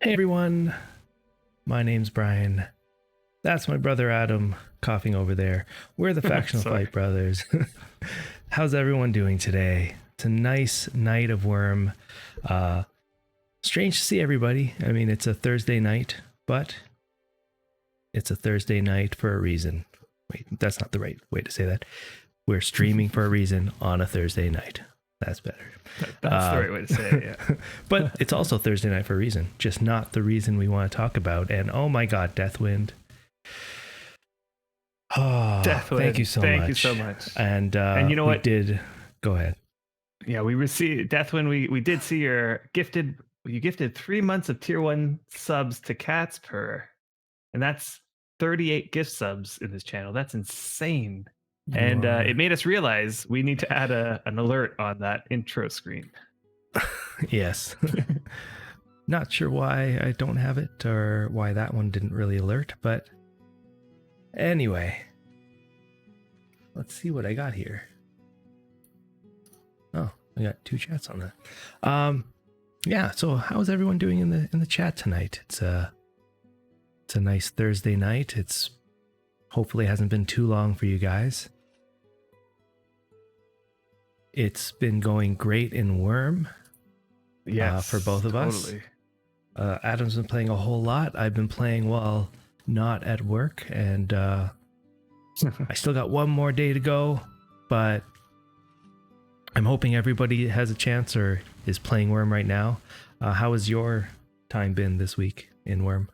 Hey everyone, my name's Brian. That's my brother Adam coughing over there. We're the Factional Sorry. Fight Brothers. How's everyone doing today? It's a nice night of Worm. Strange to see everybody. I mean, it's a Thursday night, but it's a Thursday night for a reason. Wait, that's not the right way to say that. We're streaming for a reason on a Thursday night. That's better. That's the right way to say it, yeah. But it's also Thursday night for a reason, just not the reason we want to talk about. And oh my God, Deathwind. Oh, Definitely. thank you so much. Thank you so much. And you know what? Go ahead. Yeah, we received Deathwind. We did see you gifted 3 months of tier 1 subs to Catspur. And that's 38 gift subs in this channel. That's insane. And it made us realize we need to add an alert on that intro screen. Yes. Not sure why I don't have it or why that one didn't really alert, but anyway, let's see what I got here. Oh, I got 2 chats on that. Yeah. So how's everyone doing in the chat tonight? It's a nice Thursday night. It's hopefully hasn't been too long for you guys. It's been going great in Worm. Yes, for both of us. Adam's been playing a whole lot. I've been playing while not at work, and I still got one more day to go, but I'm hoping everybody has a chance or is playing Worm right now. How has your time been this week in Worm,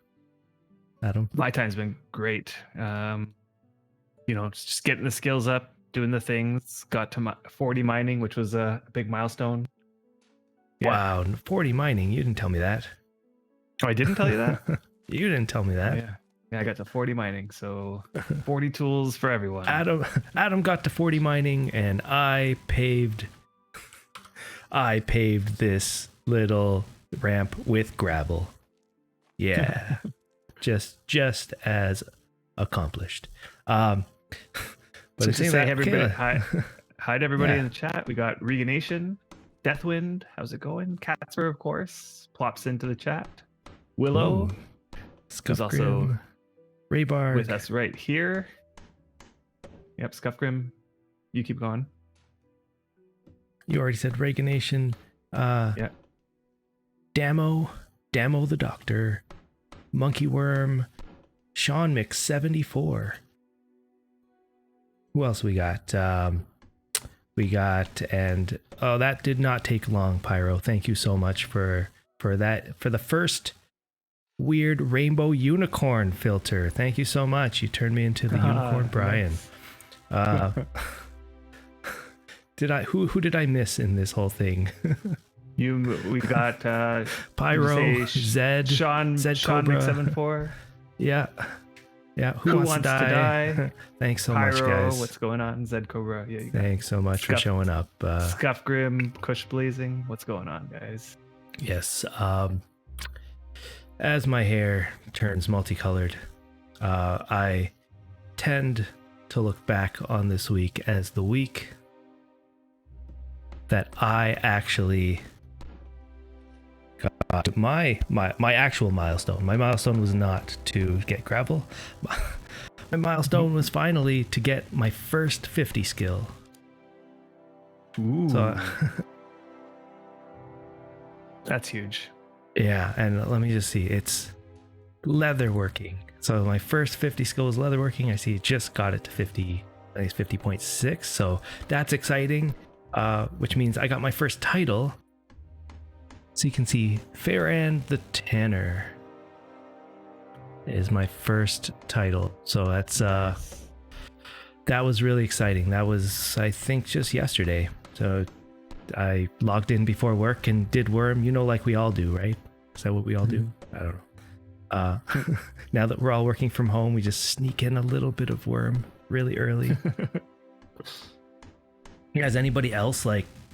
Adam? My time's been great. Just getting the skills up, doing the things. Got to 40 mining, which was a big milestone. Yeah. Wow, 40 mining. You didn't tell me that. Oh, I didn't tell you that? You didn't tell me that. Yeah, I got to 40 mining, so 40 tools for everyone. Adam got to 40 mining, and I paved this little ramp with gravel. Yeah. just as accomplished. But so to say, everybody, Kayla. hi to everybody in the chat. We got Reganation, Deathwind, how's it going? Catspur, of course, plops into the chat. Willow, Scuff also Grim, Raybarg with us right here. Yep, Scuffgrim, you keep going. You already said Reganation. Yeah. Damo the Doctor, Monkey Worm, Sean Mix 74. Who else we got? And that did not take long, Pyro. Thank you so much for that, for the first weird rainbow unicorn filter. Thank you so much. You turned me into the unicorn Brian. Nice. Who did I miss in this whole thing? We got Pyro, Zed, Sean Cobra. Mix74. Yeah. Who wants to die? Thanks so Pyro, much, guys. what's going on? Zed Cobra. Yeah. Thanks so much for showing up. Scuff Grim, Kush Blazing. What's going on, guys? Yes. As my hair turns multicolored, I tend to look back on this week as the week that I actually got my actual milestone. My milestone was not to get gravel. My milestone was finally to get my first 50 skill. Ooh. So, that's huge. Yeah, and let me just see. It's leatherworking. So my first 50 skill was leatherworking. I see it just got it to 50. I think it's 50.6. So that's exciting. Which means I got my first title. So you can see Farand the Tanner is my first title. So that's that was really exciting. That was, I think, just yesterday. So I logged in before work and did Worm, like we all do, right? Is that what we all do? I don't know. Now that we're all working from home, we just sneak in a little bit of Worm really early. Has anybody else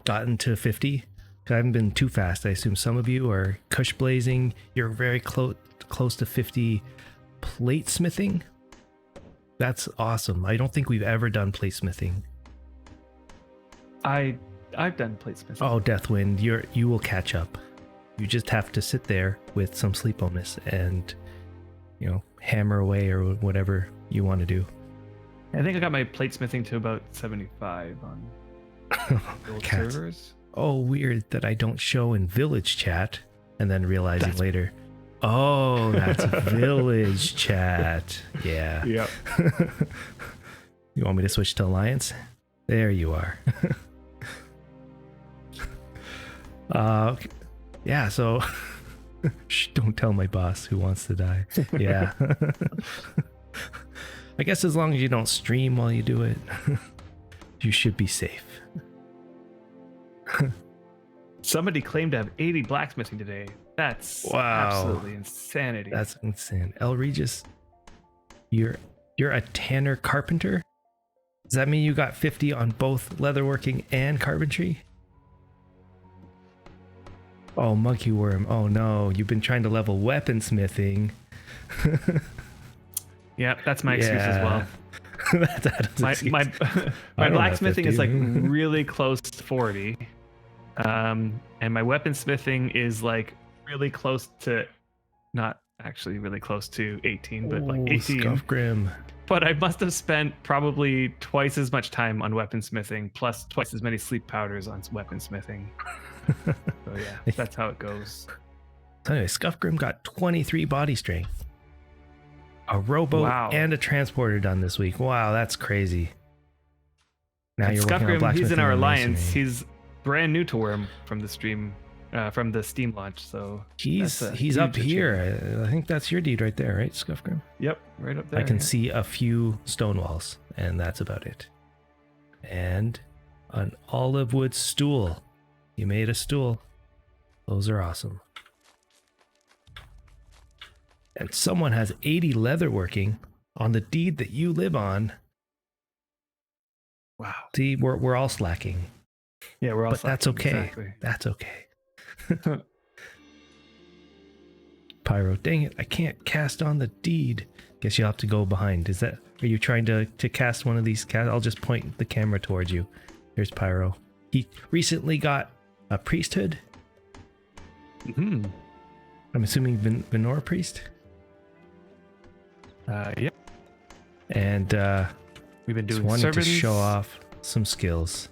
gotten to 50? I haven't been too fast. I assume some of you are Kush Blazing. You're very close to 50 plate smithing. That's awesome. I don't think we've ever done plate smithing. I've done plate smithing. Oh, Deathwind, you will catch up. You just have to sit there with some sleep bonus and, you know, hammer away or whatever you want to do. I think I got my platesmithing to about 75 on old Cats. servers. Oh, weird that I don't show in village chat and then realizing later, oh, that's village chat. Yeah. Yep. You want me to switch to alliance? There you are. Yeah, so shh, don't tell my boss who wants to die. Yeah. I guess as long as you don't stream while you do it, you should be safe. Somebody claimed to have 80 blacksmithing today. That's Wow. absolutely insanity. That's insane. El Regis, you're a tanner carpenter? Does that mean you got 50 on both leatherworking and carpentry? Oh, monkey worm. Oh no, you've been trying to level weaponsmithing. Yeah, that's my excuse as well. That's Adam's excuse. My I don't have blacksmithing 50. is like really close to 40. And my weaponsmithing is like really close to, not actually really close to 18, but like Ooh, 18. Scuff Grim. But I must have spent probably twice as much time on weaponsmithing, plus twice as many sleep powders on weaponsmithing. So yeah, that's how it goes. So anyway, Scuff Grim got 23 body strength. A rowboat Wow. and a transporter done this week. Wow, that's crazy. Now you're working on Scuffgrim, he's in blacksmithing our and alliance. masonry. He's brand new to Worm from the stream, from the Steam launch. So He's that's a he's up huge here. I think that's your deed right there, right, Scuff Grim? Yep, right up there. I can yeah. see a few stone walls, and that's about it. And an olive wood stool. You made a stool. Those are awesome. And someone has 80 leatherworking on the deed that you live on. Wow. See, we're all slacking. Yeah, we're all. But that's slacking, okay. Exactly. That's okay. Pyro, dang it, I can't cast on the deed. Guess you'll have to go behind. Are you trying to cast one of these cast? I'll just point the camera towards you. There's Pyro. He recently got a priesthood. Hmm. I'm assuming Venora priest. Yep. And We've been just doing wanted servants. to show off some skills.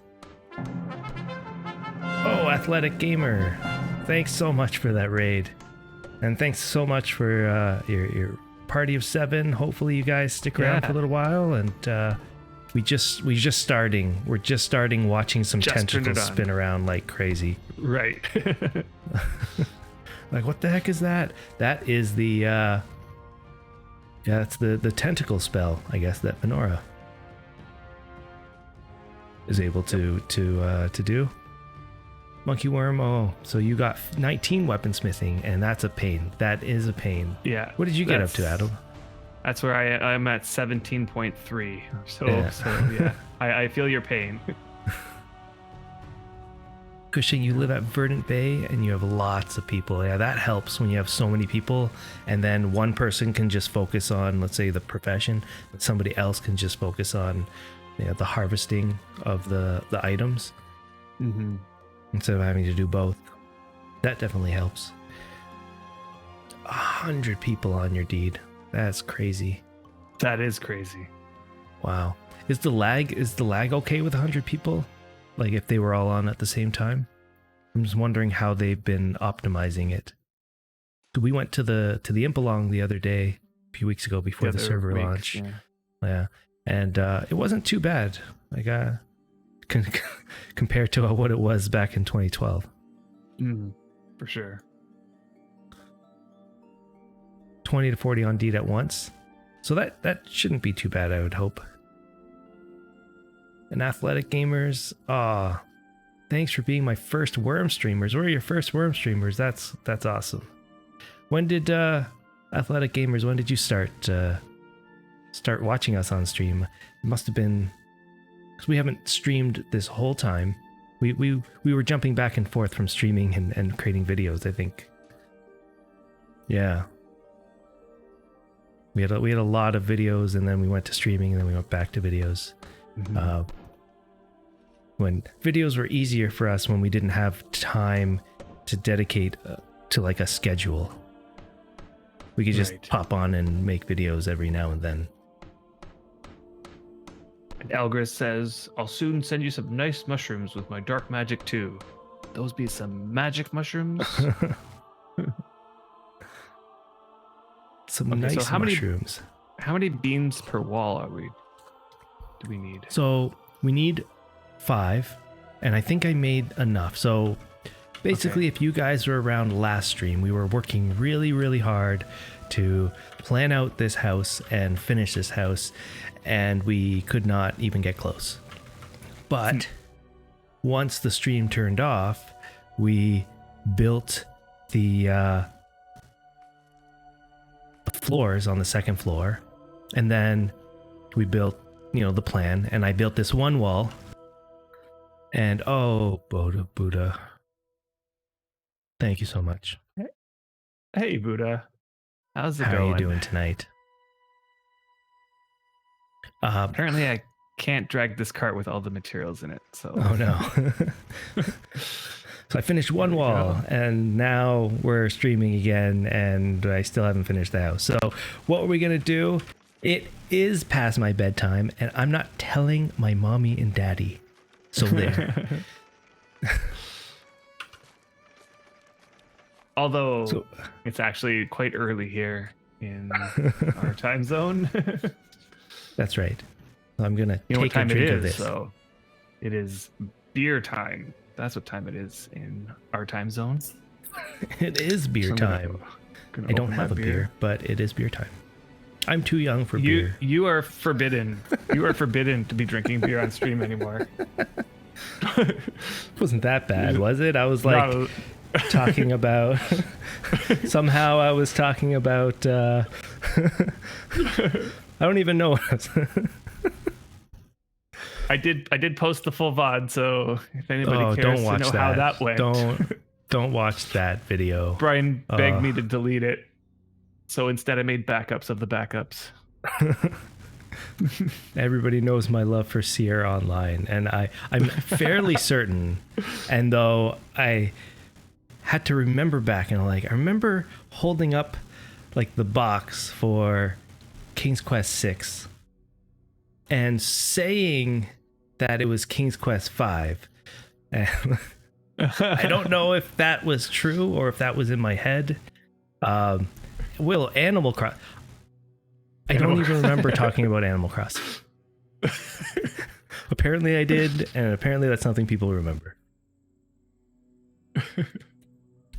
Oh, Athletic Gamer. Thanks so much for that raid. And thanks so much for your party of 7. Hopefully you guys stick around Yeah. for a little while. And we're just starting watching some Just turned tentacles it on. spin around like crazy. Right. Like, what the heck is that? That is the it's the tentacle spell, I guess, that Venora is able to do. Monkey worm. Oh, so you got 19 weaponsmithing, and that's a pain. That is a pain. Yeah. What did you get up to, that's- Adam? That's where I'm at 17.3. So Yeah. yeah, I feel your pain. Cushing, you live at Verdant Bay, and you have lots of people. Yeah, that helps when you have so many people, and then one person can just focus on, let's say, the profession, but somebody else can just focus on, the harvesting of the items. Mm-hmm. Instead of having to do both. That definitely helps. 100 people on your deed. That's crazy. That is crazy. Wow. Is the lag okay with 100 people? Like if they were all on at the same time? I'm just wondering how they've been optimizing it. We went to the Impalong the other day, a few weeks ago before the other server week, launch. yeah. Yeah. And it wasn't too bad. Like compared to what it was back in 2012. For sure. 20 to 40 on deed at once. So that shouldn't be too bad, I would hope. And Athletic Gamers, thanks for being my first Worm streamers. We're your first Worm streamers. That's awesome. When did Athletic Gamers, when did you start watching us on stream? It must have been, because we haven't streamed this whole time. We were jumping back and forth from streaming and creating videos, I think. Yeah. We had a lot of videos, and then we went to streaming, and then we went back to videos. Mm-hmm. When videos were easier for us, when we didn't have time to dedicate to like a schedule. We could just Right. pop on and make videos every now and then. And Elgris says, I'll soon send you some nice mushrooms with my dark magic too. Those be some magic mushrooms? Some Okay, so nice how many- mushrooms. How many beams per wall do we need? So we need 5, and I think I made enough. So basically, if you guys were around last stream, we were working really, really hard to plan out this house and finish this house, and we could not even get close. But once the stream turned off, we built the floors on the second floor, and then we built, the plan, and I built this one wall. And oh, Buddha, thank you so much. Hey, Buddha. How's it How going? are you doing tonight? Apparently, I can't drag this cart with all the materials in it. So. Oh no. So I finished one There we wall, go. and now we're streaming again, and I still haven't finished the house. So what are we gonna do? It is past my bedtime, and I'm not telling my mommy and daddy. So there. Although So- it's actually quite early here in our time zone. That's right. So I'm gonna You know what take a time it drink of is? this. So it is beer time. That's what time it is in our time zone. It is beer So I'm gonna time. gonna I don't open my have a beer, but it is beer time. I'm too young for beer. You are forbidden. You are forbidden to be drinking beer on stream anymore. It wasn't that bad, was it? I was like No, talking about. Somehow I was talking about. I don't even know what I was. I did post the full VoD, so if anybody Oh, cares don't to watch know that. how that went, Don't watch that video. Brian begged me to delete it. So instead I made backups of the backups. Everybody knows my love for Sierra Online, and I'm fairly certain, and though I had to remember back, and I remember holding up like the box for King's Quest 6 and saying that it was King's Quest 5. And I don't know if that was true or if that was in my head. Animal Crossing. I don't even remember talking about Animal Crossing. Apparently I did, and apparently that's something people remember.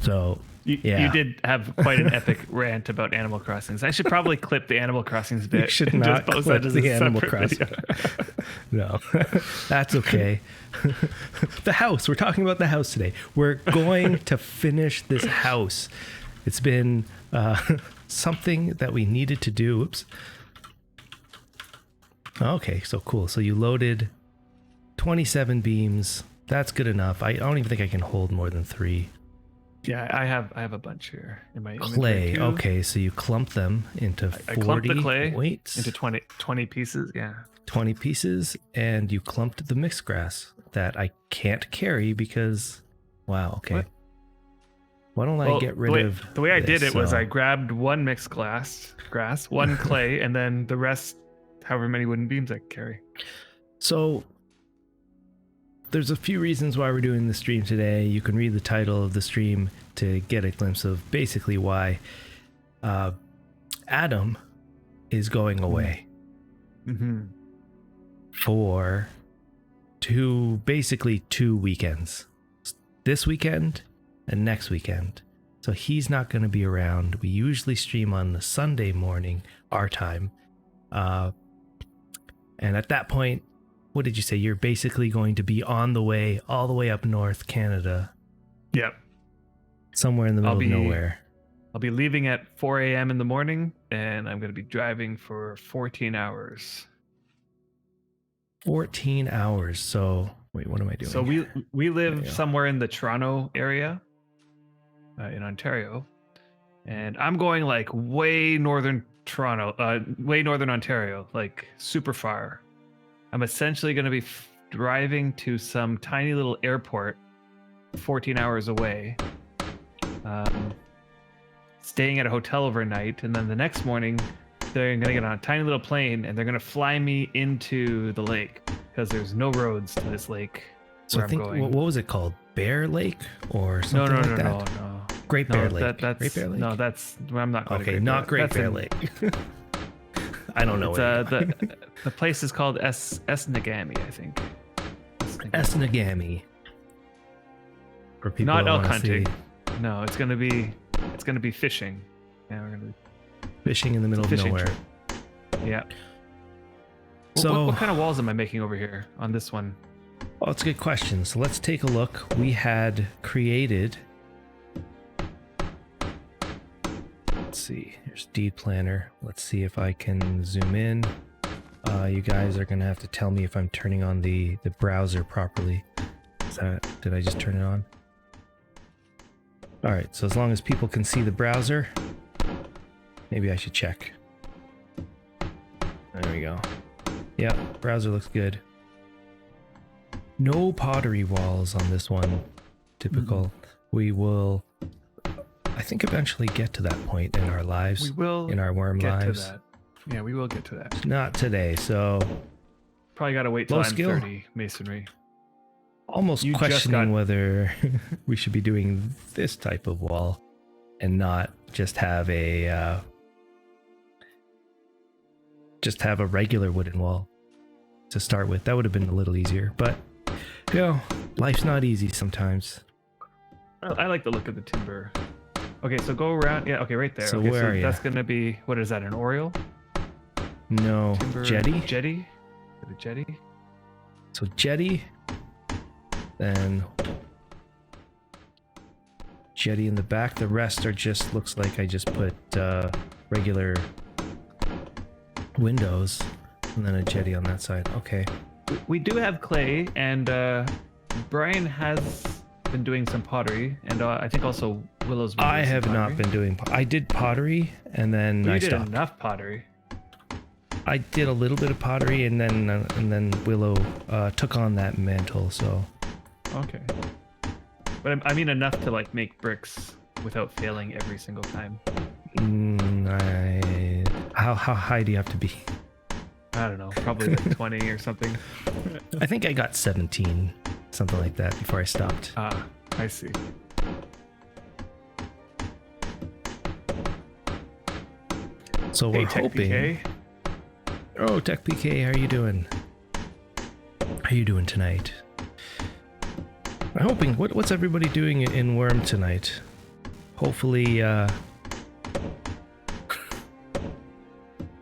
So, You did have quite an epic rant about Animal Crossings. I should probably clip the Animal Crossings bit. you should and not post clip that as the a Animal separate Crossing. video. No, that's okay. The house. We're talking about the house today. We're going to finish this house. It's been something that we needed to do. Oops. Okay, so cool. So you loaded 27 beams. That's good enough. I don't even think I can hold more than 3. Yeah, I have a bunch here in my Clay. inventory too. Okay, so you clump them into 40 I clumped the clay weights, into 20 pieces. Yeah. 20 pieces, and you clumped the mixed grass that I can't carry because, wow, okay. What? Why don't I get rid of the way I did this, it was so- I grabbed one mixed grass, one clay, and then the rest, however many wooden beams I could carry. So there's a few reasons why we're doing the stream today. You can read the title of the stream to get a glimpse of basically why Adam is going away Mm-hmm. for basically 2 weekends. This weekend and next weekend. So he's not going to be around. We usually stream on the Sunday morning, our time. And at that point, what did you say? You're basically going to be on the way, all the way up north, Canada, Yep. somewhere in the middle of nowhere. I'll be leaving at 4 a.m. in the morning, and I'm going to be driving for 14 hours. 14 hours. So, wait, what am I doing? So we There you live go. somewhere in the Toronto area, in Ontario, and I'm going like way northern Toronto, way northern Ontario, like super far. I'm essentially going to be driving to some tiny little airport, 14 hours away. staying at a hotel overnight, and then the next morning they're gonna get on a tiny little plane and they're gonna fly me into the lake because there's no roads to this lake So where I I'm think going. what was it called? Bear Lake or No, something no, like no, that? no. Great No, Bear Lake. that's Great Bear Lake. no, that's I'm not going to Okay, Great not Bear. Great That's Bear in- Lake. I don't know. It's, the place is called Esnagami, I think. Esnagami. For people Not that elk wanna hunting. see No, it's gonna be fishing. Yeah, we're gonna be fishing in the middle of fishing nowhere. trip. Yeah. So, what kind of walls am I making over here on this one? oh, it's a good question. So let's take a look. We had created. Let's see. Here's deed planner. Let's see if I can zoom in. You guys are gonna have to tell me if I'm turning on the browser properly. Did I just turn it on? All right. So as long as people can see the browser, maybe I should check. There we go. Yeah, browser looks good. No pottery walls on this one. Typical. We will, I think, eventually get to that point in our lives. We will in our worm get lives. to that. Yeah, we will get to that. Not today. So Probably gotta wait till Low I'm skill. 30 masonry. almost You just questioning got- whether we should be doing this type of wall and not just have a regular wooden wall to start with. That would have been a little easier, but you know, life's not easy sometimes. I like the look of the timber. Okay, so go around. Yeah, okay, right there. So okay, where are ya? that's gonna be, what is that? An oriole? No, Timber jetty. Jetty? Is it a jetty? So jetty, then jetty in the back. The rest are just, looks like I just put regular windows and then a jetty on that side. Okay. We do have clay, and Brian has been doing some pottery, and I think also Willow's been doing I some have not pottery. been doing. I did pottery and then You I did stopped. enough pottery. I did a little bit of pottery and then Willow took on that mantle. So Okay. But I mean enough to like make bricks without failing every single time. how high do you have to be? I don't know, probably like 20 or something. I think I got 17, something like that, before I stopped. Ah, I see. So Hey, we're Tech hoping. PK. Oh, Tech PK, how are you doing? How you doing tonight? I'm hoping. What's everybody doing in Worm tonight? Hopefully,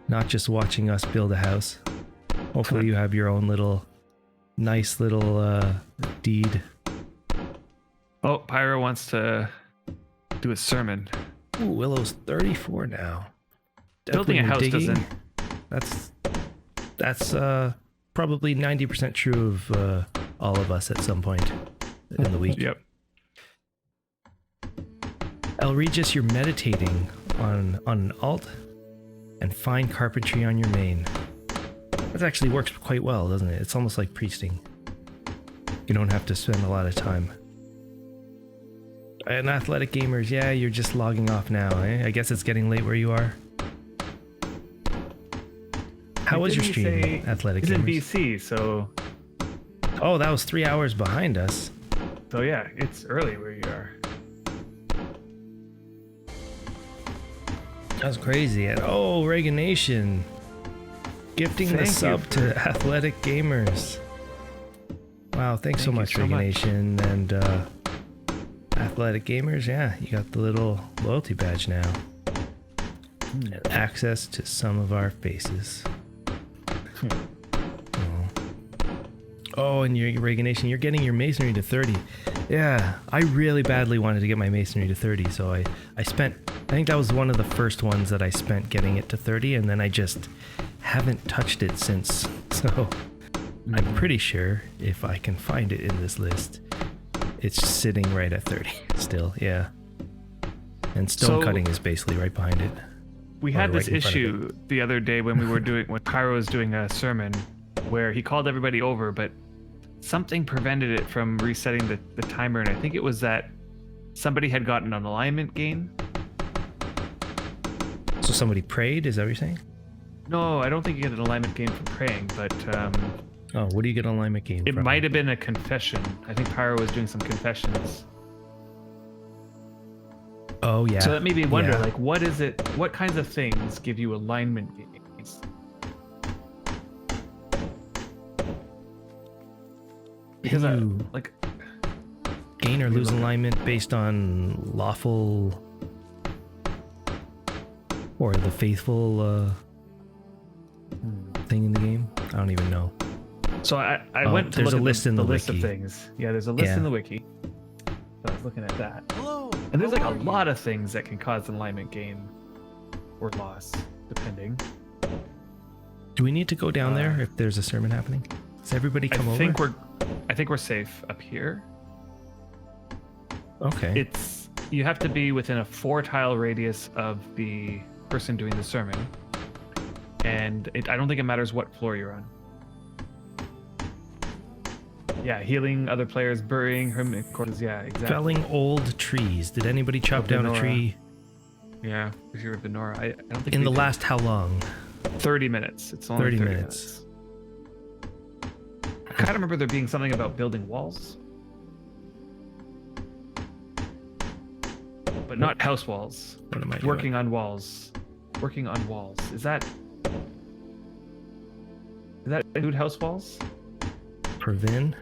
not just watching us build a house. Hopefully, you have your own nice little deed. Oh, Pyro wants to do a sermon. Ooh, Willow's 34 now. Building a When we're house digging, doesn't. That's probably 90% true of all of us at some point in the week. Yep. El Regis, you're meditating on an alt and fine carpentry on your main. That actually works quite well, doesn't it? It's almost like priesting. You don't have to spend a lot of time. And athletic gamers, yeah, you're just logging off now, eh? I guess it's getting late where you are. How was your Didn't he stream, say athletic He's in gamers? BC, so Oh, that was 3 hours behind us. yeah, it's early where you are. That's crazy. And oh, Reagan Nation, gifting the Thank you sub for- to athletic gamers. Wow, thanks so Thank you much, so Reagan much. Nation and athletic gamers. Yeah, you got the little loyalty badge now. And access to some of our faces. Oh, and your Reagan Nation, you're getting your masonry to 30. Yeah, I really badly wanted to get my masonry to 30, so I think that was one of the first ones that I spent getting it to 30, and then I just haven't touched it since. So I'm pretty sure if I can find it in this list, it's sitting right at 30 still, yeah. And stone So- cutting is basically right behind it. We Or had this right in front of issue the other day when Pyro was doing a sermon where he called everybody over, but something prevented it from resetting the timer, and I think it was that somebody had gotten an alignment gain. So somebody prayed, is that what you're saying? No, I don't think you get an alignment gain from praying, but Oh, what do you get an alignment gain it from? might have been a confession. I think Pyro was doing some confessions. Oh yeah. So that made me wonder, Yeah. like, what is it? What kinds of things give you alignment gains? Because Can you like gain or lose look at- alignment based on lawful or the faithful thing in the game? I don't even know. So I Oh, went to there's look a at list in the the list of wiki. things. Yeah, there's a list Yeah. in the wiki. So I was looking at that. Hello. And there's like how a are you? lot of things that can cause an alignment gain or loss, depending. Do we need to go down there if there's a sermon happening? Does everybody come over? I think we're safe up here. Okay. You have to be within a 4-tile radius of the person doing the sermon, and I don't think it matters what floor you're on. Yeah, healing other players, burying hermit corpses. Yeah, exactly. Felling old trees. Did anybody chop down a Benora. tree Yeah, if you're a Benora, I don't think in we the did. last how long? 30 minutes. It's only 30 30 minutes. minutes. I kind of remember there being something about building walls, but not house walls. What am I doing? Working on walls. Working on walls. Does that include house walls? Previn?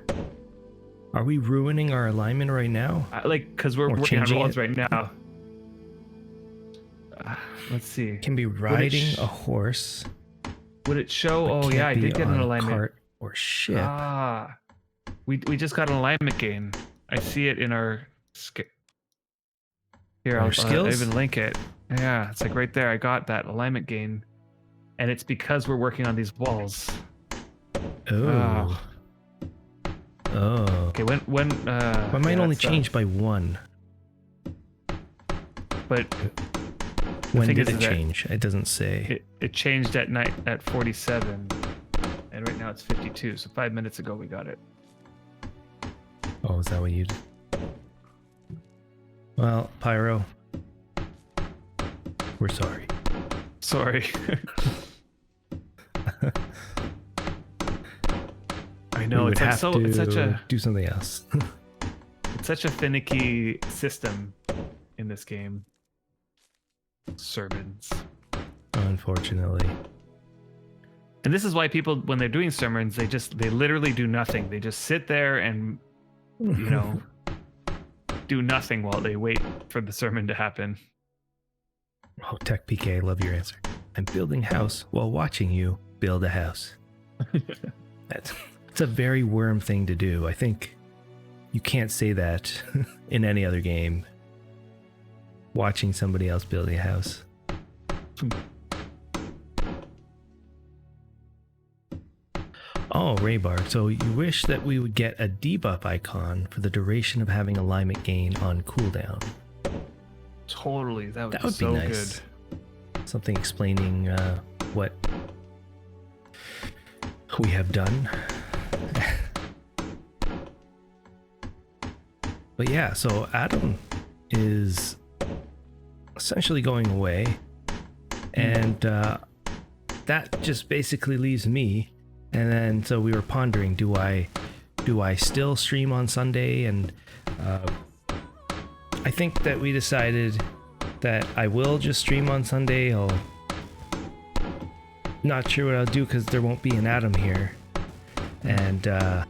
Are we ruining our alignment right now? Because we're Or working on changing walls it? right now. Let's see. Can be riding a horse. Would it show? but Oh can't yeah, I be did get an on a alignment. cart or ship. Ah, we just got an alignment gain. I see it in our here. Our I'll skills? even link it. Yeah, it's like right there. I got that alignment gain, and it's because we're working on these walls. Oh. Oh. Okay, when I might only change by one. but When thing did is it that change? It doesn't say. it changed at night at 47, and right now it's 52. So 5 minutes ago we got it. Oh, is that what you did? Well, Pyro, we're sorry. Sorry. I know We would it's like have so. to It's such a do something else. it's such a finicky system in this game. Sermons. Unfortunately. And this is why people, when they're doing sermons, they literally do nothing. They just sit there and, you know, do nothing while they wait for the sermon to happen. Oh, Tech PK, I love your answer. I'm building a house while watching you build a house. It's a very worm thing to do. I think you can't say that in any other game. Watching somebody else building a house. Oh, Raybar, so you wish that we would get a debuff icon for the duration of having alignment gain on cooldown. Totally, that would That be would be so nice. good. Something explaining what we have done. But yeah, so Adam is essentially going away, and that just basically leaves me. And then so we were pondering, do I still stream on Sunday? And I think that we decided that I will just stream on Sunday. I'll not sure what I'll do because there won't be an Adam here, and I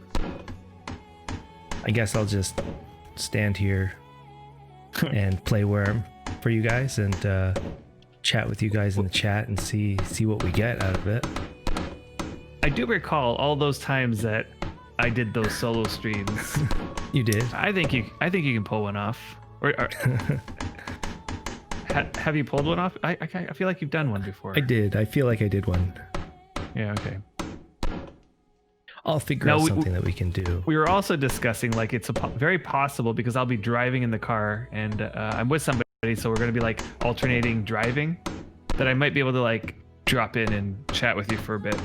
guess I'll just stand here and play Worm for you guys and chat with you guys in the chat and see what we get out of it. I do recall all those times that I did those solo streams. You did. I think you can pull one off. Or have you pulled one off? I feel like you've done one before. I did. I feel like I did one. Yeah. Okay. I'll figure No, out we- something that we can do. We were also discussing like it's very possible because I'll be driving in the car and I'm with somebody, so we're gonna be like alternating driving. That I might be able to like drop in and chat with you for a bit.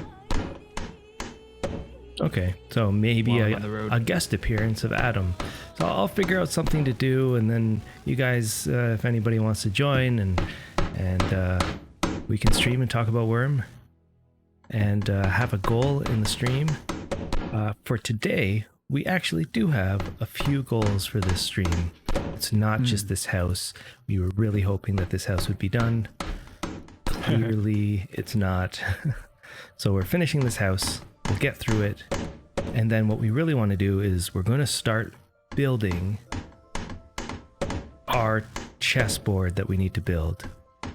Okay, so maybe While I'm on the road. a guest appearance of Adam. So I'll figure out something to do, and then you guys, if anybody wants to join and we can stream and talk about Worm and have a goal in the stream. For today, we actually do have a few goals for this stream. It's not just this house. We were really hoping that this house would be done. Clearly, it's not. So we're finishing this house. We'll get through it. And then what we really want to do is we're going to start building our chessboard that we need to build.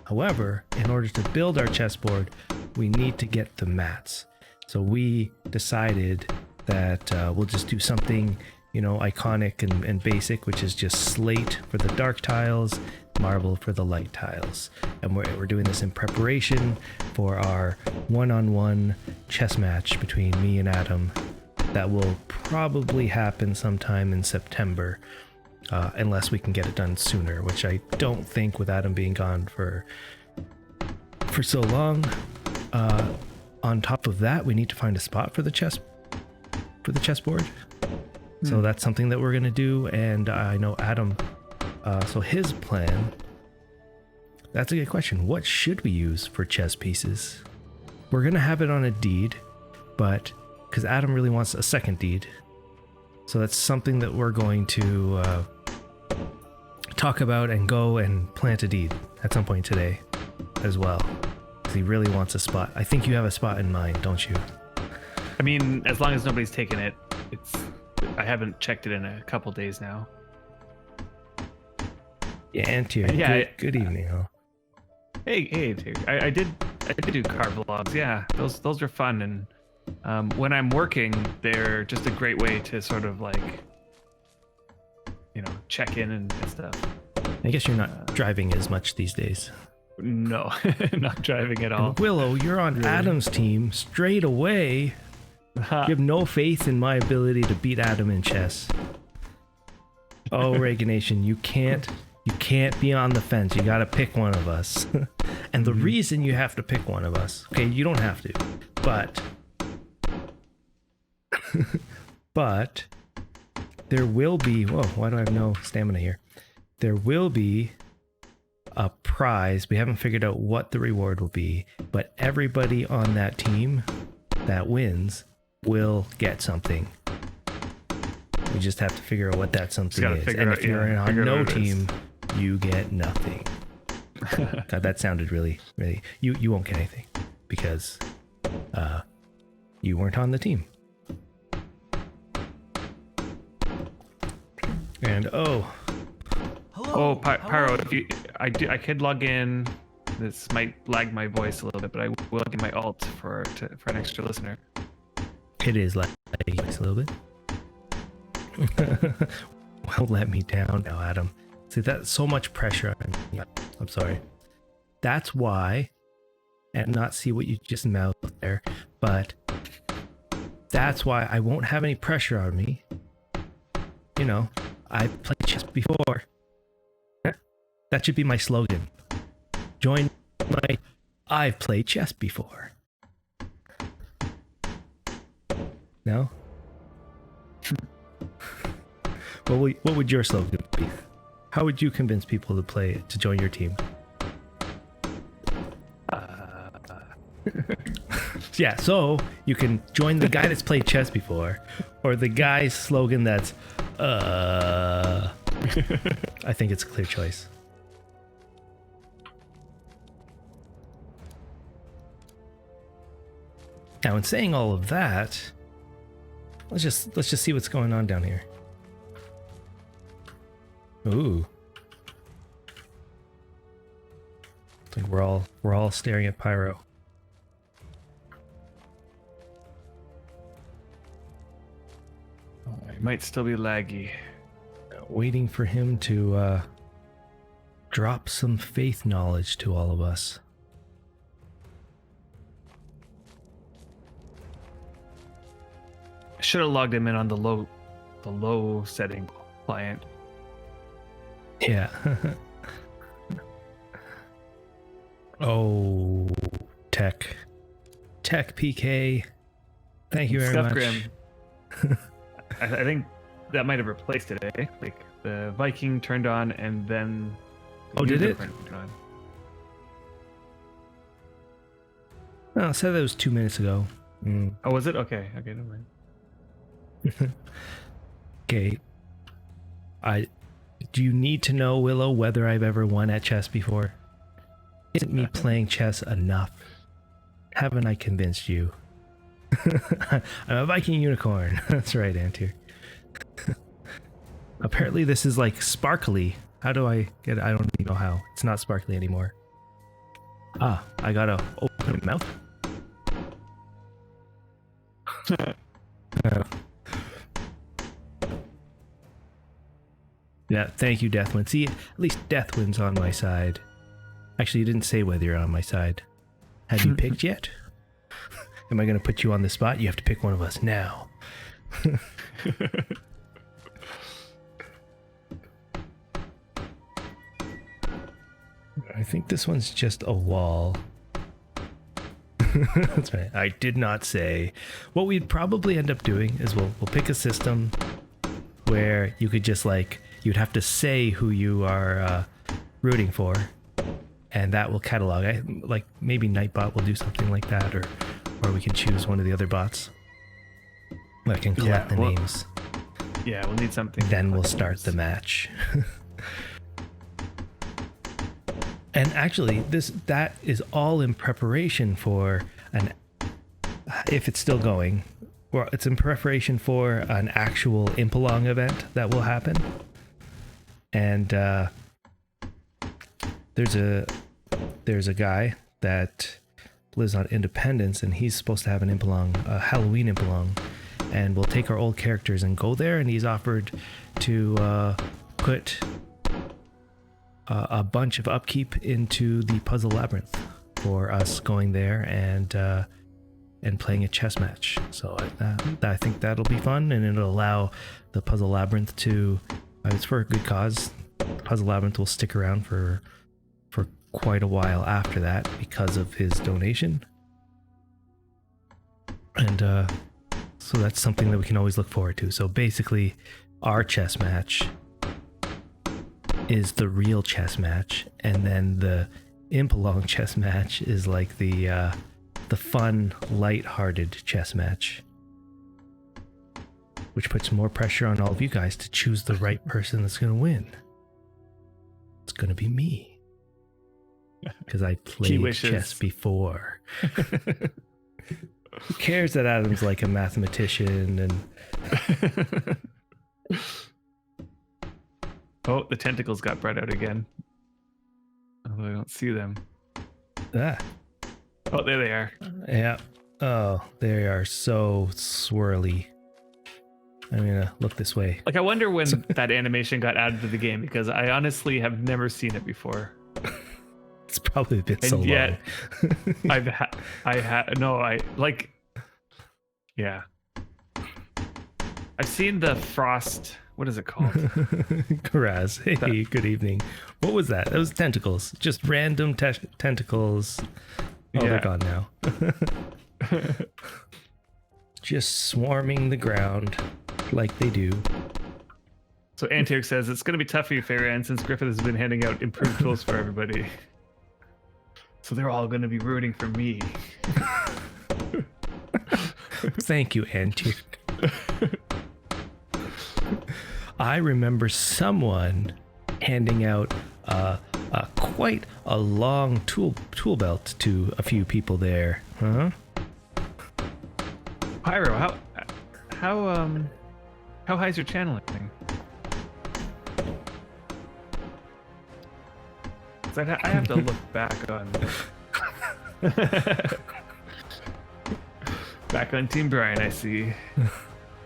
However, in order to build our chessboard, we need to get the mats. So we decided that we'll just do something, you know, iconic and basic, which is just slate for the dark tiles, marble for the light tiles. And we're doing this in preparation for our one-on-one chess match between me and Adam. That will probably happen sometime in September, unless we can get it done sooner, which I don't think with Adam being gone for so long. On top of that, we need to find a spot for the chessboard. So that's something that we're going to do. And I know Adam, so his plan, that's a good question. What should we use for chess pieces? We're going to have it on a deed, but because Adam really wants a second deed. So that's something that we're going to talk about and go and plant a deed at some point today as well. Because he really wants a spot. I think you have a spot in mind, don't you? I mean, as long as nobody's taken it, I haven't checked it in a couple days now. Yeah, Antier. Yeah, good evening, huh? Hey, dude. I did do car vlogs. Yeah, those are fun, and when I'm working, they're just a great way to sort of like, you know, check in and stuff. I guess you're not driving as much these days. No, not driving at all. And Willow, you're on Adam's team straight away. You have no faith in my ability to beat Adam in chess. Oh, Reagan Nation, you can't be on the fence. You gotta pick one of us. And the reason you have to pick one of us, okay, you don't have to, but there will be, whoa, why do I have no stamina here? There will be a prize. We haven't figured out what the reward will be, but everybody on that team that wins will get something. We just have to figure out what that something is. And if you're on no team, you get nothing. God, that sounded really, you won't get anything because you weren't on the team. And Pyro, I could log in. This might lag my voice a little bit, but I will log in my alt for an extra listener. It is lagging a little bit. Well, let me down now, Adam. See, that's so much pressure on me. I'm sorry. That's why, and not see what you just mouthed there, but that's why I won't have any pressure on me. You know, I've played chess before. That should be my slogan. Join my I've played chess before. No? What would your slogan be? How would you convince people to join your team? Yeah, so you can join the guy that's played chess before, or the guy's slogan that's I think it's a clear choice. Now, in saying all of that, let's just see what's going on down here. Ooh. I think we're all staring at Pyro. It might still be laggy. Waiting for him to drop some faith knowledge to all of us. I should have logged him in on the low setting client. Yeah. Oh, Tech PK. Thank you very much. Grim. I think that might have replaced it, eh? Like the Viking turned on and then. Oh, did it? Oh, I said that was 2 minutes ago. Oh, was it? Okay, never mind. Okay. Do you need to know, Willow, whether I've ever won at chess before? Isn't me playing chess enough? Haven't I convinced you? I'm a Viking unicorn. That's right, Antir. Apparently this is like sparkly. How do I get it? I don't even know how. It's not sparkly anymore. Ah, I gotta open my mouth. Yeah, thank you, Deathwind. See, at least Deathwind's on my side. Actually, you didn't say whether you're on my side. Have you picked yet? Am I going to put you on the spot? You have to pick one of us now. I think this one's just a wall. That's right. I did not say. What we'd probably end up doing is we'll pick a system where you could just like, you'd have to say who you are rooting for, and that will catalog. Like maybe Nightbot will do something like that, or we can choose one of the other bots that can collect the names. Yeah, we'll need something. Then we'll start the match. And actually, that is all in preparation for if it's still going, well, it's in preparation for an actual Impalong event that will happen. And there's a guy that lives on Independence, and he's supposed to have an Impalong, a Halloween Impalong, and we'll take our old characters and go there. And he's offered to put a bunch of upkeep into the Puzzle Labyrinth for us going there and playing a chess match. So I think that'll be fun, and it'll allow the Puzzle Labyrinth to. It's for a good cause. The Puzzle Labyrinth will stick around for quite a while after that because of his donation, and so that's something that we can always look forward to. So basically, our chess match is the real chess match, and then the Impalong chess match is like the fun, light-hearted chess match, which puts more pressure on all of you guys to choose the right person that's going to win. It's going to be me, because I played chess before. Who cares that Adam's like a mathematician and Oh, the tentacles got brought out again. Although I don't see them. Ah. Oh, there they are. Yeah. Oh, they are so swirly. I'm gonna look this way. Like, I wonder when that animation got added to the game, because I honestly have never seen it before. It's probably been so long. Yeah. I've seen the frost. What is it called? Karaz. Hey, good evening. What was that? That was tentacles. Just random tentacles. Oh, they're gone now. Just swarming the ground like they do. So Antirk says, it's going to be tough for you, Fairan, since Griffith has been handing out improved tools for everybody. So they're all going to be rooting for me. Thank you, Antirk. I remember someone handing out quite a long tool belt to a few people there. Huh? Pyro, how high's your channeling? I have to look back on Team Brian. I see.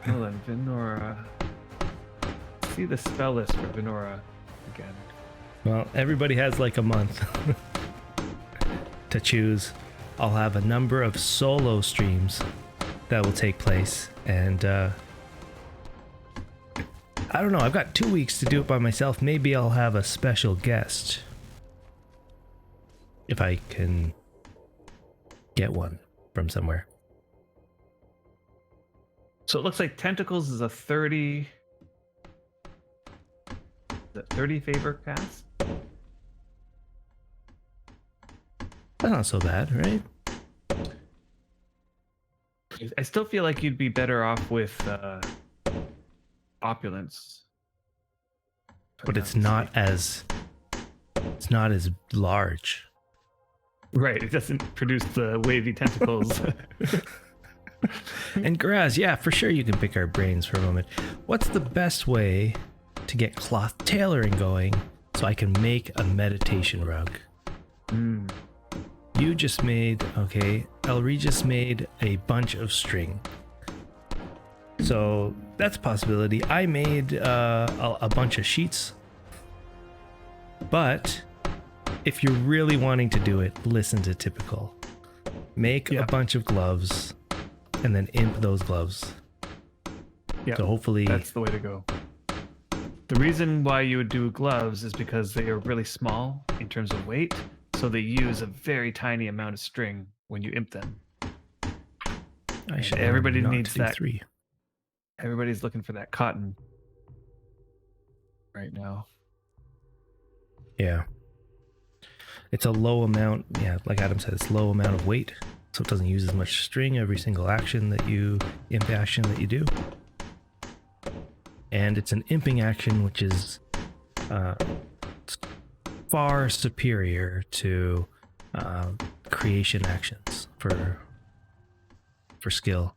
Hold on, Venora. See the spell list for Venora again. Well, everybody has like a month to choose. I'll have a number of solo streams that will take place, and I don't know, I've got 2 weeks to do it by myself. Maybe I'll have a special guest if I can get one from somewhere. So it looks like Tentacles is a 30 favor cast. That's not so bad, right? I still feel like you'd be better off with opulence. But it's not as large. Right, it doesn't produce the wavy tentacles. And Graz, yeah, for sure you can pick our brains for a moment. What's the best way to get cloth tailoring going so I can make a meditation rug? You just made, Elri just made a bunch of string. So that's a possibility. I made a bunch of sheets. But if you're really wanting to do it, listen to Typical. Make a bunch of gloves and then imp those gloves. Yeah, so hopefully that's the way to go. The reason why you would do gloves is because they are really small in terms of weight, so they use a very tiny amount of string when you imp them. Everybody needs that. Everybody's looking for that cotton right now. Yeah. It's a low amount, like Adam said, it's low amount of weight, so it doesn't use as much string every single action that you do. And it's an imping action, which is far superior to creation actions for skill.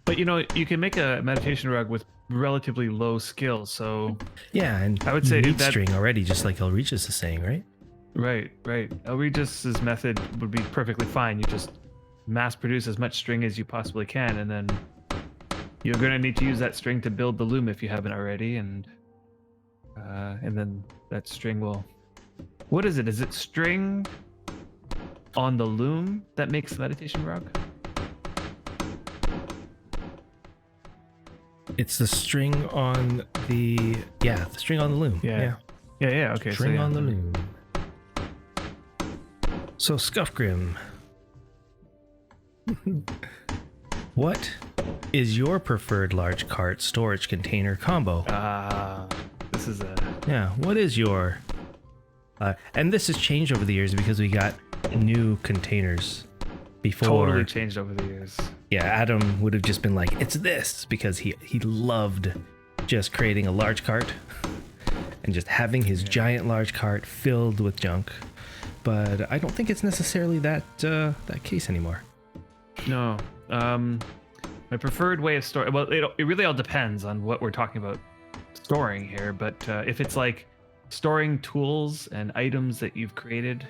But you can make a meditation rug with relatively low skill, so yeah, and I would say you need that string already, just like Elregis is saying, right? Right. Elregis's method would be perfectly fine. You just mass produce as much string as you possibly can, and then you're going to need to use that string to build the loom if you haven't already, and then that string will. What is it? Is it string on the loom that makes the meditation rug? It's the string on the string on the loom. Yeah. Okay. String on the loom. So Scuffgrim, what is your preferred large cart storage container combo? This is a what is your and this has changed over the years because we got new containers. Before totally changed over the years. Yeah, Adam would have just been like, it's this, because he loved just creating a large cart and just having his giant large cart filled with junk. But I don't think it's necessarily that case anymore. No. My preferred way of storing, well, it really all depends on what we're talking about storing here, but if it's like storing tools and items that you've created,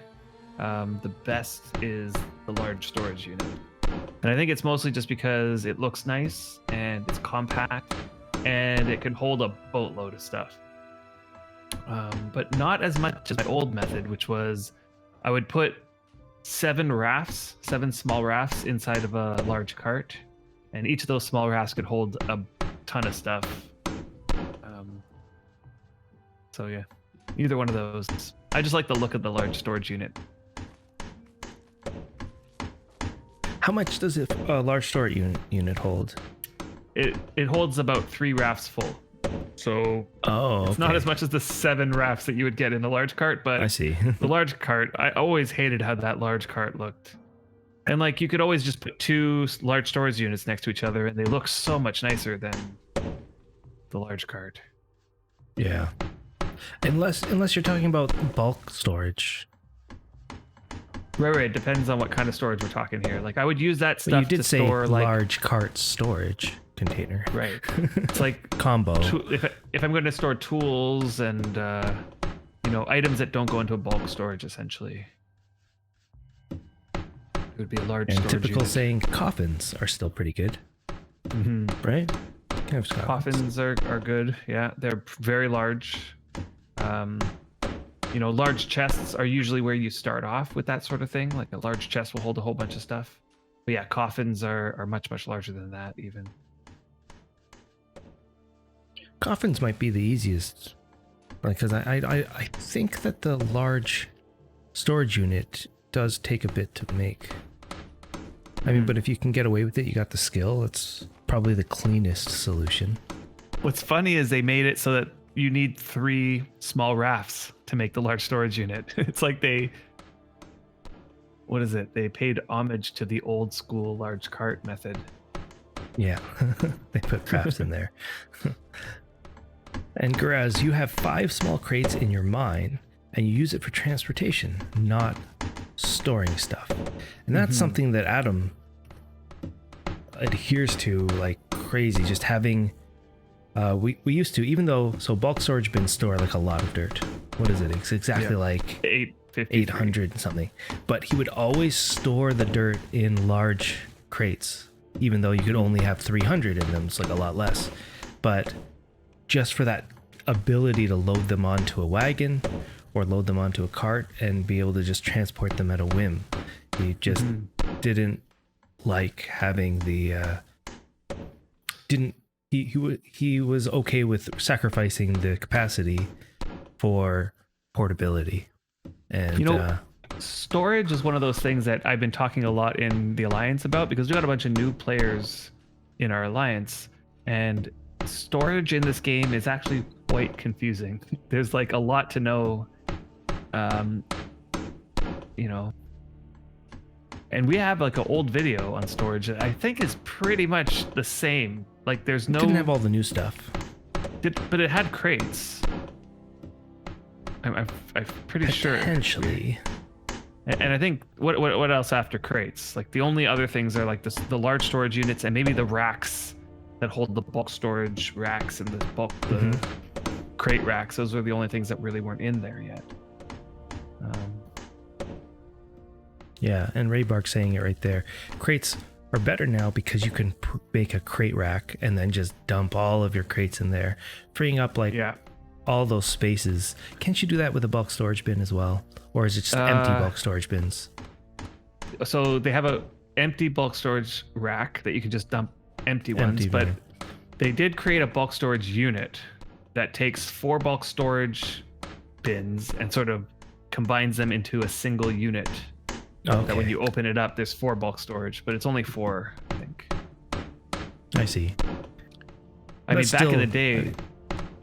the best is the large storage unit. And I think it's mostly just because it looks nice and it's compact and it can hold a boatload of stuff. But not as much as my old method, which was I would put 7 small rafts inside of a large cart, and each of those small rafts could hold a ton of stuff. So yeah, either one of those. I just like the look of the large storage unit. How much does a large storage unit hold? It holds about 3 rafts full. So it's not as much as the 7 rafts that you would get in a large cart, but I see. The large cart, I always hated how that large cart looked. And like you could always just put 2 large storage units next to each other and they look so much nicer than the large cart. Yeah. Unless you're talking about bulk storage. Right. It depends on what kind of storage we're talking here. Like I would use that stuff you did to say store like large cart storage container. Right. It's like combo. If I'm going to store tools and items that don't go into a bulk storage, essentially, it would be a large. And storage Typical unit. saying coffins are still pretty good, right? Coffins are good. Yeah, they're very large. Large chests are usually where you start off with that sort of thing. Like a large chest will hold a whole bunch of stuff. But yeah, coffins are much, much larger than that even. Coffins might be the easiest. Because I think that the large storage unit does take a bit to make. I mean, but if you can get away with it, you got the skill, it's probably the cleanest solution. What's funny is they made it so that you need 3 small rafts to make the large storage unit. It's like they paid homage to the old school large cart method. Yeah, they put crafts in there. And Garaz, you have 5 small crates in your mine, and you use it for transportation, not storing stuff. And that's something that Adam adheres to like crazy. Just having, we used to, even though, so bulk storage bins store like a lot of dirt. What is it? It's exactly like 800 and something. But he would always store the dirt in large crates, even though you could only have 300 in them. It's like a lot less. But just for that ability to load them onto a wagon or load them onto a cart and be able to just transport them at a whim. He just didn't like having the he was okay with sacrificing the capacity for portability. And you know, storage is one of those things that I've been talking a lot in the Alliance about, because we got a bunch of new players in our Alliance, and storage in this game is actually quite confusing. There's like a lot to know, you know, and we have like an old video on storage that I think is pretty much the same. Like there's no, didn't have all the new stuff, but it had crates. I'm pretty sure. Potentially. And I think what else after crates? Like the only other things are like the large storage units and maybe the racks that hold the bulk storage racks and the bulk the crate racks. Those were the only things that really weren't in there yet. Yeah, and Raybark saying it right there. Crates are better now because you can make a crate rack and then just dump all of your crates in there, freeing up like all those spaces. Can't you do that with a bulk storage bin as well? Or is it just empty bulk storage bins? So they have a empty bulk storage rack that you can just dump empty ones, but they did create a bulk storage unit that takes 4 bulk storage bins and sort of combines them into a single unit. Okay. That when you open it up, there's 4 bulk storage, but it's only 4, I think. I see. I mean, back in the day,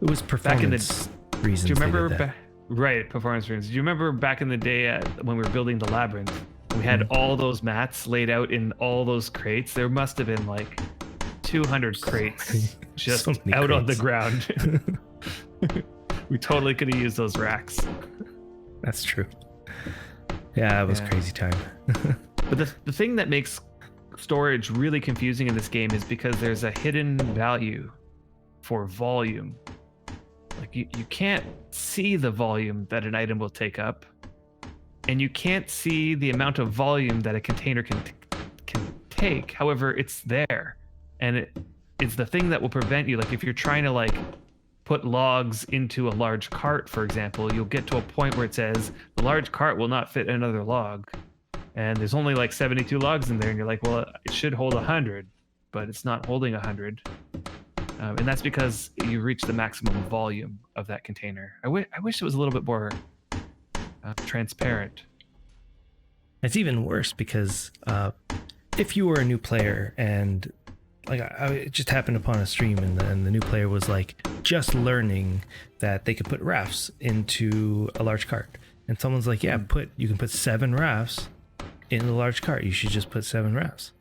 it was performance reasons. Do you remember? Right, performance reasons. Do you remember back in the day when we were building the labyrinth? We had all those mats laid out in all those crates. There must have been like 200 crates just out on the ground. We totally could have used those racks. That's true. Yeah, it was crazy time. But the thing that makes storage really confusing in this game is because there's a hidden value for volume. Like you can't see the volume that an item will take up, and you can't see the amount of volume that a container can take. However, it's there, and it's the thing that will prevent you. Like if you're trying to like put logs into a large cart, for example, you'll get to a point where it says the large cart will not fit another log, and there's only like 72 logs in there, and you're like, well, it should hold 100, but it's not holding 100. And that's because you reach the maximum volume of that container. I wish it was a little bit more transparent. It's even worse because if you were a new player and like I just happened upon a stream and the new player was like just learning that they could put rafts into a large cart, and someone's like, yeah, you can put 7 rafts in the large cart. You should just put 7 rafts,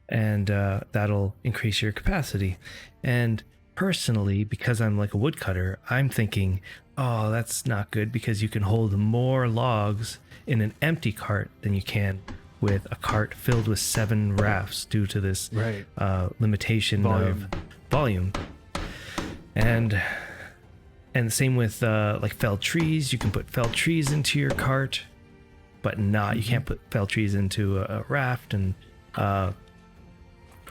and that'll increase your capacity. And personally, because I'm like a woodcutter, I'm thinking, oh, that's not good, because you can hold more logs in an empty cart than you can with a cart filled with 7 rafts due to this limitation of volume. And the same with like felled trees. You can put felled trees into your cart, but you can't put felled trees into a raft. And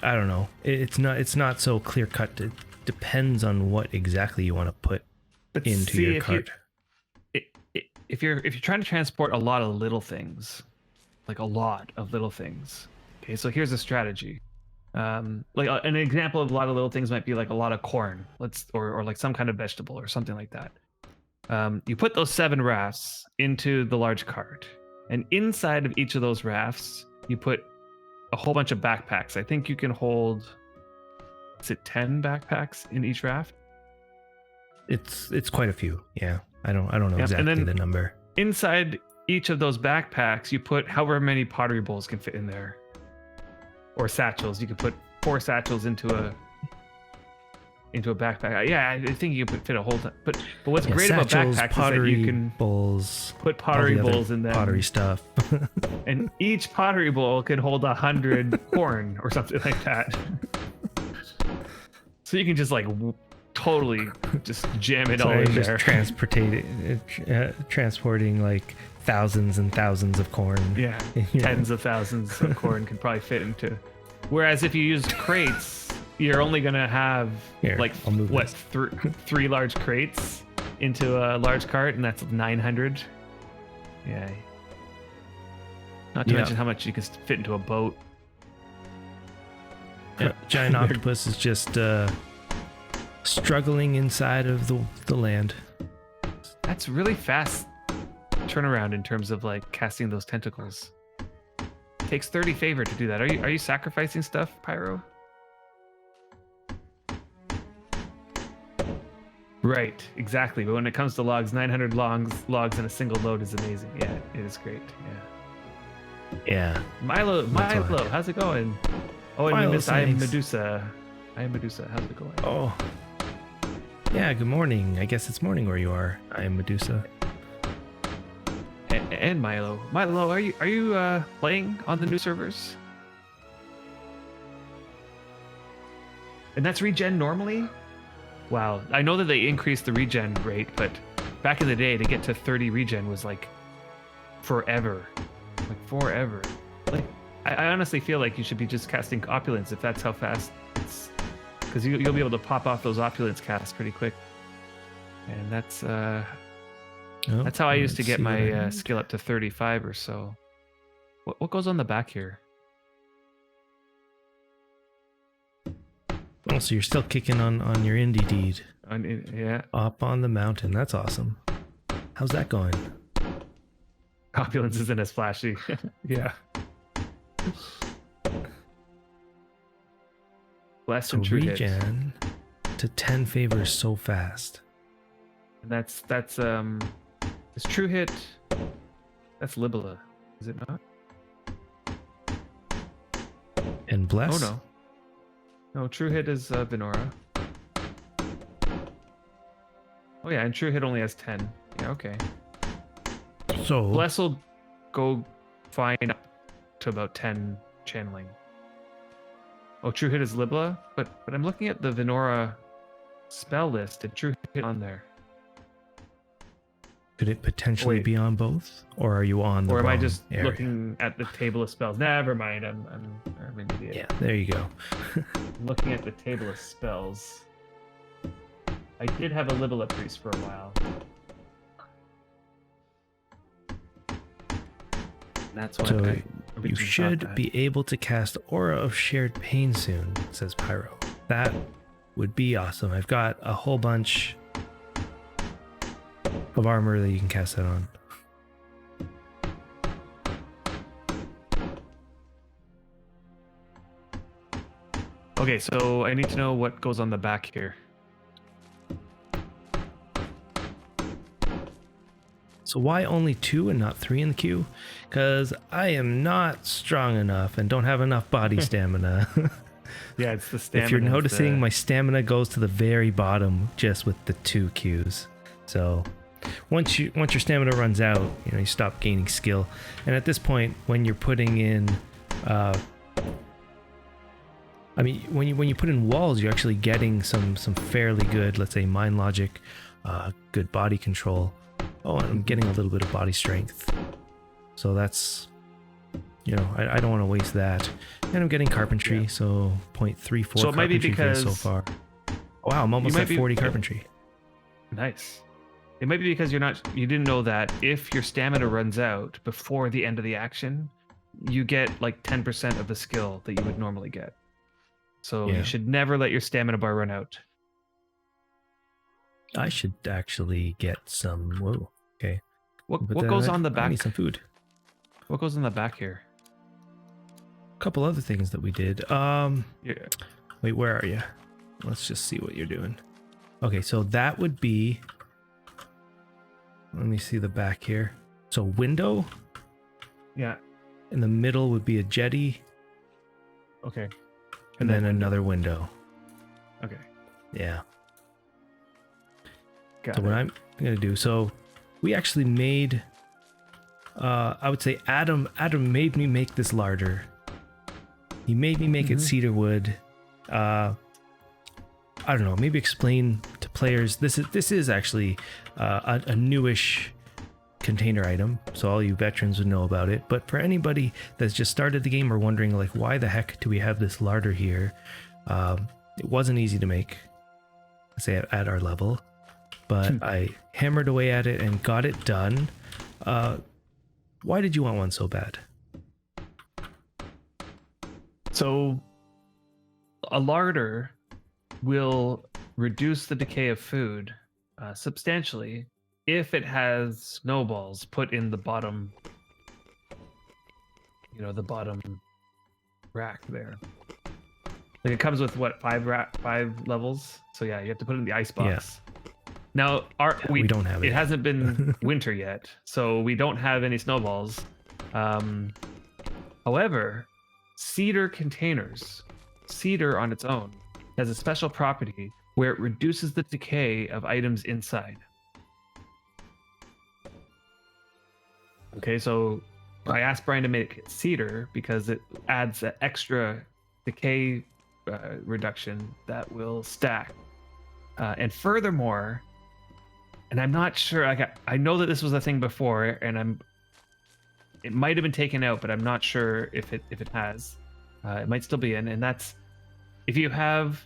I don't know. It's not so clear cut. It depends on what exactly you want to put into your cart. If you're trying to transport a lot of little things, like a lot of little things. Okay, so here's a strategy. Like an example of a lot of little things might be like a lot of corn, or like some kind of vegetable or something like that. You put those 7 rafts into the large cart, and inside of each of those rafts, you put a whole bunch of backpacks. I think you can hold, is it 10 backpacks in each raft? It's quite a few. Yeah, I don't know exactly the number. Inside each of those backpacks, you put however many pottery bowls can fit in there, or satchels. You could put 4 satchels into a backpack. Yeah, I think you could fit a whole. But what's Yeah, great about satchels, backpacks pottery is that you can bowls, put all pottery the other bowls in them, pottery stuff. and each pottery bowl can hold 100 corn or something like that. So you can just like totally just jam it all in just there. transporting like thousands and thousands of corn. Yeah, Yeah. tens of thousands of corn can probably fit into. Whereas if you use crates, you're only gonna have Here, like I'll move what this. three large crates into a large cart, and that's 900. Yeah. Not to mention how much you can fit into a boat. Yeah, giant octopus is just struggling inside of the land. That's really fast turnaround in terms of like casting those tentacles. Takes 30 favor to do that. Are you sacrificing stuff, Pyro? Right, exactly. But when it comes to logs, 900 logs in a single load is amazing. Yeah, it is great. Yeah. Milo, how's it going? Oh, and Milo, we missed I am thanks. Medusa. How's it going? Oh. Yeah, good morning. I guess it's morning where you are. I am Medusa. And Milo. Milo, are you playing on the new servers? And that's regen normally? Wow. I know that they increased the regen rate, but back in the day to get to 30 regen was like forever. Like forever. Like I honestly feel like you should be just casting opulence if that's how fast it's, because you'll be able to pop off those opulence casts pretty quick. And that's how I used to get my skill up to 35 or so. What goes on the back here? Oh, so you're still kicking on your indie deed. Yeah. Up on the mountain. That's awesome. How's that going? Opulence isn't as flashy. Yeah. Blessed and true hit. Regen to 10 favors so fast. And that's it's true hit. That's Libella, is it not? And bless? Oh no, true hit is Venora. Oh yeah, and true hit only has 10. Yeah, okay. So Bless will go fine up to about 10 channeling. Oh, true hit is Libella, but I'm looking at the Venora spell list. Did true hit on there? could it potentially be on both, or are you on the Or am I wrong just area? looking at the table of spells? Never mind. I'm an idiot. Yeah, there you go. I'm looking at the table of spells. I did have a Libella priest for a while. That's why So I you should be able to cast Aura of Shared Pain soon, says Pyro. That would be awesome. I've got a whole bunch of armor that you can cast that on. Okay, so I need to know what goes on the back here. So why only 2 and not 3 in the queue? Because I am not strong enough and don't have enough body stamina. Yeah, it's the stamina. If you're noticing, my stamina goes to the very bottom just with the 2 queues. So once your stamina runs out, you stop gaining skill. And at this point, when you're putting in, when you put in walls, you're actually getting some fairly good, let's say, mind logic, good body control. Oh, and I'm getting a little bit of body strength. So that's, I don't want to waste that. And I'm getting carpentry, so 0.34 so it might be carpentry because so far. Wow, I'm almost at 40 carpentry. Nice. It might be because you didn't know that if your stamina runs out before the end of the action, you get like 10% of the skill that you would normally get. So you should never let your stamina bar run out. I should actually get some. Whoa. Okay. What goes on the back? I need some food. What goes on the back here? A couple other things that we did. Yeah. Wait, where are you? Let's just see what you're doing. Okay, so that would be. Let me see the back here. So window. Yeah. In the middle would be a jetty. Okay. and then another window. Okay. Yeah. Got So it. what I'm gonna do, so we actually made, I would say Adam made me make this larder. He made me make it cedar wood. I don't know, maybe explain to players, this is actually a newish container item, so all you veterans would know about it. But for anybody that's just started the game or wondering like, why the heck do we have this larder here? It wasn't easy to make, say at our level, but I hammered away at it and got it done. Why did you want one so bad? So a larder will reduce the decay of food substantially if it has snowballs put in the bottom, the bottom rack there. Like it comes with what, 5 levels? So yeah, you have to put it in the ice box. Yeah. Now we don't have it. It hasn't been winter yet, so we don't have any snowballs. However, cedar containers, cedar on its own has a special property where it reduces the decay of items inside. Okay, so I asked Brian to make it cedar because it adds an extra decay reduction that will stack. And furthermore, and I'm not sure, I know that this was a thing before, and it might have been taken out, but I'm not sure if it has. It might still be in, and that's if you have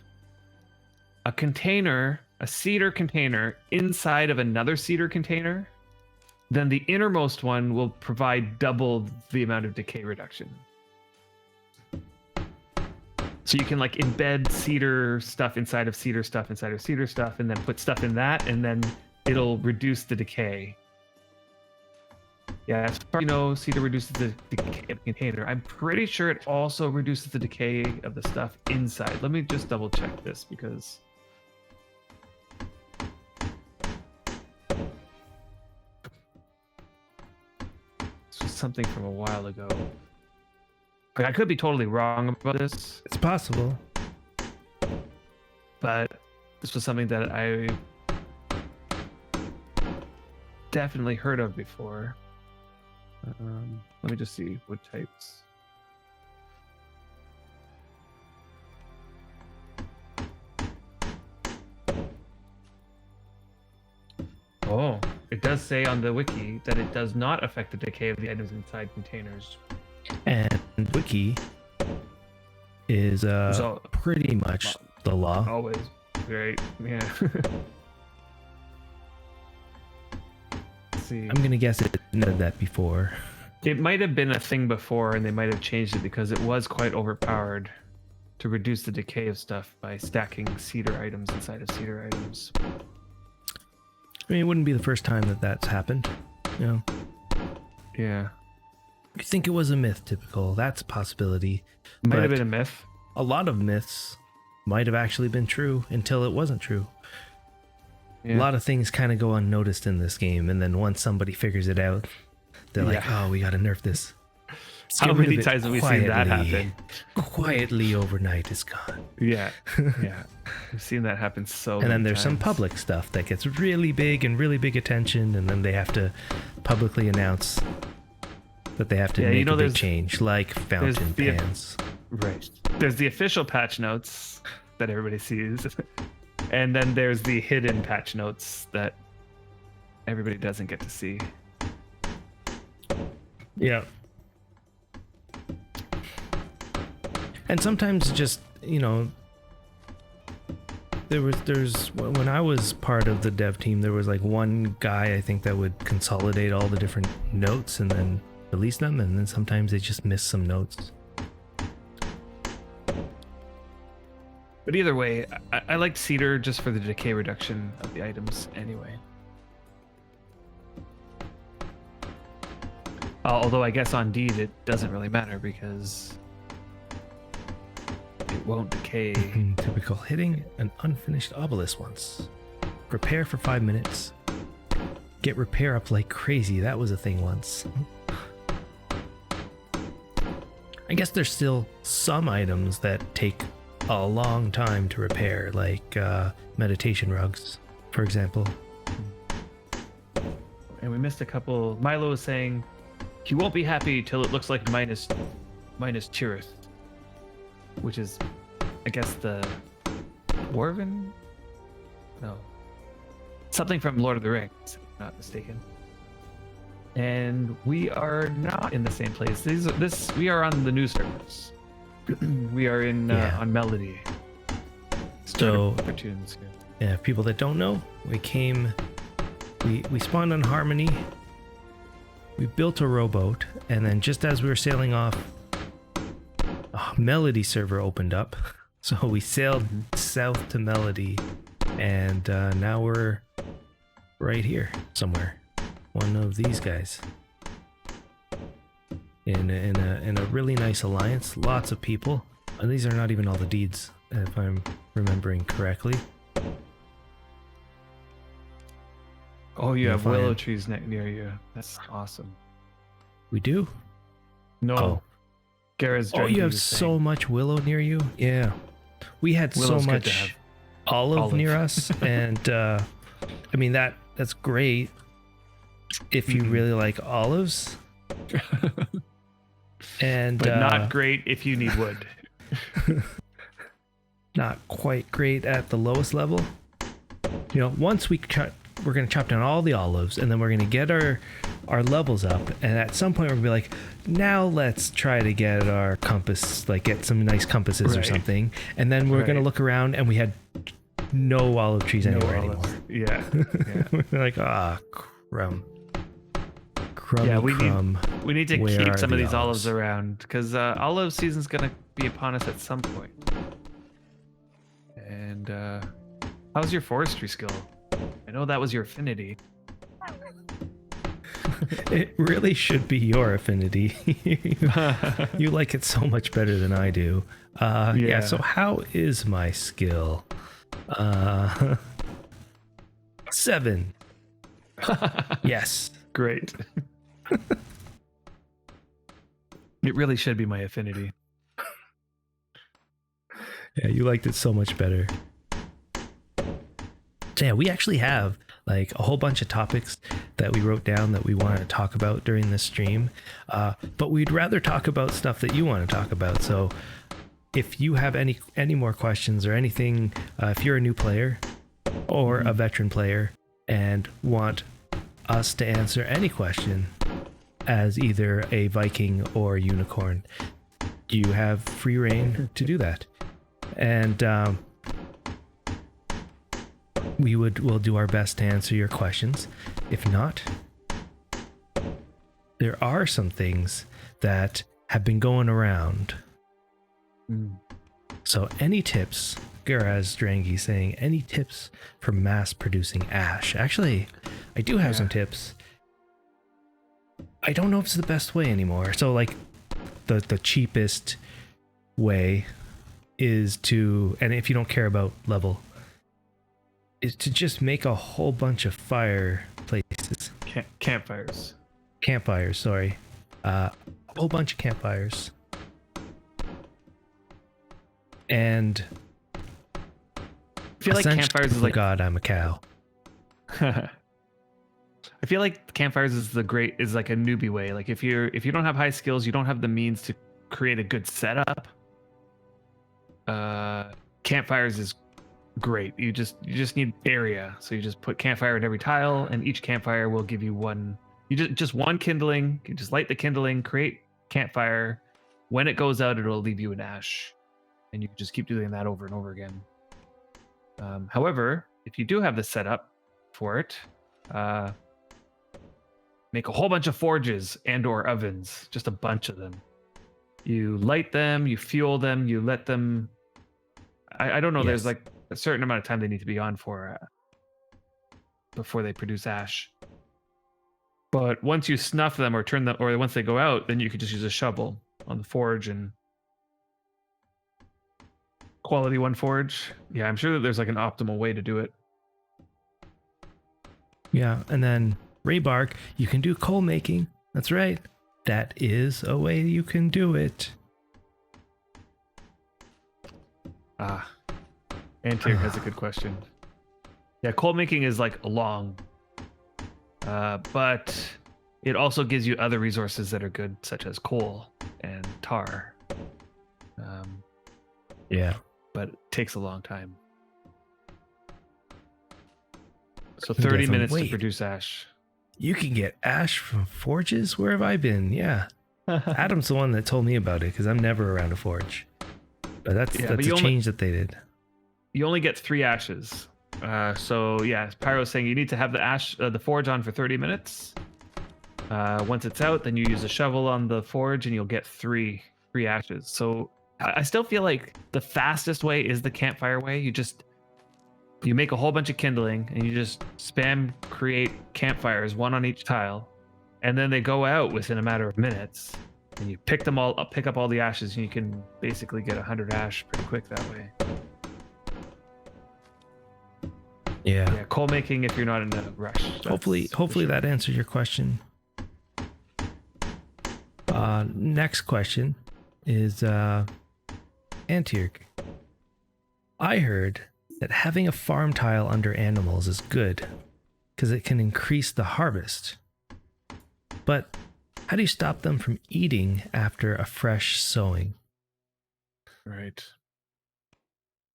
a container, a cedar container inside of another cedar container, then the innermost one will provide double the amount of decay reduction. So you can like embed cedar stuff inside of cedar stuff inside of cedar stuff, and then put stuff in that, and then it'll reduce the decay. Yeah, as far as you know, cedar reduces the decay of the container. I'm pretty sure it also reduces the decay of the stuff inside. Let me just double check this because this was something from a while ago. I could be totally wrong about this. It's possible. But this was something that I definitely heard of before. Let me just see what types. Oh, it does say on the wiki that it does not affect the decay of the items inside containers. And wiki is So- pretty much the law. Always. Right. Yeah. Let's see. I'm gonna guess it did that before. It might have been a thing before, and they might have changed it because it was quite overpowered to reduce the decay of stuff by stacking cedar items inside of cedar items. I mean, it wouldn't be the first time that that's happened. You know, Yeah. you think it was a myth, typical. That's a possibility. Might have But been a myth. a lot of myths might have actually been true until it wasn't true. Yeah. A lot of things kind of go unnoticed in this game, and then once somebody figures it out, they're like, "Oh, we gotta nerf this." Let's How get rid many of it times have we seen that happen? Quietly overnight, it's gone. Yeah. Yeah. I've seen that happen so And then many there's some times. public stuff that gets really big and really big attention, and then they have to publicly announce that they have to Yeah, make you know, a big there's- change, like fountain the- pans. Right. There's the official patch notes that everybody sees. And then there's the hidden patch notes that everybody doesn't get to see. Yeah. And sometimes just, there's when I was part of the dev team, there was like one guy I think that would consolidate all the different notes and then release them, and then sometimes they just miss some notes. But either way, I like cedar just for the decay reduction of the items anyway. Although I guess on Deed it doesn't really matter because it won't decay. Typical. Hitting an unfinished obelisk once. Repair for 5 minutes. Get repair up like crazy. That was a thing once. I guess there's still some items that take a long time to repair, like meditation rugs, for example. And we missed a couple. Milo was saying he won't be happy till it looks like minus Tirith, which is, I guess, the Dwarven? No. Something from Lord of the Rings, if I'm not mistaken. And we are not in the same place. We are on the new servers. We are in on Melody. So, cartoons. Yeah, people that don't know, we spawned on Harmony. We built a rowboat, and then just as we were sailing off, a Melody server opened up. So we sailed south to Melody, and now we're right here somewhere. One of these guys. In a really nice alliance, lots of people. And these are not even all the deeds, if I'm remembering correctly. Oh, you have willow trees near you. That's awesome. We do? No. Oh. You have so much willow near you? Yeah. We had Willow's so much olive near us, and I mean that's great if you really like olives. And but not great if you need wood. Not quite great at the lowest level. You know, once we're going to chop down all the olives, and then we're going to get our levels up, and at some point we're going to be like, now let's try to get our compass, like get some nice compasses or something, and then we're going to look around, and we had no olive trees anywhere anymore. Yeah. We're like, crumb. Yeah, we need to keep some of these olives around, because olive season's going to be upon us at some point. And how's your forestry skill? I know that was your affinity. It really should be your affinity. You like it so much better than I do. Yeah, so how is my skill? 7. Yes. Great. It really should be my affinity. Yeah, you liked it so much better. So yeah, we actually have like a whole bunch of topics that we wrote down that we want to talk about during this stream. But we'd rather talk about stuff that you want to talk about. So if you have any more questions or anything, if you're a new player or a veteran player and want us to answer any question as either a Viking or a unicorn, you have free reign to do that. And we'll do our best to answer your questions. If not, there are some things that have been going around. So any tips, Garaz Drangi saying, any tips for mass producing ash? Actually, I do have some tips. I don't know if it's the best way anymore. So like the cheapest way is to, and if you don't care about level, is to just make a whole bunch of fireplaces. Campfires. Campfires, sorry. A whole bunch of campfires. And I feel like campfires is like, God, I'm a cow. I feel like campfires is like a newbie way. Like if you don't have high skills, you don't have the means to create a good setup. Campfires is great. You just need area. So you just put campfire in every tile, and each campfire will give you one. You just one kindling. You just light the kindling, create campfire. When it goes out, it'll leave you an ash, and you can just keep doing that over and over again. However, if you do have the setup for it, make a whole bunch of forges and/or ovens, just a bunch of them. You light them, you fuel them, you let them. I don't know. Yes. There's like a certain amount of time they need to be on for before they produce ash. But once you snuff them or turn them, or once they go out, then you could just use a shovel on the forge and quality 1 forge. Yeah, I'm sure that there's like an optimal way to do it. Yeah, and then Raybark, you can do coal making. That's right. That is a way you can do it. Ah, Antir has a good question. Yeah, coal making is like long, but it also gives you other resources that are good, such as coal and tar. Yeah. But it takes a long time. So Can 30 definitely minutes to wait. produce ash. You can get ash from forges? Where have I been? Yeah. Adam's the one that told me about it because I'm never around a forge. But that's Yeah, but a you change that they did. You only get 3 ashes. So yeah, Pyro's saying you need to have the forge on for 30 minutes. Once it's out, then you use a shovel on the forge and you'll get three ashes. So I still feel like the fastest way is the campfire way. You make a whole bunch of kindling and you just spam create campfires, one on each tile, and then they go out within a matter of minutes. And you pick them all up, pick up all the ashes, and you can basically get 100 ash pretty quick that way. Yeah, coal making if you're not in a rush. Hopefully sure. that answers your question. Next question is Antir. I heard that having a farm tile under animals is good because it can increase the harvest. But how do you stop them from eating after a fresh sowing? Right.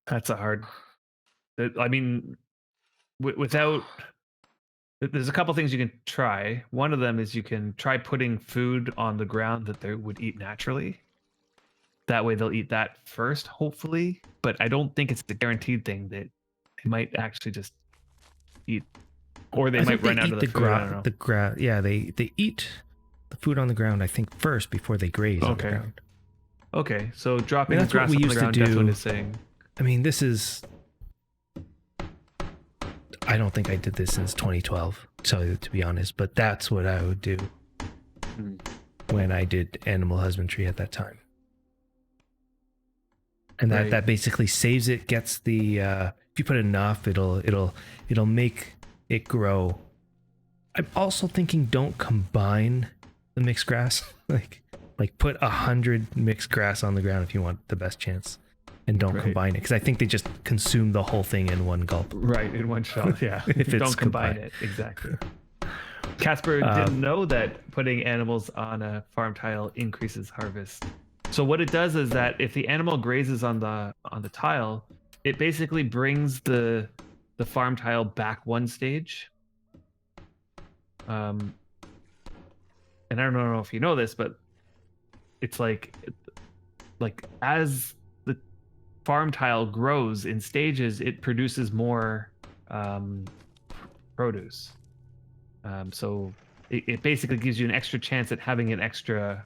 That's a hard. I mean, without. There's a couple things you can try. One of them is you can try putting food on the ground that they would eat naturally. That way they'll eat that first, hopefully. But I don't think it's the guaranteed thing that they might actually just eat, or they might run out of the food. I don't know. Yeah, they eat the food on the ground. I think first before they graze on the ground. Okay, so dropping that's grass what we on used the ground, to do. Deathwind is saying. I mean, this is. I don't think I did this since 2012, to be honest, but that's what I would do when I did animal husbandry at that time. And that basically saves it, gets the if you put enough, it'll make it grow. I'm also thinking don't combine the mixed grass. like put 100 mixed grass on the ground if you want the best chance. And don't combine it, because I think they just consume the whole thing in one gulp. Right, in one shot, yeah. If it's don't combine it, exactly. Casper didn't know that putting animals on a farm tile increases harvest. So what it does is that if the animal grazes on the tile, it basically brings the farm tile back one stage. And I don't know if you know this, but it's like as farm tile grows in stages, it produces more produce. So it basically gives you an extra chance at having an extra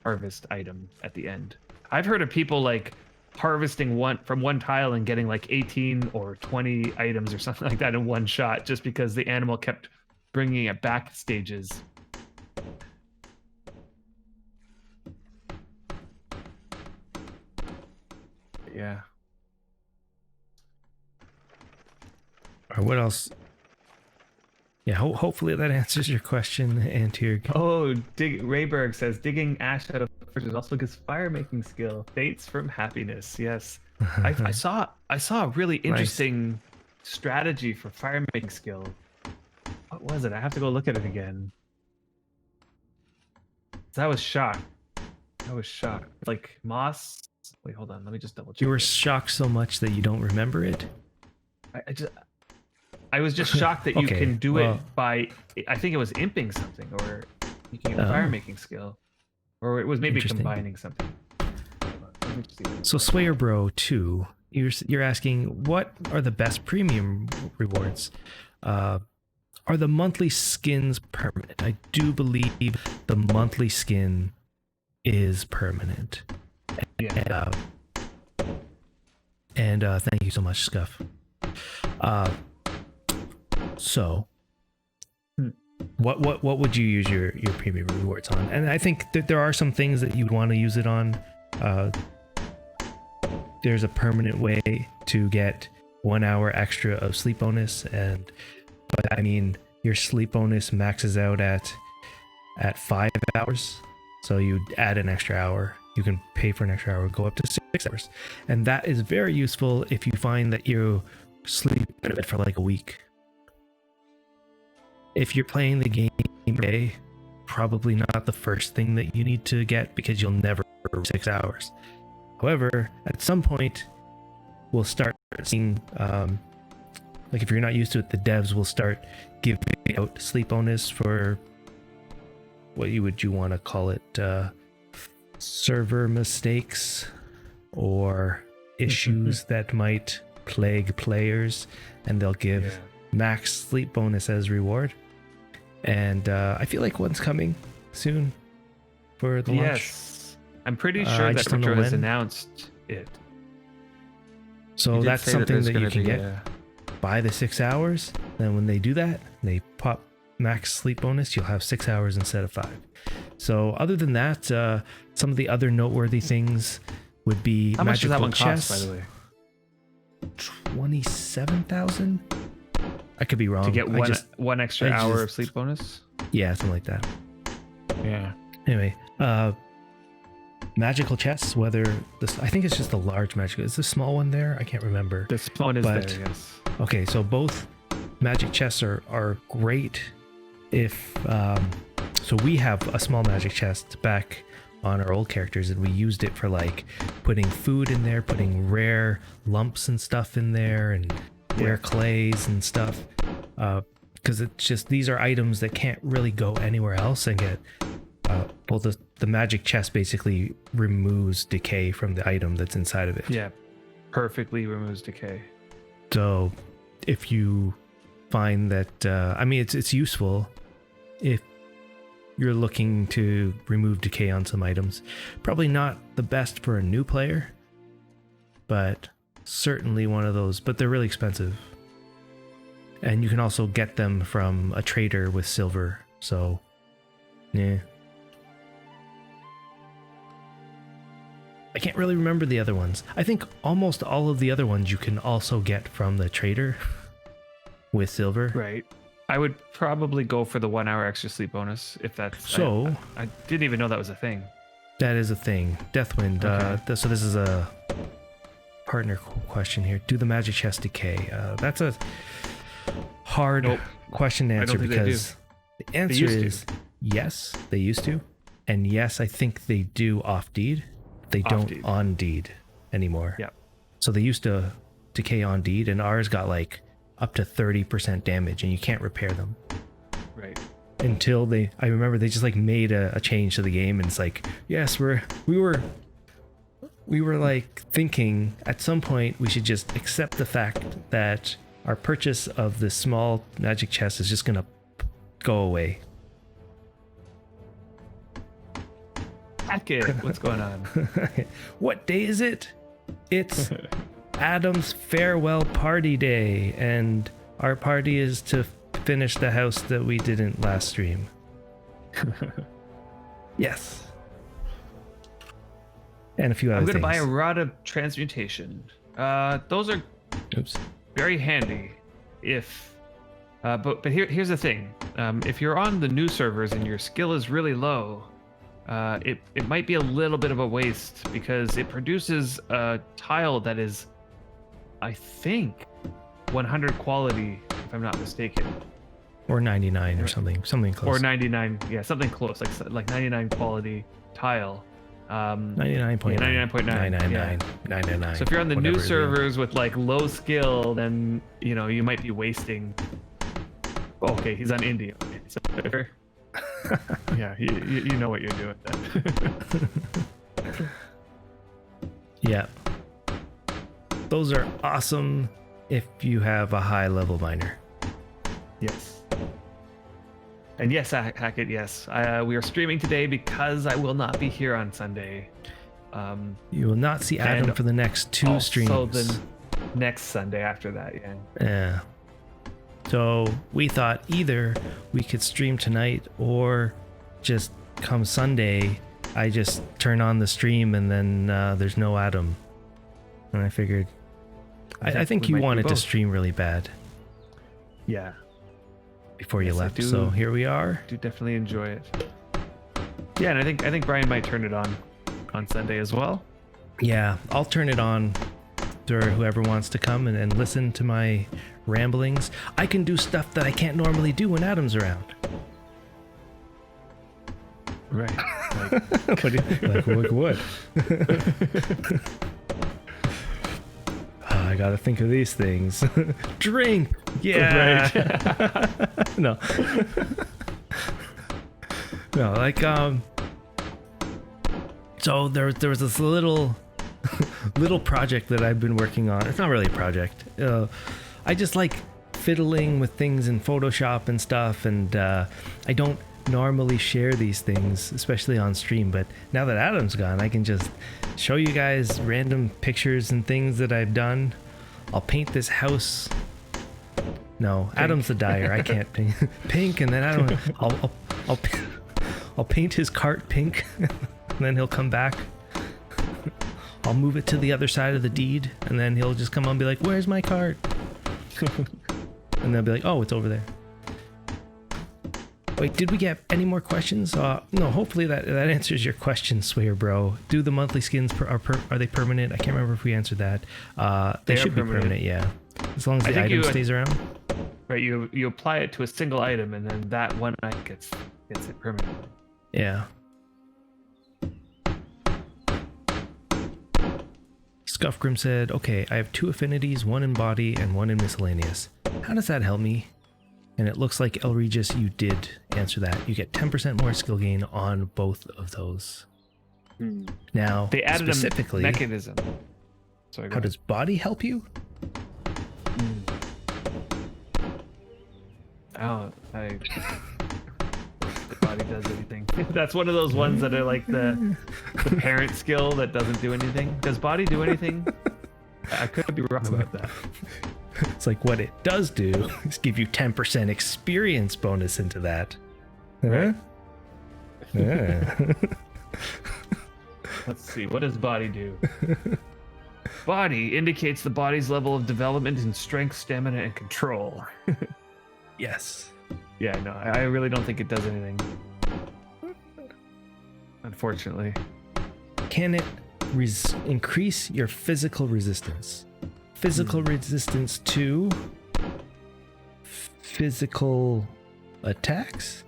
harvest item at the end. I've heard of people like harvesting from one tile and getting like 18 or 20 items or something like that in one shot, just because the animal kept bringing it back stages. Yeah. Or what else? Yeah, hopefully that answers your question, Antir. Oh, Rayberg says digging ash out of forges also gives fire making skill. Dates from happiness. Yes, I saw a really interesting strategy for fire making skill. What was it? I have to go look at it again. I was shocked. Like moss. Wait, hold on. Let me just double check. You were shocked so much that you don't remember it? I was just shocked that you can do it by, I think it was imping something or making a fire making skill, or it was maybe combining something. So Swayer Bro 2, you're asking what are the best premium rewards? Are the monthly skins permanent? I do believe the monthly skin is permanent. Yeah. And thank you so much, Scuff. So, what would you use your premium rewards on? And I think that there are some things that you'd want to use it on. There's a permanent way to get 1 hour extra of sleep bonus, but I mean your sleep bonus maxes out at 5 hours, so you add an extra hour. You can pay for an extra hour, go up to 6. 6 hours. And that is very useful if you find that you sleep in bed for like a week. If you're playing the game every day, probably not the first thing that you need to get because you'll never 6 hours. However, at some point, we'll start seeing, like if you're not used to it, the devs will start giving out sleep bonus for what you want to call it, server mistakes or issues that might plague players, and they'll give max sleep bonus as reward. And I feel like one's coming soon for the launch. Yes, I'm pretty sure that Retro has announced it. So that's something that you can get. Buy the 6 hours, then when they do that, they pop max sleep bonus, you'll have 6 hours instead of 5. So other than that, some of the other noteworthy things would be how much does that one chests. cost, by the way? 27,000. I could be wrong. To get one extra hour of sleep bonus? Yeah, something like that. Yeah. Anyway, magical chests, whether this, I think it's just the large magical. Is the small one there? I can't remember. The small one is there, yes. Okay, so both magic chests are great if so we have a small magic chest back on our old characters, and we used it for like putting food in there, putting rare lumps and stuff in there, and rare clays and stuff, because it's just, these are items that can't really go anywhere else and get well, the magic chest basically removes decay from the item that's inside of it. Yeah, perfectly removes decay. So if you find that I mean, it's useful if you're looking to remove decay on some items. Probably not the best for a new player, but certainly one of those, but they're really expensive. And you can also get them from a trader with silver, so yeah. I can't really remember the other ones. I think almost all of the other ones you can also get from the trader with silver. Right. I would probably go for the 1 hour extra sleep bonus if that's. So I didn't even know that was a thing. That is a thing. Deathwind. Okay. So this is a partner question here. Do the magic chest decay? That's a hard question to answer because the answer is yes, they used to, and yes, I think they do off deed. They don't on deed anymore. Yeah. So they used to decay on deed, and ours got like up to 30% damage, and you can't repair them. Right. Until I remember they just like made a change to the game, and it's like, yes, we were like thinking at some point we should just accept the fact that our purchase of this small magic chest is just gonna go away. Hackett, what's going on? What day is it? It's Adam's farewell party day, and our party is to finish the house that we didn't last stream. Yes. And a few other things. I'm going to buy a rod of transmutation. Those are very handy if but here's the thing. If you're on the new servers and your skill is really low, it might be a little bit of a waste because it produces a tile that is, I think, 100 quality, if I'm not mistaken. Or 99 or something close. Or 99, yeah, something close, like 99 quality tile. 99.9. 99.9. So if you're on the new servers with like low skill, then you might be wasting. Okay, he's on India. So, yeah, you know what you're doing then. Yeah. Those are awesome if you have a high level miner. Yes. And yes, Hackett, yes. We are streaming today because I will not be here on Sunday. You will not see Adam for the next 2 streams. So the next Sunday after that, yeah. Yeah. So we thought either we could stream tonight or just come Sunday, I just turn on the stream and then there's no Adam. And I figured, I think you wanted to stream really bad. Yeah. Before you left, so here we are. Do definitely enjoy it. Yeah, and I think Brian might turn it on Sunday as well. Yeah, I'll turn it on for whoever wants to come and listen to my ramblings. I can do stuff that I can't normally do when Adam's around. Right. Like what? I gotta think of these things. Drink. Yeah. Right. No. No, like so there was this little project that I've been working on. It's not really a project. I just like fiddling with things in Photoshop and stuff, and I don't normally share these things, especially on stream, but now that Adam's gone, I can just show you guys random pictures and things that I've done. I'll paint this house. No, pink. Adam's the dyer. I can't paint pink, and then I'll paint his cart pink, and then he'll come back. I'll move it to the other side of the deed, and then he'll just come on and be like, "Where's my cart?" And they'll be like, "Oh, it's over there." Wait, did we get any more questions? No, hopefully that answers your question, Swayer Bro. Do the monthly skins are they permanent? I can't remember if we answered that. They should be permanent, yeah. As long as the item stays around. Right, you apply it to a single item, and then that one item gets it permanently. Yeah. Scuffgrim said, "Okay, I have 2 affinities, one in body and one in miscellaneous. How does that help me?" And it looks like El Regis, you did answer that. You get 10% more skill gain on both of those. Now, they added specifically, a mechanism. Sorry, how does body help you? Oh, the body does anything. That's one of those ones that are like the parent skill that doesn't do anything. Does body do anything? I could be wrong about that. It's like what it does do is give you 10% experience bonus into that. Right. Yeah. Let's see. What does body do? Body indicates the body's level of development in strength, stamina, and control. Yes. Yeah, no, I really don't think it does anything. Unfortunately. Can it increase your physical resistance? Physical resistance to physical attacks?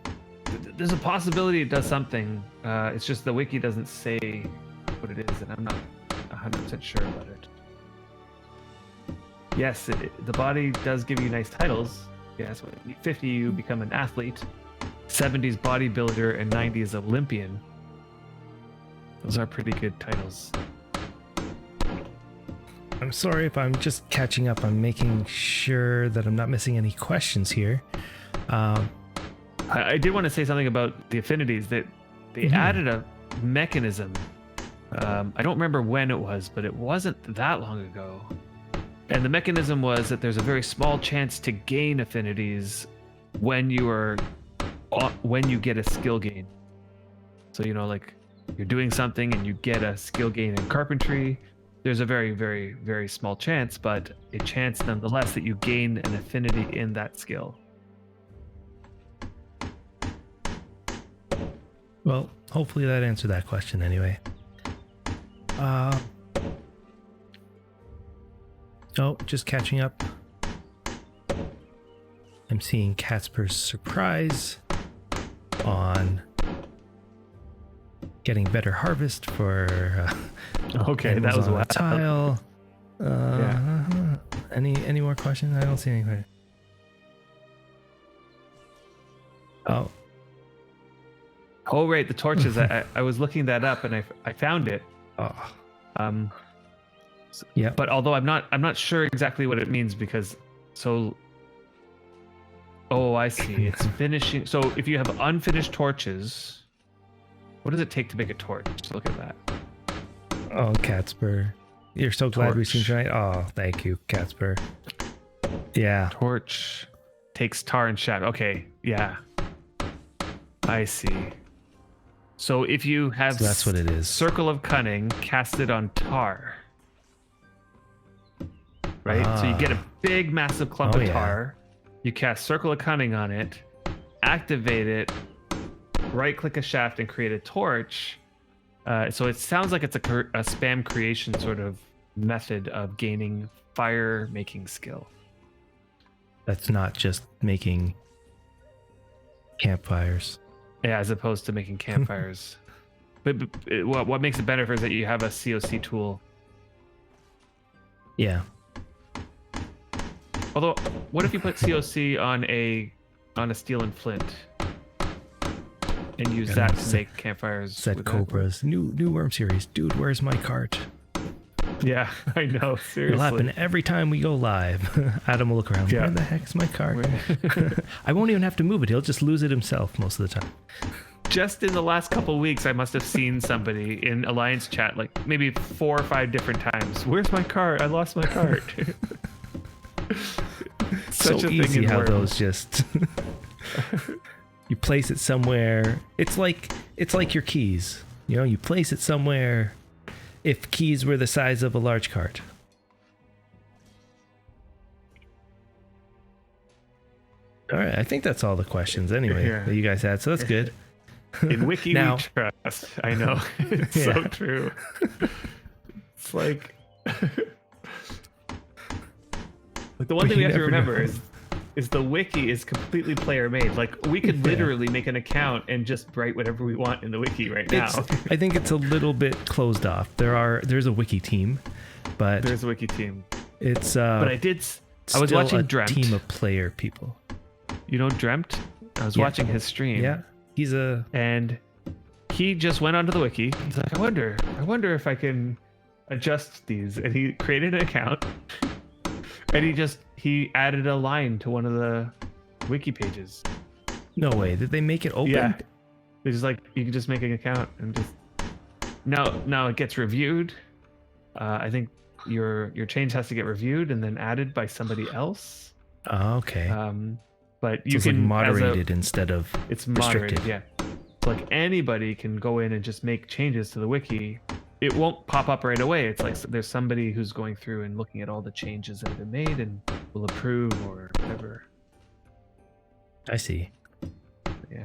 There's a possibility it does something. It's just the wiki doesn't say what it is, and I'm not 100% sure about it. Yes, the body does give you nice titles. Yes, 50 you become an athlete, 70s bodybuilder, and 90s Olympian. Those are pretty good titles. I'm sorry if I'm just catching up. I'm making sure that I'm not missing any questions here. I did want to say something about the affinities, that they added a mechanism. I don't remember when it was, but it wasn't that long ago. And the mechanism was that there's a very small chance to gain affinities when you get a skill gain. So, like you're doing something and you get a skill gain in carpentry. There's a very, very, very small chance, but a chance nonetheless that you gain an affinity in that skill. Well, hopefully that answered that question anyway. Oh, just catching up. I'm seeing Casper's surprise on getting better harvest for okay, that was a tile. Yeah. Any more questions? I don't see anything. Oh right, the torches. I was looking that up and I found it. Yeah. But although I'm not sure exactly what it means, because I see. It's finishing. So if you have unfinished torches, what does it take to make a torch? Look at that. Oh, Catspur. You're so glad we seem tonight. Oh, thank you, Catspur. Yeah. Torch takes tar and shaft. Okay, yeah. I see. So if you have that's what it is. Circle of Cunning, cast it on tar. Right? So you get a big, massive clump of tar. You cast Circle of Cunning on it, activate it, right-click a shaft and create a torch. So it sounds like it's a spam creation sort of method of gaining fire making skill. That's not just making campfires. Yeah, as opposed to making campfires. but what makes it better is that you have a COC tool. Yeah. Although, what if you put COC on a steel and flint and use that to make campfires? Set Cobras. New worm series. Dude, where's my cart? Yeah, I know. Seriously. It'll happen every time we go live. Adam will look around. Yeah. Where the heck's my cart? I won't even have to move it. He'll just lose it himself most of the time. Just in the last couple of weeks, I must have seen somebody in Alliance chat like maybe 4 or 5 different times. Where's my cart? I lost my cart. Such so a easy how those just you place it somewhere. It's like your keys. You know, you place it somewhere. If keys were the size of a large cart. All right, I think that's all the questions anyway that you guys had, so that's good. In Wiki now, we trust. I know. It's so true. It's like the one thing we have to remember is the wiki is completely player made. Like we could literally make an account and just write whatever we want in the wiki right now. I think it's a little bit closed off. There's a wiki team, but there's a wiki team. It's but I was watching Dreamt. Team of player people. You know Dreamt? I was watching his stream. Yeah. And he just went onto the wiki. He's like, I wonder if I can adjust these. And he created an account. And he added a line to one of the wiki pages. No way. Did they make it open? Yeah. It's just like you can just make an account and just now it gets reviewed. I think your change has to get reviewed and then added by somebody else. Oh, okay. But you can like moderated instead of it's restricted. Moderated, yeah. So like anybody can go in and just make changes to the wiki. It won't pop up right away. It's like there's somebody who's going through and looking at all the changes that have been made and will approve or whatever. I see. Yeah.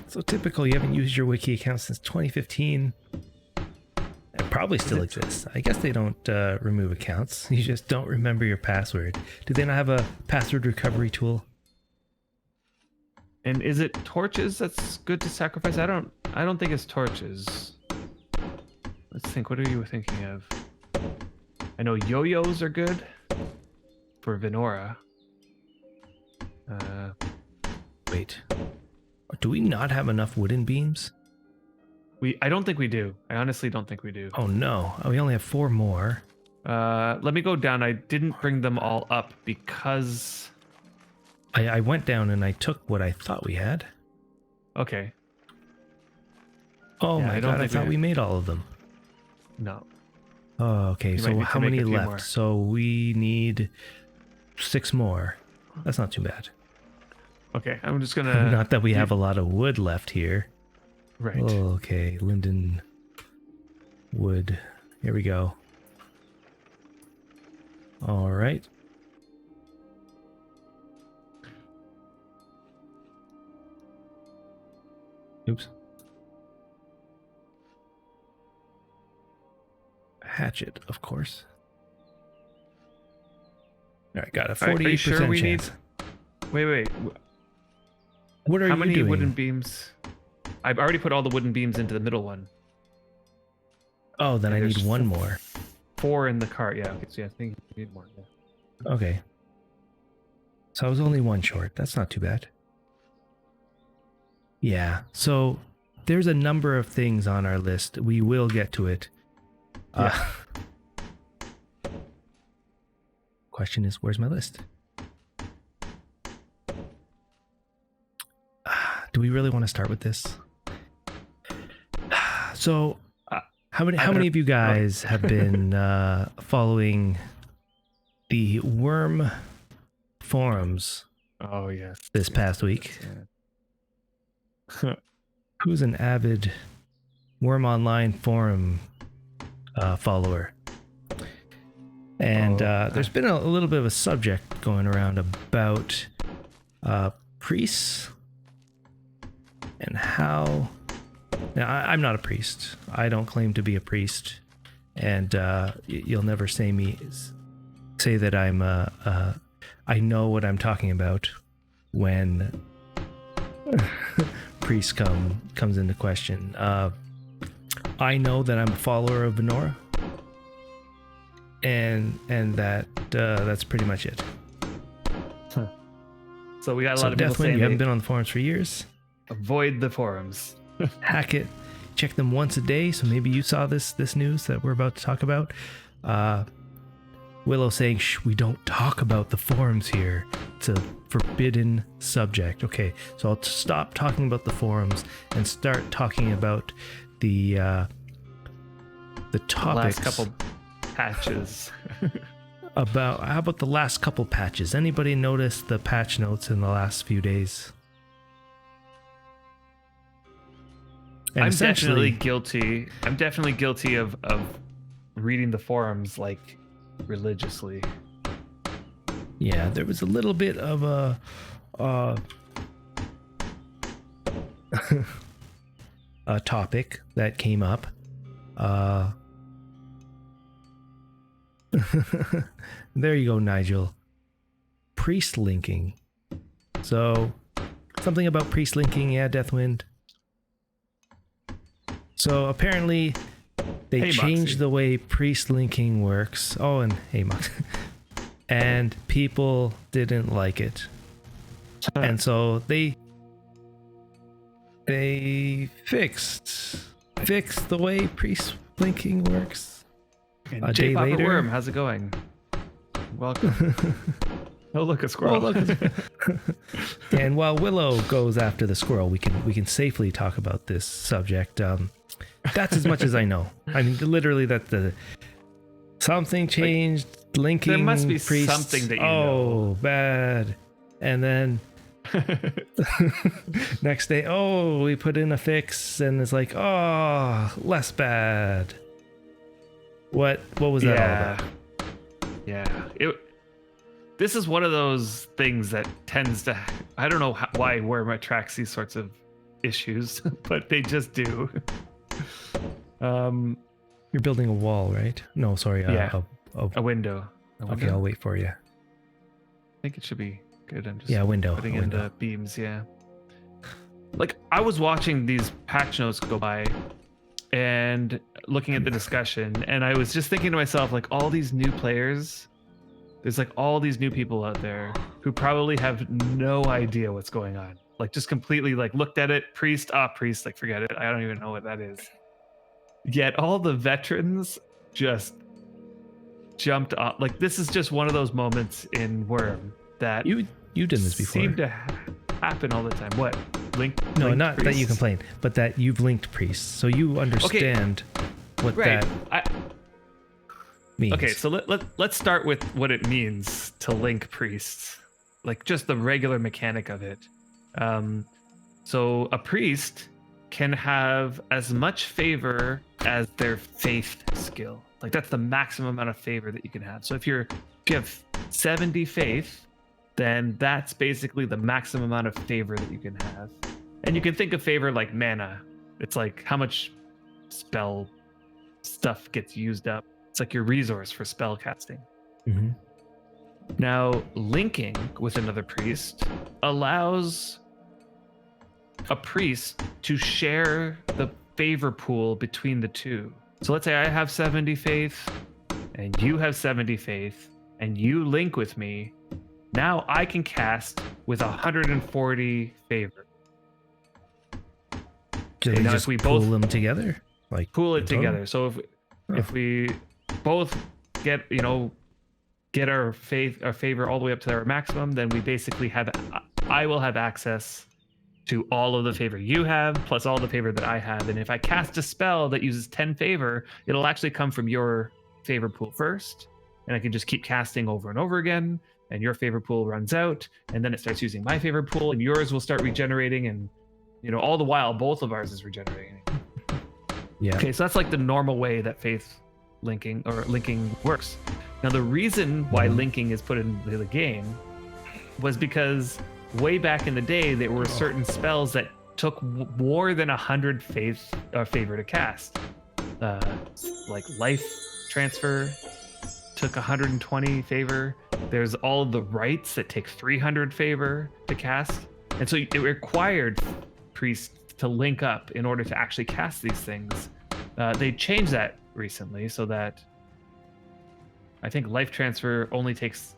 So typical, you haven't used your wiki account since 2015. It probably still exists. I guess they don't remove accounts. You just don't remember your password. Do they not have a password recovery tool? And is it torches that's good to sacrifice? I don't think it's torches. Let's think. What are you thinking of? I know yo-yos are good for Venora. Wait. Do we not have enough wooden beams? I don't think we do. I honestly don't think we do. Oh no. Oh, we only have 4 more. Let me go down. I didn't bring them all up because I went down and I took what I thought we had. Okay. Oh my god, I thought we made all of them. No. Oh, okay. So how many left? So we need 6 more. That's not too bad. Okay, I'm just gonna... Not that we have a lot of wood left here. Right. Oh, okay, linden wood. Here we go. All right. Oops. Hatchet, of course. All right, got a 48% sure we chance. Wait. What are How you many doing? wooden beams? I've already put all the wooden beams into the middle one. Oh, then I need 1 more. 4 in the cart, yeah. Okay, so yeah, I think you need more. Yeah. Okay. So I was only 1 short. That's not too bad. Yeah, so there's a number of things on our list. We will get to it. Yeah. Question is, where's my list? Do we really want to start with this? So, how many of you guys have been following the worm forums? Oh yes. This past week. Yeah. Who's an avid Worm Online forum follower? And there's been a little bit of a subject going around about priests and how Now, I'm not a priest. I don't claim to be a priest, and you'll never say that I'm I know what I'm talking about when priest comes into question. I know that I'm a follower of Venora, and that's pretty much it. So we got a So lot of people Deathwind, saying you haven't been on the forums for years. avoid the forums. Hack it. Check them once a day. So maybe you saw this news that we're about to talk about. Willow saying, "Shh, we don't talk about the forums here. It's a forbidden subject." Okay, so I'll stop talking about the forums and start talking about the topics. Last couple patches. How about the last couple patches? Anybody notice the patch notes in the last few days? And I'm definitely guilty. I'm definitely guilty of reading the forums like religiously. Yeah, there was a little bit of a topic that came up. There you go, Nigel. Priest linking. So, something about priest linking, yeah, Deathwind. So apparently they changed the way priest linking works. Oh, and hey, Mox. And people didn't like it. And so they fixed the way priest linking works. And A day later, Worm, how's it going? Welcome. Oh, look, a squirrel. Oh, look. And while Willow goes after the squirrel, we can safely talk about this subject. That's as much as I know. I mean, literally, that something changed. Linking. There must be priests, something that you know. Oh, bad. And then next day, we put in a fix, and it's like, less bad. What was that all about? Yeah. This is one of those things that tends to, I don't know why Worm attracts these sorts of issues, but they just do. You're building a wall, right? No, sorry. A window. Okay, I'll wait for you. I think it should be good. I'm just window. putting in the beams. Yeah. Like, I was watching these patch notes go by and looking at the discussion, and I was just thinking to myself, like, all these new players, there's like all these new people out there who probably have no idea what's going on. Like, just completely like looked at it, priest, like, forget it. I don't even know what that is. Yet all the veterans just jumped off. Like, this is just one of those moments in Worm that you did this before. Seem to happen all the time. What? No, not priests? That you complain, but that you've linked priests, so you understand what that means. Okay, so let's start with what it means to link priests, like just the regular mechanic of it. So a priest can have as much favor as their faith skill. Like, that's the maximum amount of favor that you can have. So if you have 70 faith, then that's basically the maximum amount of favor that you can have. And you can think of favor like mana. It's like how much spell stuff gets used up. It's like your resource for spell casting. Mm-hmm. Now, linking with another priest allows a priest to share the favor pool between the two. So let's say I have 70 faith and you have 70 faith and you link with me. Now I can cast with 140 favor. Do they just pool them together? Like, pool it together. So if we both get our favor all the way up to our maximum, then we basically I will have access to all of the favor you have, plus all the favor that I have. And if I cast a spell that uses 10 favor, it'll actually come from your favor pool first. And I can just keep casting over and over again. And your favor pool runs out. And then it starts using my favor pool, and yours will start regenerating. And, all the while, both of ours is regenerating. Yeah. Okay, so that's like the normal way that faith linking works. Now, the reason why linking is put into the game was because way back in the day, there were certain spells that took more than 100 favor to cast. Like life transfer took 120 favor. There's all the rights that take 300 favor to cast, and so it required priests to link up in order to actually cast these things. They changed that recently so that I think life transfer only takes,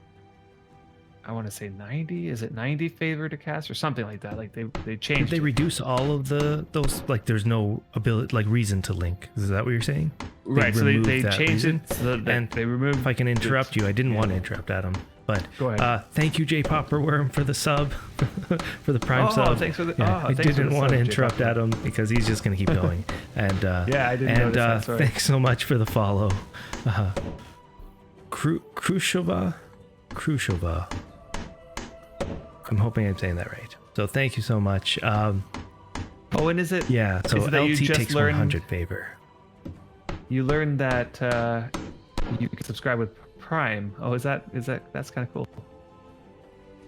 I want to say 90. Is it 90 favor to cast or something like that? Like they changed. Did they reduce all of those? Like, there's no ability, like reason to link. Is that what you're saying? Right. So they changed it. So and they removed. If I can interrupt you, I didn't want to interrupt Adam, but go ahead. Thank you, J Popper Worm, for the sub, for the prime sub. Thanks for the. Yeah, I didn't want to interrupt Adam because he's just going to keep going. And yeah, I didn't notice that, thanks so much for the follow, Khrushcheva. I'm hoping I'm saying that right. So thank you so much. And is it? Yeah. So LT takes 100 favor. You learned that you can subscribe with Prime. Oh, is that that's kind of cool.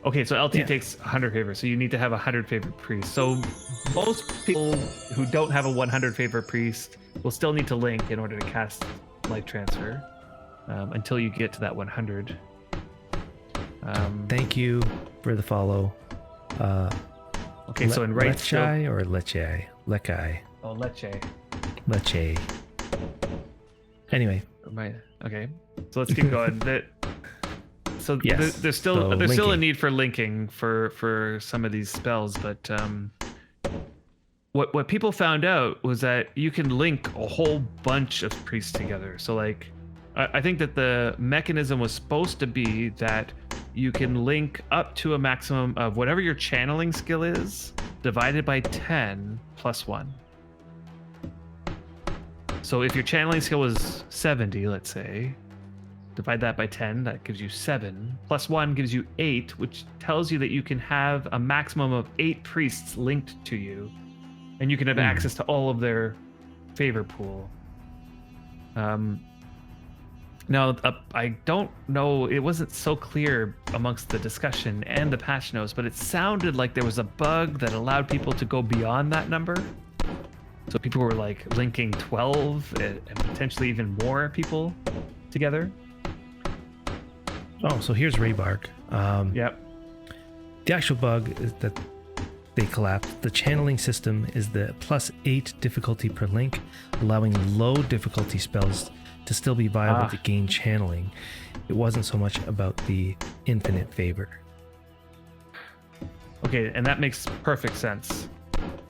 Okay, so LT takes 100 favor, so you need to have 100 favor priest. So most people who don't have a 100 favor priest will still need to link in order to cast life transfer until you get to that 100. Thank you for the follow. Okay, so in right Leche or Leche? Lekai. Oh, Leche. Leche. Anyway. Okay, so let's keep going. Yes, there's still a need for linking for some of these spells, but what people found out was that you can link a whole bunch of priests together. So like, I think that the mechanism was supposed to be that you can link up to a maximum of whatever your channeling skill is, divided by 10 plus 1. So if your channeling skill was 70, let's say, divide that by 10, that gives you 7. Plus 1 gives you 8, which tells you that you can have a maximum of 8 priests linked to you, and you can have access to all of their favor pool. Now, I don't know, it wasn't so clear amongst the discussion and the patch notes, but it sounded like there was a bug that allowed people to go beyond that number. So people were like linking 12 and potentially even more people together. Oh, so here's Raybark. Yep. The actual bug is that they collapsed. The channeling system is the +8 difficulty per link, allowing low difficulty spells to still be viable to gain channeling. It wasn't so much about the infinite favor. Okay, and that makes perfect sense.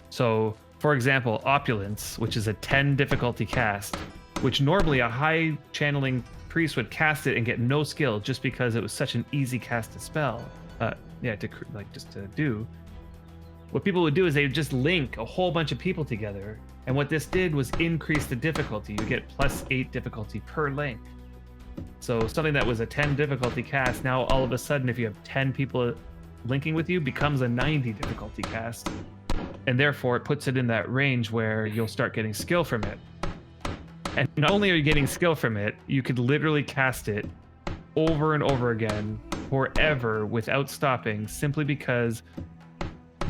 So, for example, Opulence, which is a 10 difficulty cast, which normally a high channeling priest would cast it and get no skill just because it was such an easy cast to spell. To do. What people would do is they would just link a whole bunch of people together, and what this did was increase the difficulty. You get +8 difficulty per link. So something that was a 10 difficulty cast, now all of a sudden, if you have 10 people linking with you, becomes a 90 difficulty cast, and therefore it puts it in that range where you'll start getting skill from it. And not only are you getting skill from it, you could literally cast it over and over again forever without stopping, simply because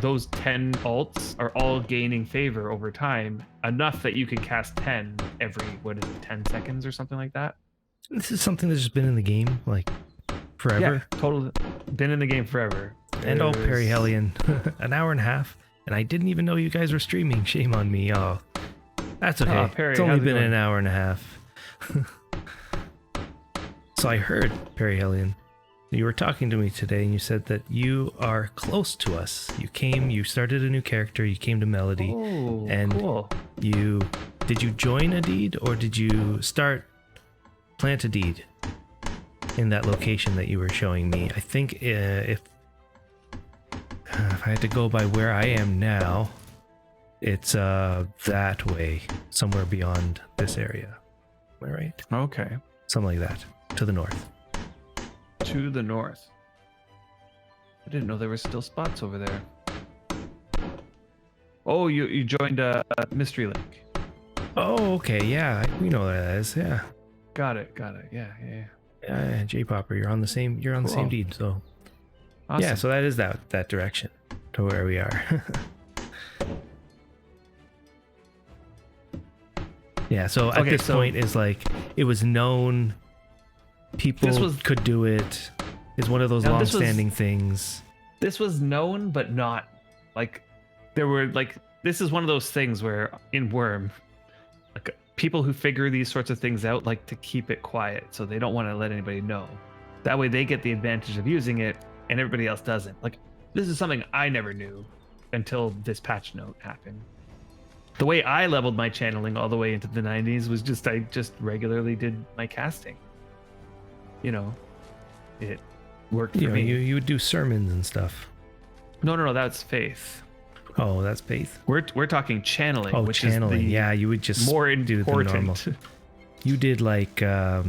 those 10 alts are all gaining favor over time, enough that you can cast 10 every, 10 seconds or something like that. This is something that's just been in the game like forever. Yeah, totally. Been in the game forever. And oh, Perry Hellion, an hour and a half, and I didn't even know you guys were streaming. Shame on me. Oh, that's okay. Perry, it's only been an hour and a half. So I heard, Perry Hellion, you were talking to me today, and you said that you are close to us. You started a new character, you came to Melody. Oh, and cool. Did you join a deed, or did you plant a deed in that location that you were showing me? I think if I had to go by where I am now, it's that way, somewhere beyond this area. Am I right? Okay. Something like that, to the north. To the north. I didn't know there were still spots over there. Oh, you joined a Mystery Link. Oh, okay, yeah, we know what that is. Yeah. Got it. Yeah. J Popper, you're on the same deed. So awesome. yeah, so that is that direction to where we are. Yeah, so at this point is like it was known people could do it. It's one of those long-standing things. This was known, but not like there were like this is one of those things where in Worm, like people who figure these sorts of things out like to keep it quiet, so they don't want to let anybody know. That way they get the advantage of using it and everybody else doesn't. Like this is something I never knew until this patch note happened. The way I leveled my channeling all the way into the 90s was just I just regularly did my casting. You know, it worked for me. You would do sermons and stuff. No, that's faith. Oh, that's faith. We're talking channeling. Oh, which channeling. Is the yeah, you would just more do important. the normal. You did like I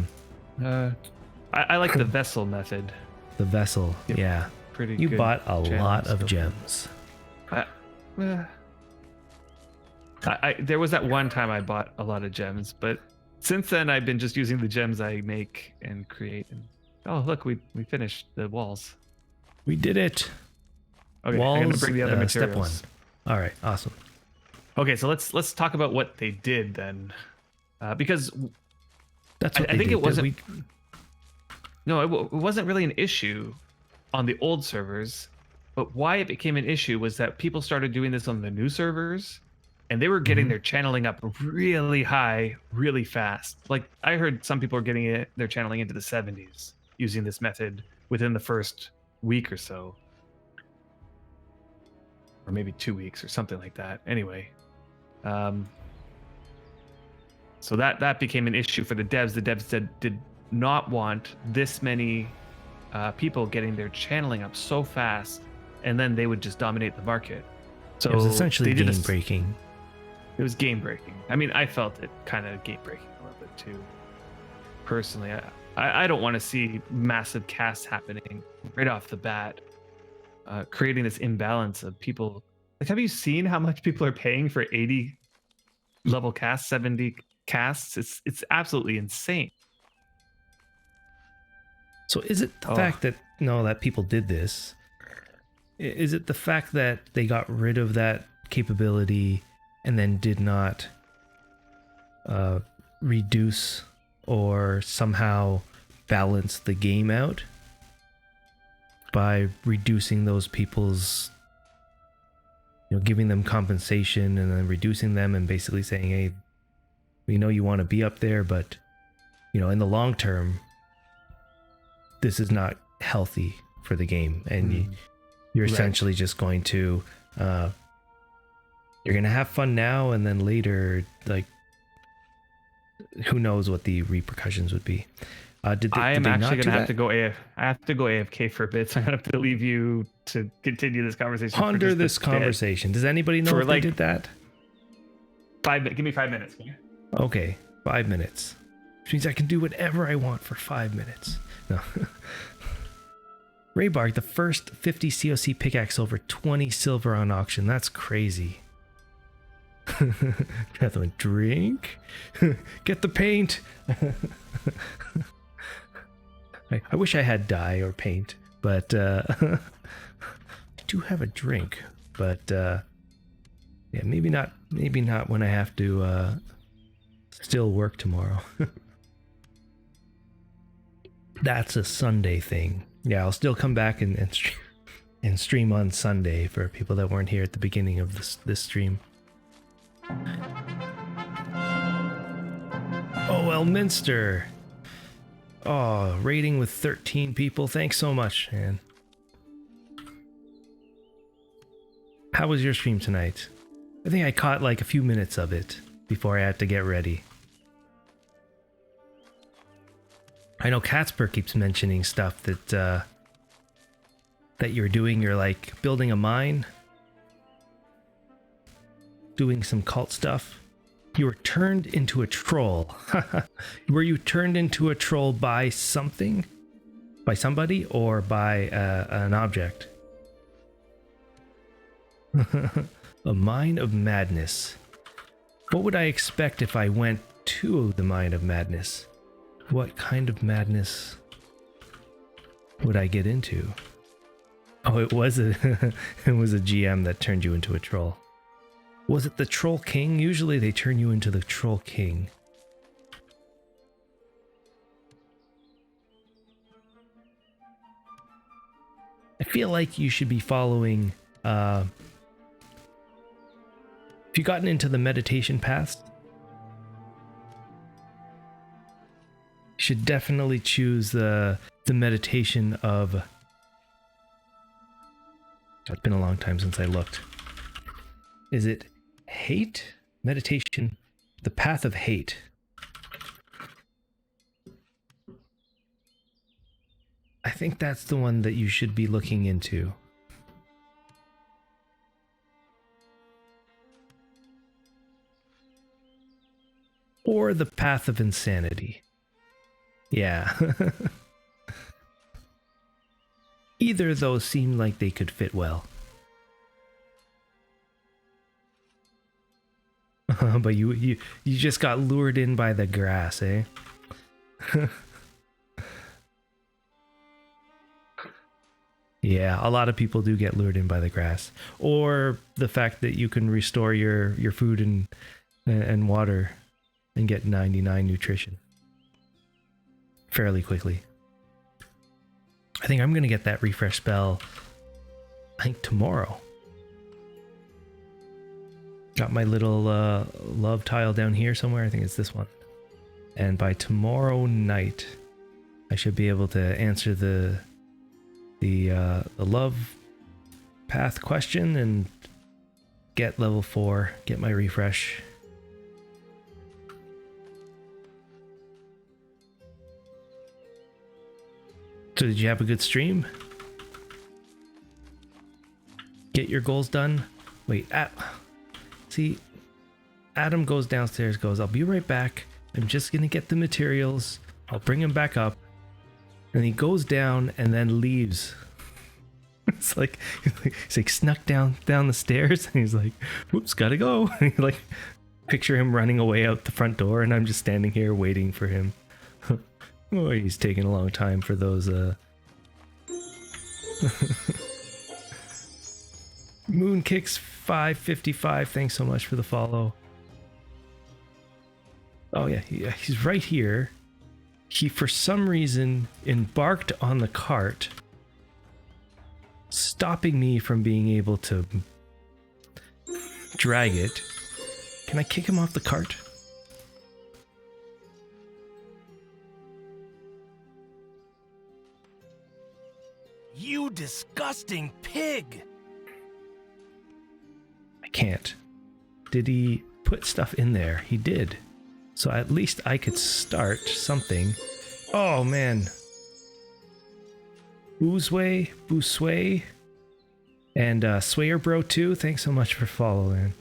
like the vessel method. The vessel, yeah. Pretty. You good bought a lot of gems. There was that one time I bought a lot of gems, but since then I've been just using the gems I make and create. And oh, look, we finished the walls. We did it. Okay, walls, I'm gonna bring the other materials. Step 1. All right, awesome. Okay, so let's talk about what they did then, because that's what I think it wasn't. No, it wasn't really an issue on the old servers, but why it became an issue was that people started doing this on the new servers, and they were getting their channeling up really high, really fast. Like I heard some people were getting their channeling into the 70s using this method within the first week or so, or maybe 2 weeks or something like that. Anyway, so that became an issue for the devs. The devs did not want this many people getting their channeling up so fast, and then they would just dominate the market. So it was essentially game breaking. It was game breaking. I mean, I felt it kind of game breaking a little bit too. Personally, I don't want to see massive casts happening right off the bat, creating this imbalance of people. Like, have you seen how much people are paying for 80 level casts, 70 casts? It's absolutely insane. So is it the fact that that people did this? Is it the fact that they got rid of that capability and then did not reduce or somehow balance the game out by reducing those people's, giving them compensation and then reducing them and basically saying, hey, we know you want to be up there, but in the long term, this is not healthy for the game, and you're essentially just going to you're gonna have fun now, and then later, like, who knows what the repercussions would be. I am actually gonna have to go I have to go AFK for a bit, so I'm gonna have to leave you to continue this conversation. Ponder this conversation. Does anybody know if they did that? Give me 5 minutes. Okay, 5 minutes. Which means I can do whatever I want for 5 minutes. No. Raybarg, the first 50 COC pickaxe over 20 silver on auction. That's crazy. Catherine, drink. Get the paint. I wish I had dye or paint, but I do have a drink. But yeah, maybe not when I have to still work tomorrow. That's a Sunday thing. Yeah, I'll still come back and stream on Sunday for people that weren't here at the beginning of this stream. Oh, Elminster. Oh, rating with 13 people. Thanks so much, man. How was your stream tonight? I think I caught like a few minutes of it before I had to get ready. I know Catspur keeps mentioning stuff that you're doing. You're like building a mine, doing some cult stuff. You were turned into a troll. Were you turned into a troll by something? By somebody or by an object? A mine of madness. What would I expect if I went to the mine of madness? What kind of madness would I get into? Oh, it was a GM that turned you into a troll. Was it the Troll King? Usually they turn you into the Troll King. I feel like you should be following, if you've gotten into the meditation path, you should definitely choose the meditation of... It's been a long time since I looked. Is it hate? Meditation, the path of hate. I think that's the one that you should be looking into. Or the path of insanity. Yeah. Either of those seem like they could fit well. But you just got lured in by the grass, eh? Yeah, a lot of people do get lured in by the grass, or the fact that you can restore your food and water and get 99 nutrition fairly quickly. I think I'm gonna get that refresh spell, I think tomorrow. Got my little love tile down here somewhere. I think it's this one. And by tomorrow night, I should be able to answer the love path question and get level 4, get my refresh. So did you have a good stream? Get your goals done? Wait, see, Adam goes downstairs, goes, I'll be right back. I'm just gonna get the materials. I'll bring him back up. And he goes down and then leaves. It's like he's like snuck down the stairs and he's like, whoops, gotta go. And you like picture him running away out the front door and I'm just standing here waiting for him. Oh, he's taking a long time for those Moonkicks 555, thanks so much for the follow. Oh yeah, he's right here. He, for some reason, embarked on the cart, stopping me from being able to drag it. Can I kick him off the cart? You disgusting pig! I can't. Did he put stuff in there? He did. So at least I could start something. Oh man. Boosway, and Swayer Bro 2, thanks so much for following.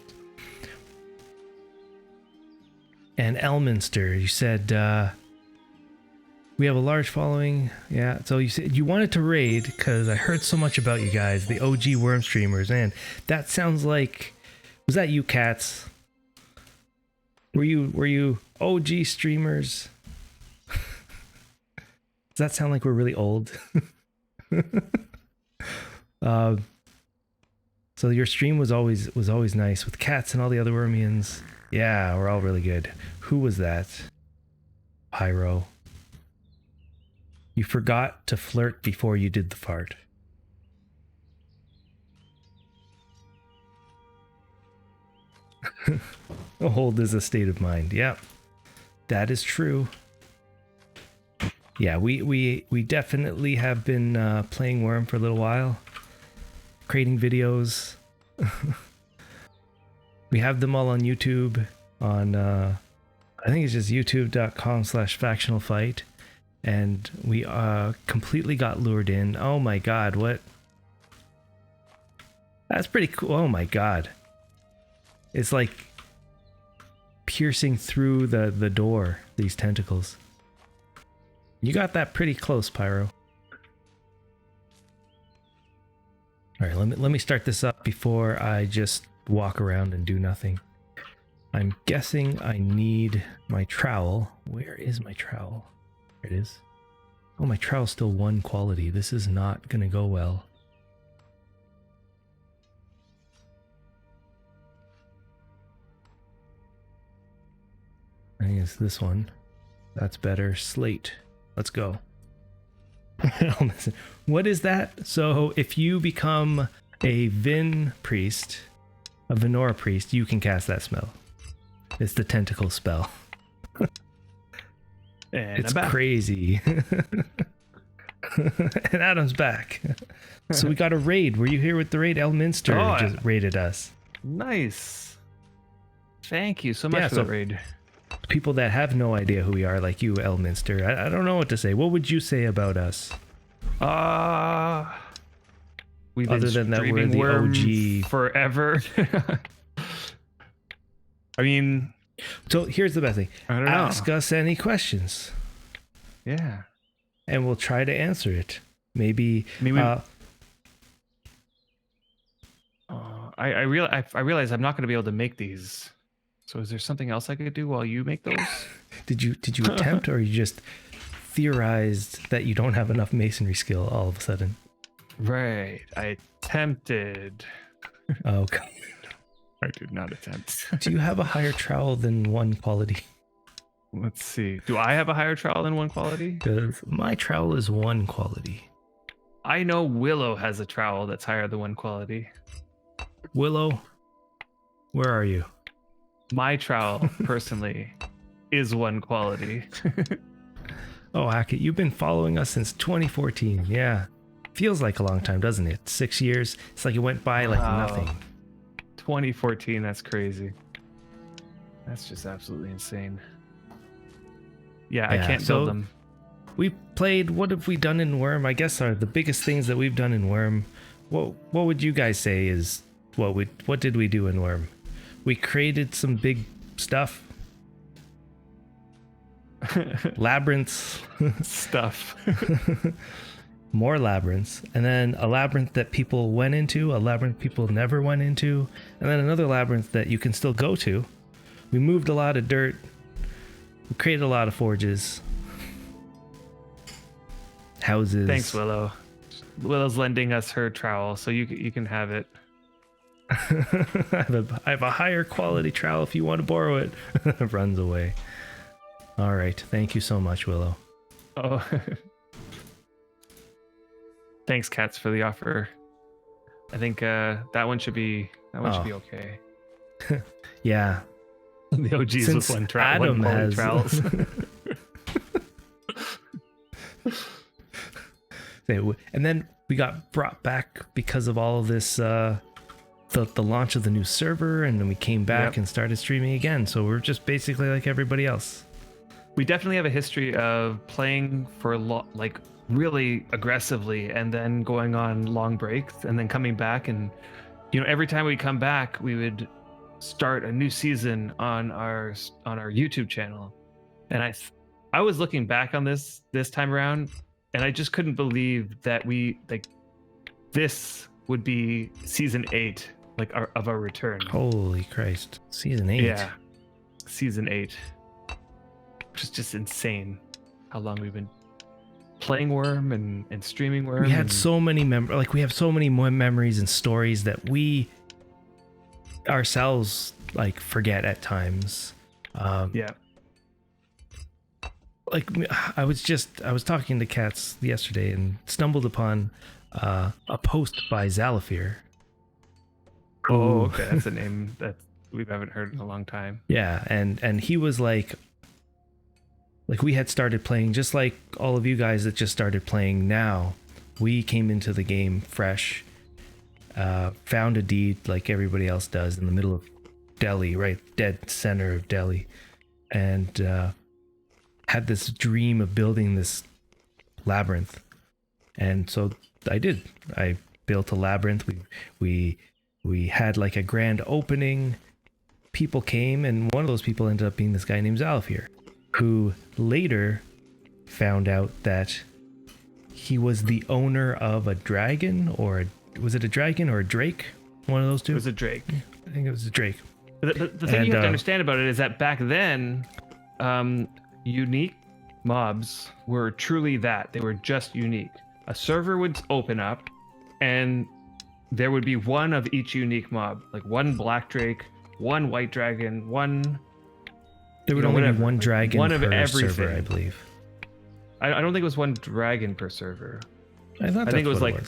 And Elminster, you said we have a large following. Yeah, so you said you wanted to raid because I heard so much about you guys, the OG Worm streamers, and that sounds like, was that you, Cats? Were you OG streamers? Does that sound like we're really old? So your stream was always nice with Cats and all the other Wormians. Yeah, we're all really good. Who was that? Pyro. You forgot to flirt before you did the fart. Old is a state of mind. Yep, that is true. Yeah, we definitely have been playing Worm for a little while, creating videos. We have them all on YouTube. On I think it's just youtube.com/factionalfight, and we completely got lured in. Oh my god, what? That's pretty cool. Oh my god. It's like piercing through the door, these tentacles. You got that pretty close, Pyro. All right, let me start this up before I just walk around and do nothing. I'm guessing I need my trowel. Where is my trowel? There it is. Oh, my trowel's still 1 quality. This is not gonna go well. I think it's this one. That's better. Slate. Let's go. What is that? So if you become a Vin priest, a Venora priest, you can cast that spell. It's the tentacle spell. And It's I'm back. crazy. And Adam's back. So we got a raid. Were you here with the raid? Elminster Oh, just raided us. Nice. Thank you so much Yeah, for so- that raid. People that have no idea who we are, like you, Elminster, I don't know what to say. What would you say about us? We've Other been than that, we're streaming the Worm OG. forever. I mean, So here's the best thing. I don't know. Ask us any questions, Yeah. and we'll try to answer it. Maybe. I mean, I realize I'm not going to be able to make these. So is there something else I could do while you make those? Did you attempt, or you just theorized that you don't have enough masonry skill all of a sudden? Right. I attempted. Oh, God. I did not attempt. Do you have a higher trowel than one quality? Let's see. Do I have a higher trowel than one quality? 'Cause my trowel is one quality. I know Willow has a trowel that's higher than one quality. Willow, where are you? My trowel, personally, is one quality. Oh, Hackett, you've been following us since 2014. Yeah. Feels like a long time, doesn't it? 6 years. It's like it went by like Wow. nothing. 2014, that's crazy. That's just absolutely insane. Yeah, I Yeah, can't so- build them. We played, what have we done in Worm? I guess are the biggest things that we've done in Worm. What would you guys say is what did we do in Worm? We created some big stuff. Labyrinths. Stuff. More labyrinths, and then a labyrinth that people went into, a labyrinth people never went into, and then another labyrinth that you can still go to. We moved a lot of dirt. We created a lot of forges. Houses. Thanks, Willow. Willow's lending us her trowel, so you can have it. I have a higher quality trowel if you want to borrow it. Runs away. All right. Thank you so much, Willow. Oh. Thanks, Cats, for the offer. I think that one should be okay. Yeah. The OGs Since with one Adam quality has trowels. And then we got brought back because of all of this, the launch of the new server, and then we came back Yep. and started streaming again. So we're just basically like everybody else. We definitely have a history of playing for like really aggressively and then going on long breaks and then coming back, and every time we come back we would start a new season on our YouTube channel. And I was looking back on this time around, and I just couldn't believe that this would be season 8 of our return. Holy Christ. Season 8. Yeah, season 8. Which is just insane how long we've been playing Worm and streaming Worm. We had so many we have so many more memories and stories that we ourselves forget at times. Yeah. I was talking to Cats yesterday and stumbled upon a post by Zalafir. Oh, okay. That's a name that we haven't heard in a long time. Yeah, and he was like we had started playing just like all of you guys that just started playing now. We came into the game fresh, found a deed like everybody else does in the middle of Delhi, right dead center of Delhi, and had this dream of building this labyrinth. And so I did. I built a labyrinth. We had like a grand opening. People came, and one of those people ended up being this guy named Zalafir, who later found out that he was the owner of a dragon, was it a dragon or a drake? One of those two? It was a Drake. I think it was a drake. The thing you have to understand about it is that back then, unique mobs were truly that. They were just unique. A server would open up, and there would be one of each unique mob, like one black drake, one white dragon, one There would you know, only be whatever, one like, dragon one of per server, everything. I believe. I don't think it was one dragon per server. I thought I think it was what like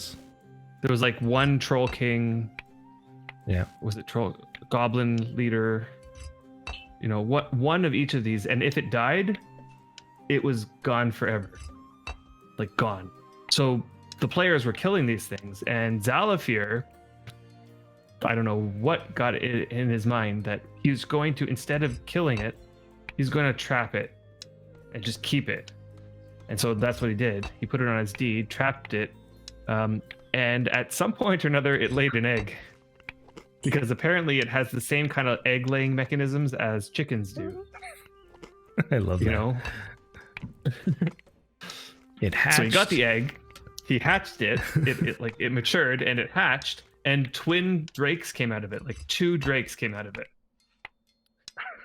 there was like one troll king. Yeah. Was it troll goblin leader? You know, what one of each of these, and if it died, it was gone forever. Like gone. So the players were killing these things, and Zalafir, I don't know what got it in his mind that he was going to, instead of killing it, he's going to trap it and just keep it. And so that's what he did. He put it on his deed, trapped it, and at some point or another, it laid an egg. Because apparently it has the same kind of egg laying mechanisms as chickens do. I love that. You know? It hatched. So he got the egg, he hatched it, it matured and it hatched, and twin drakes came out of it. Like 2 drakes came out of it.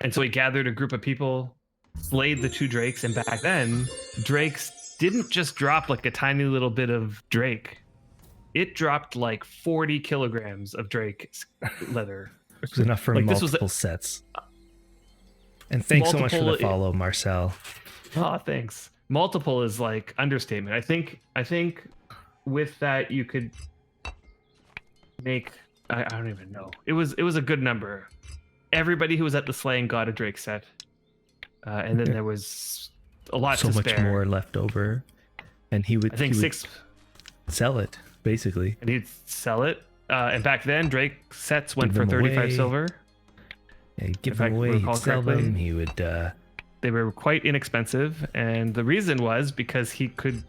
And so he gathered a group of people, slayed the 2 drakes, and back then, drakes didn't just drop like a tiny little bit of drake. It dropped like 40 kilograms of drake leather. It was enough for Like, multiple sets. And thanks so much for the multiple- follow, Marcel. Oh, thanks. Multiple is like understatement. I think with that you could make I don't even know. It was a good number. Everybody who was at the slaying got a drake set, and then there was a lot So to much spare. more left over, and he would. I think he would 6, sell it basically. and he'd sell it. And back then, drake sets went Give for them 35 away. silver. Yeah, he'd give If I them away. He'd recall sell correctly. them. He would. They were quite inexpensive, and the reason was because he could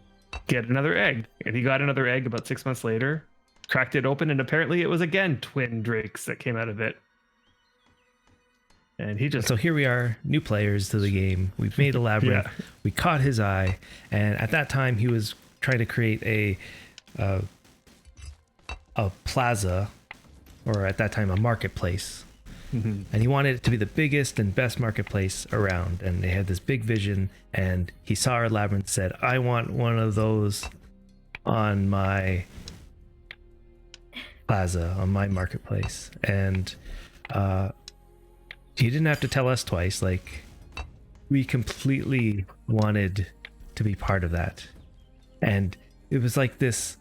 get another egg, and he got another egg about 6 months later, cracked it open, and apparently it was again twin drakes that came out of it. And he just So here we are, new players to the game. We've made a labyrinth. Yeah. We caught his eye, and at that time he was trying to create a plaza, or at that time a marketplace. Mhm. And he wanted it to be the biggest and best marketplace around. And they had this big vision. And he saw our labyrinth, said, I want one of those on my plaza, on my marketplace. And he didn't have to tell us twice. Like, we completely wanted to be part of that. And it was like this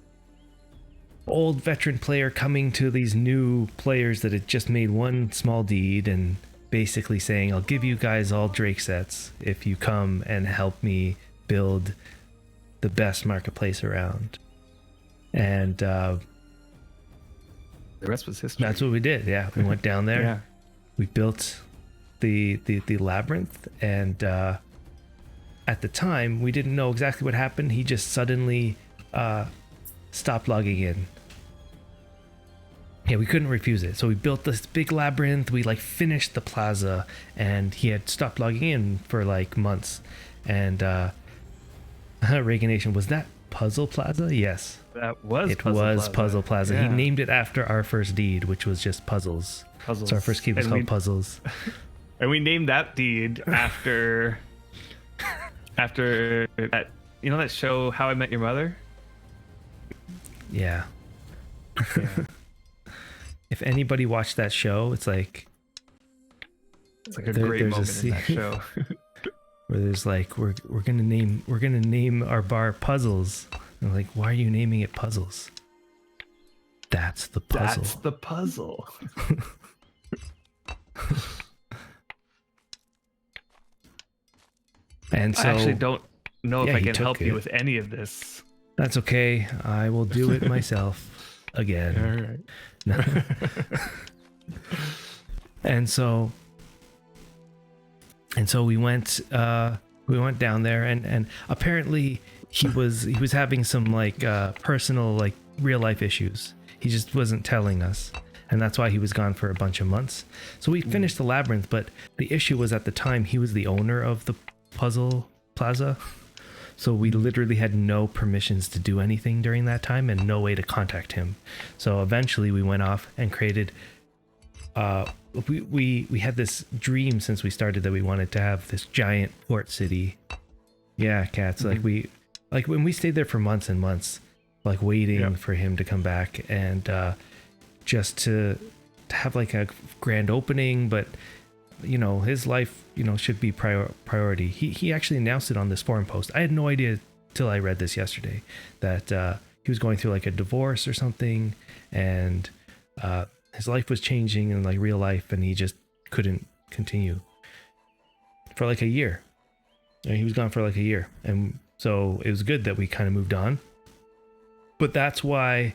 old veteran player coming to these new players that had just made one small deed and basically saying, I'll give you guys all drake sets if you come and help me build the best marketplace around. And the rest was history. that's what we did. Yeah, we went down there. Yeah. We built the labyrinth, and at the time we didn't know exactly what happened. He just suddenly stopped logging in. Yeah, we couldn't refuse it. So we built this big labyrinth. We like finished the plaza, and he had stopped logging in for like months. And Reagan Nation, was that Puzzle Plaza? Yes, That was it Puzzle was Plaza. Puzzle Plaza. Yeah. He named it after our first deed, which was just puzzles. Puzzles. So our first key was And called Puzzles. And we named that deed after that, you know, that show How I Met Your Mother? Yeah. Yeah. If anybody watched that show, it's like It's like a There- great there's a moment in that scene- show. where there's like we're gonna name our bar Puzzles. And like, why are you naming it Puzzles? That's the puzzle. That's the puzzle. And so I actually don't know yeah, if I he can took help it. you with any of this. that's okay. I will do it myself again. All right. And so we went down there, and apparently he was having some like personal, like real life issues. He just wasn't telling us, and that's why he was gone for a bunch of months. So we finished the labyrinth, but the issue was at the time he was the owner of the Puzzle Plaza. So we literally had no permissions to do anything during that time and no way to contact him. So eventually we went off and created we had this dream since we started that we wanted to have this giant port city. Yeah, cats. Like when we stayed there for months and months, like waiting for him to come back, and just to have like a grand opening, but you know, his life, you know, should be priority. He actually announced it on this forum post. I had no idea till I read this yesterday that he was going through like a divorce or something, and his life was changing in like real life, and he just couldn't continue for like a year. And he was gone for like a year, and so it was good that we kind of moved on. But that's why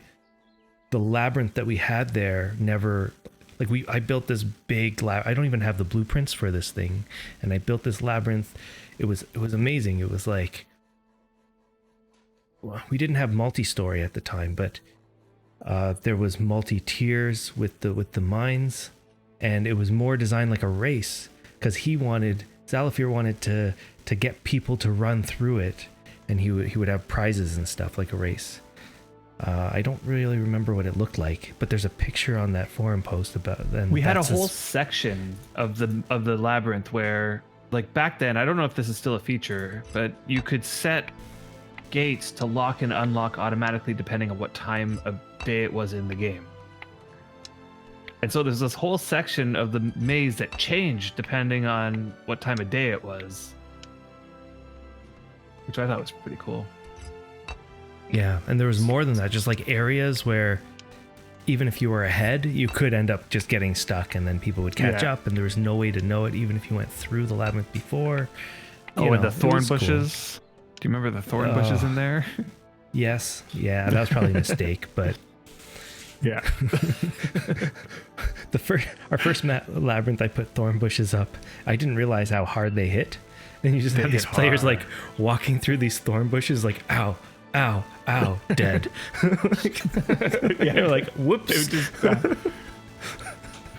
the labyrinth that we had there never, like, I built this big I don't even have the blueprints for this thing, and I built this labyrinth. It was amazing. It was like, well, we didn't have multi-story at the time, but there was multi-tiers with the mines, and it was more designed like a race, because Zalafir wanted to get people to run through it, and he would have prizes and stuff like a race. I don't really remember what it looked like, but there's a picture on that forum post about them. We had a whole section of the labyrinth where, like, back then, I don't know if this is still a feature, but you could set gates to lock and unlock automatically depending on what time of day it was in the game. And so there's this whole section of the maze that changed depending on what time of day it was, which I thought was pretty cool. Yeah, and there was more than that, just like areas where even if you were ahead, you could end up just getting stuck, and then people would catch up, and there was no way to know it, even if you went through the labyrinth before. And the thorn bushes. Cool. Do you remember the thorn bushes in there? Yes. Yeah, that was probably a mistake, but yeah. Our first labyrinth, I put thorn bushes up. I didn't realize how hard they hit, and you just have these players like walking through these thorn bushes, like ow. Ow, ow, dead. You're like, whoops.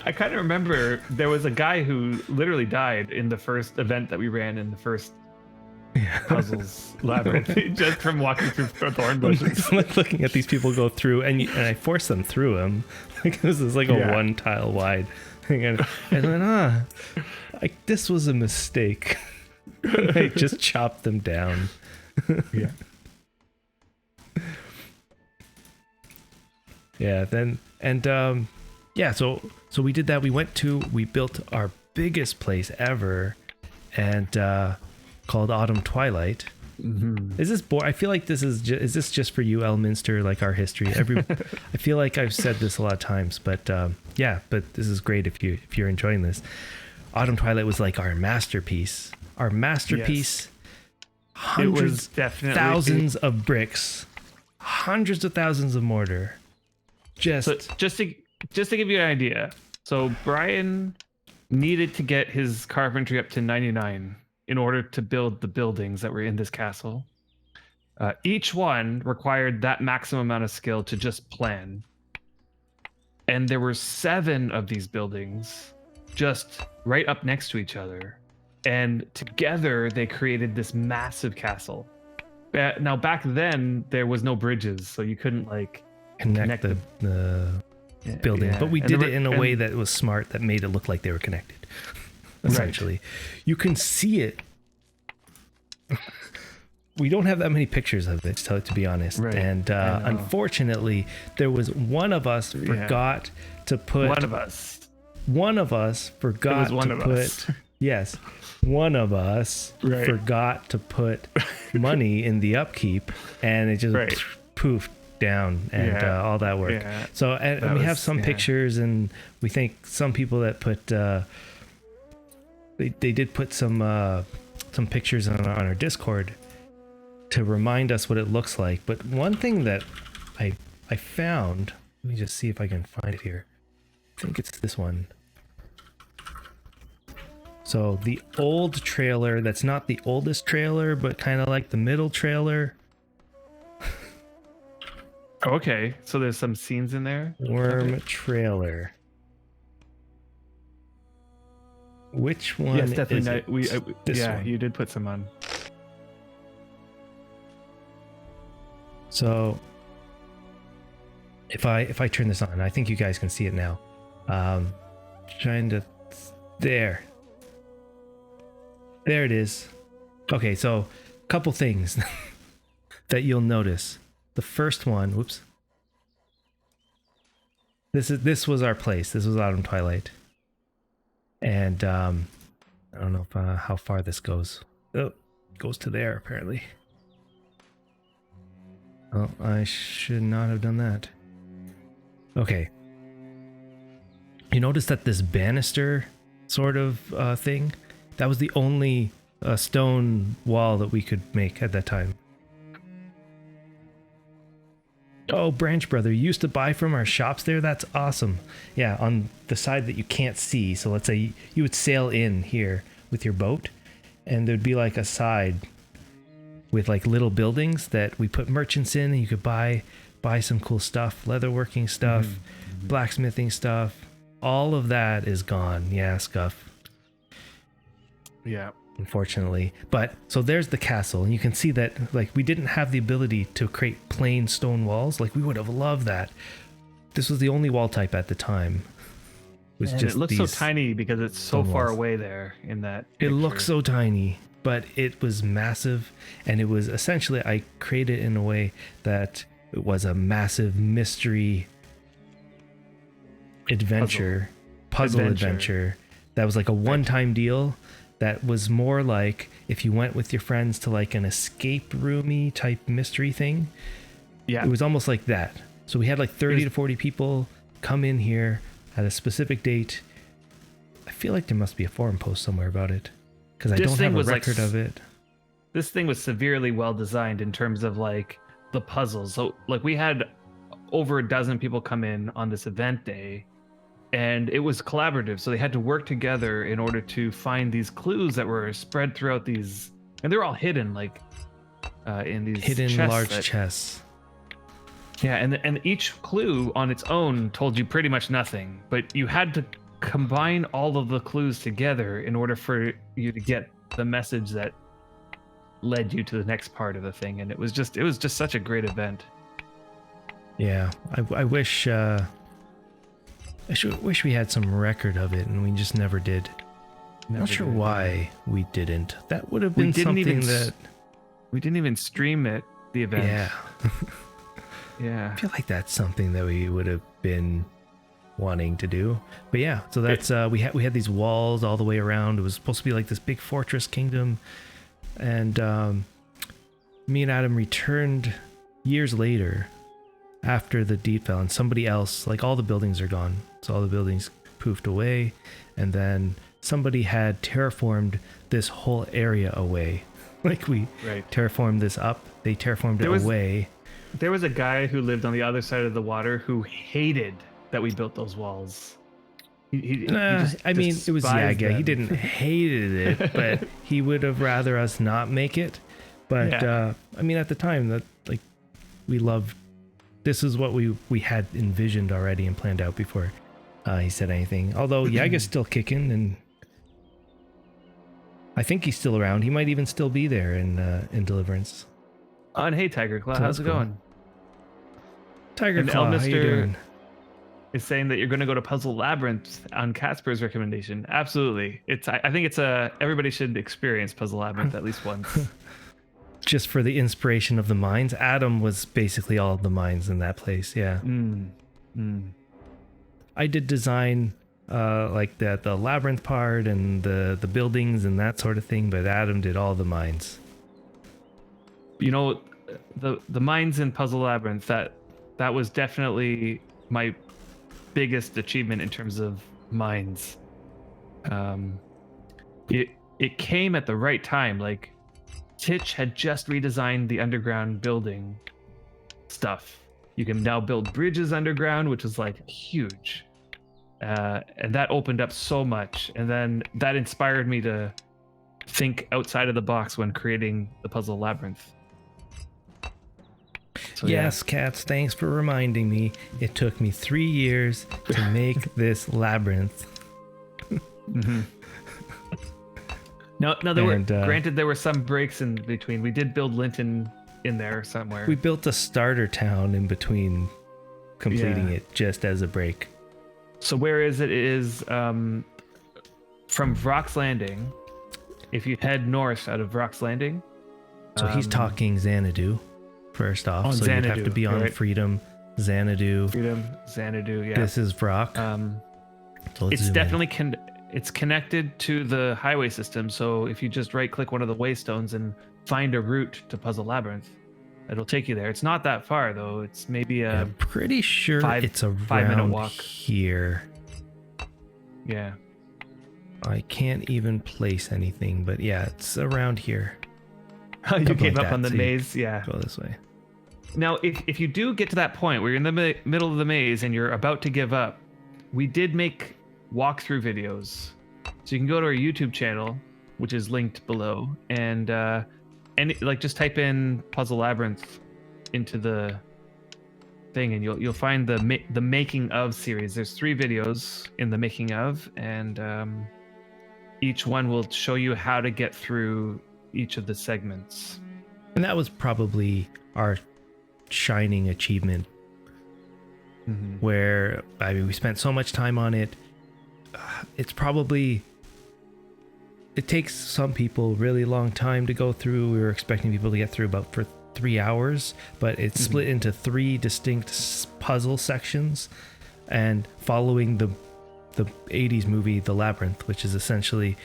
I kind of remember there was a guy who literally died in the first event that we ran in the first puzzles labyrinth, just from walking through thorn bushes. Like looking at these people go through, and I forced them through them. Like, this is like a one tile wide thing. And then, this was a mistake. I just chopped them down. Yeah. Yeah, so we did that. We built our biggest place ever, and called Autumn Twilight. Mm-hmm. Is this I feel like this is this just for you, Elminster, like our history? I feel like I've said this a lot of times, but but this is great if you're enjoying this. Autumn Twilight was like our masterpiece. Yes. Hundreds, thousands of bricks, hundreds of thousands of mortar. Just to give you an idea, so Brian needed to get his carpentry up to 99 in order to build the buildings that were in this castle. Each one required that maximum amount of skill to just plan. And there were 7 of these buildings just right up next to each other. And together they created this massive castle. Now, back then, there was no bridges, so you couldn't like connect the building, but we did it in a way that was smart, that made it look like they were connected. Essentially, right. You can see it. We don't have that many pictures of it, to be honest, right. And unfortunately, there was one of us forgot to put. One of us forgot to put. Yes, one of us forgot to put money in the upkeep, and it just poofed down, and all that work. Yeah. So and we have some pictures, and we thank some people that put they did put some pictures on our Discord to remind us what it looks like. But one thing that I found, let me just see if I can find it here. I think it's this one. So the old trailer, that's not the oldest trailer, but kind of like the middle trailer. Okay, so there's some scenes in there. Worm trailer. Which one? Yes, definitely. This one. You did put some on. So if I turn this on, I think you guys can see it now. Trying to there it is. Okay, so a couple things that you'll notice. The first one, whoops. This was our place. This was Autumn Twilight. And I don't know if, how far this goes. Oh, it goes to there apparently. Oh, I should not have done that. Okay. You notice that this banister sort of thing, that was the only stone wall that we could make at that time. Oh, Branch Brother, you used to buy from our shops there? That's awesome. Yeah, on the side that you can't see. So let's say you would sail in here with your boat, and there'd be like a side with like little buildings that we put merchants in, and you could buy some cool stuff, leatherworking stuff, blacksmithing stuff. All of that is gone. Yeah, Scuff. Yeah. Unfortunately. But so there's the castle, and you can see that like we didn't have the ability to create plain stone walls. Like we would have loved that. This was the only wall type at the time. It looks so tiny because it's so far away there in that picture. It looks so tiny, but it was massive, and it was essentially, I created it in a way that it was a massive mystery puzzle adventure that was like a one-time deal. That was more like if you went with your friends to like an escape roomy type mystery thing. Yeah. It was almost like that. So we had like 30 to 40 people come in here at a specific date. I feel like there must be a forum post somewhere about it because I don't have a record of it. This thing was severely well designed in terms of like the puzzles. So like we had over a dozen people come in on this event day, and it was collaborative, so they had to work together in order to find these clues that were spread throughout these, and they were all hidden like in these hidden large chests. Yeah, and each clue on its own told you pretty much nothing, but you had to combine all of the clues together in order for you to get the message that led you to the next part of the thing. And it was just such a great event. Yeah, I wish wish we had some record of it, and we just never did. Not sure why we didn't. That would have been something that we didn't even stream it, the event. Yeah. Yeah. I feel like that's something that we would have been wanting to do. But yeah, so that's we had these walls all the way around. It was supposed to be like this big fortress kingdom, and me and Adam returned years later after the deed fell, and somebody else, like all the buildings are gone, so all the buildings poofed away, and then somebody had terraformed this whole area away. Like we terraformed this up, they terraformed it away. There was a guy who lived on the other side of the water who hated that we built those walls. I mean, it was Yaga. He didn't hated it, but he would have rather us not make it. But I mean, at the time, that like we loved. This is what we had envisioned already and planned out before he said anything. Although Yaga's still kicking, and I think he's still around. He might even still be there in Deliverance. And hey, Tiger Claw, how's it going? Tiger Claw, how you doing? Is saying that you're going to go to Puzzle Labyrinth on Casper's recommendation. Absolutely. I think it's everybody should experience Puzzle Labyrinth at least once. Just for the inspiration of the mines. Adam was basically all of the mines in that place. Yeah. I did design like the labyrinth part and the buildings and that sort of thing, but Adam did all the mines. You know, the mines in Puzzle Labyrinth, that was definitely my biggest achievement in terms of mines. It came at the right time. Like Titch had just redesigned the underground building stuff. You can now build bridges underground, which is like huge. And that opened up so much. And then that inspired me to think outside of the box when creating the Puzzle Labyrinth. So, yes, Cats, thanks for reminding me. It took me 3 years to make this labyrinth. Mm-hmm. No, granted, there were some breaks in between. We did build Linton in there somewhere. We built a starter town in between completing it just as a break. So where is it? It is from Vrock's Landing. If you head north out of Vrock's Landing. So he's talking Xanadu. First off, so Xanadu, you'd have to be on Freedom, Xanadu. Freedom, Xanadu, yeah. This is Vrock. So it's definitely It's connected to the highway system, so if you just right-click one of the waystones and find a route to Puzzle Labyrinth, it'll take you there. It's not that far though. It's maybe a I'm pretty sure it's 5-minute around walk. here. Yeah. I can't even place anything, but yeah, it's around here. You Something came like up on that, the see? maze, yeah. Go this way. Now, if you do get to that point where you're in the middle of the maze and you're about to give up, we did make walkthrough videos. So you can go to our YouTube channel, which is linked below, and like just type in Puzzle Labyrinth into the thing, and you'll find the making of series. There's 3 videos in the making of, and each one will show you how to get through each of the segments. And that was probably our shining achievement, where I mean we spent so much time on it. It's probably, it takes some people really long time to go through. We were expecting people to get through about for 3 hours, but it's split into 3 distinct puzzle sections, and following the 80s movie The Labyrinth, which is essentially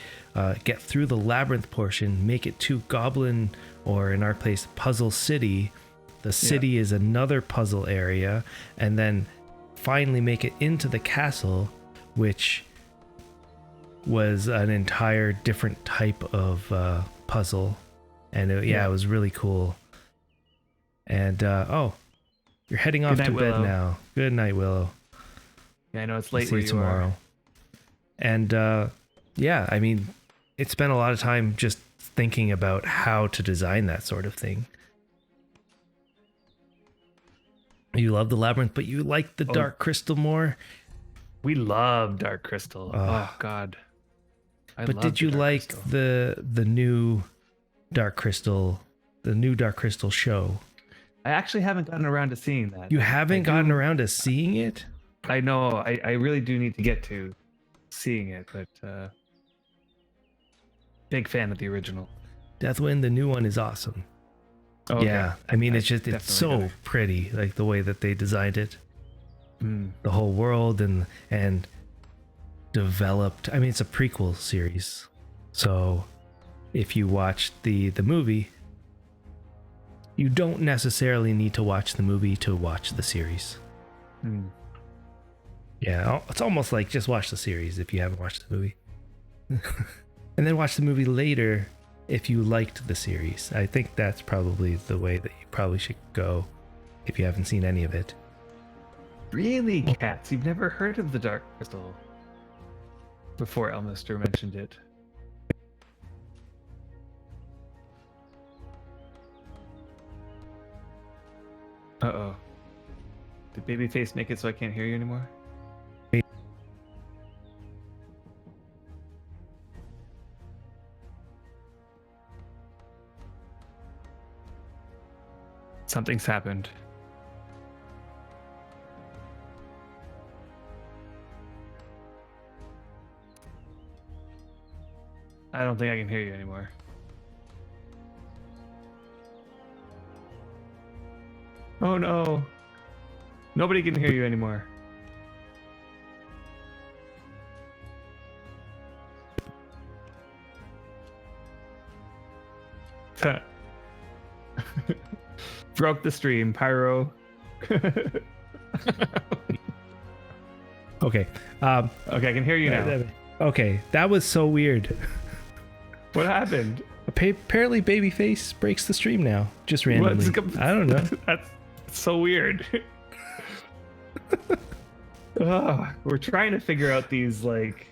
get through the labyrinth portion, make it to Goblin, or in our place Puzzle City. The city is another puzzle area, and then finally make it into the castle, which was an entire different type of puzzle, and it was really cool. And oh, you're heading off Good to night, bed Willow. now. Good night, Willow. Yeah, I know it's I'll late see where you you tomorrow. are. And yeah, I mean, it spent a lot of time just thinking about how to design that sort of thing. You love the labyrinth, but you like the Dark Crystal more. We love Dark Crystal. Oh God. But did you like the new Dark Crystal, the new Dark Crystal show? I actually haven't gotten around to seeing that. You haven't gotten around to seeing it? I know. I really do need to get to seeing it, but big fan of the original. Deathwind, the new one, is awesome. Oh, okay. Yeah, I mean, it's definitely so gotta- pretty, like the way that they designed it, Mm. the whole world, and developed. I mean, it's a prequel series, so if you watch the movie, you don't necessarily need to watch the movie to watch the series. Mm. Yeah, it's almost like just watch the series if you haven't watched the movie, and then watch the movie later if you liked the series. I think that's probably the way that you probably should go if you haven't seen any of it. Really, Cats? You've never heard of the Dark Crystal before Elmister mentioned it. Uh-oh. Did Babyface make it so I can't hear you anymore? Something's happened. I don't think I can hear you anymore. Oh no. Nobody can hear you anymore. Broke the stream, Pyro. Okay. Okay, I can hear you now. Okay, that was so weird. What happened? Apparently, Babyface breaks the stream now, just randomly. I don't know. That's so weird. We're trying to figure out these like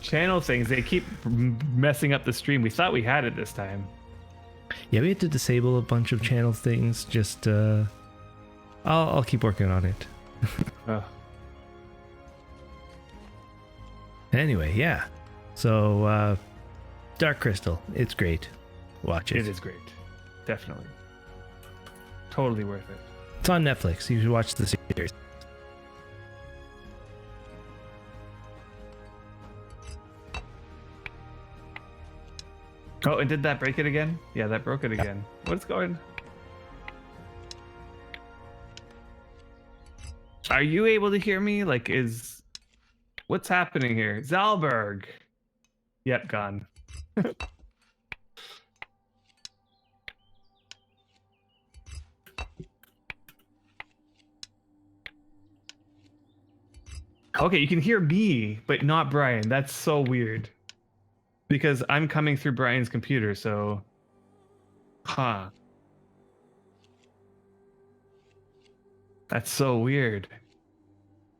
channel things. They keep messing up the stream. We thought we had it this time. Yeah, we had to disable a bunch of channel things. Just, I'll keep working on it. Oh. Anyway, yeah. So, Dark Crystal, it's great. Watch it. It is great. Definitely. Totally worth it. It's on Netflix. You should watch the series. Oh, and did that break it again? Yeah, that broke it again. What's going? Are you able to hear me? Like, What's happening here? Zalberg. Yep, gone. Okay, you can hear me, but not Brian. That's so weird. Because I'm coming through Brian's computer, so... Huh. That's so weird.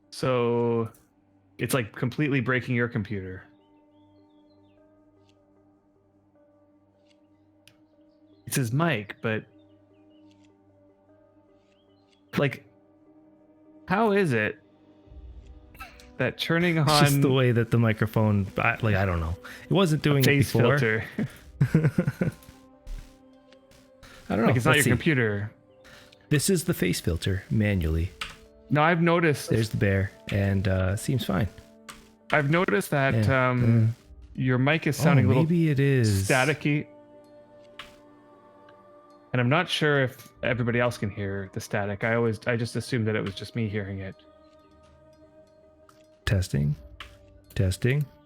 So... It's like completely breaking your computer. It says mic, but... Like... How is it that turning on... It's just the way that the microphone, I don't know. It wasn't doing it face before. filter. I don't know. Like it's not your Let's see. computer. This is the face filter manually. No, I've noticed. There's the bear, and seems fine. I've noticed that Yeah. your mic is sounding a little maybe it is staticky, and I'm not sure if everybody else can hear the static. I just assumed that it was just me hearing it. Testing.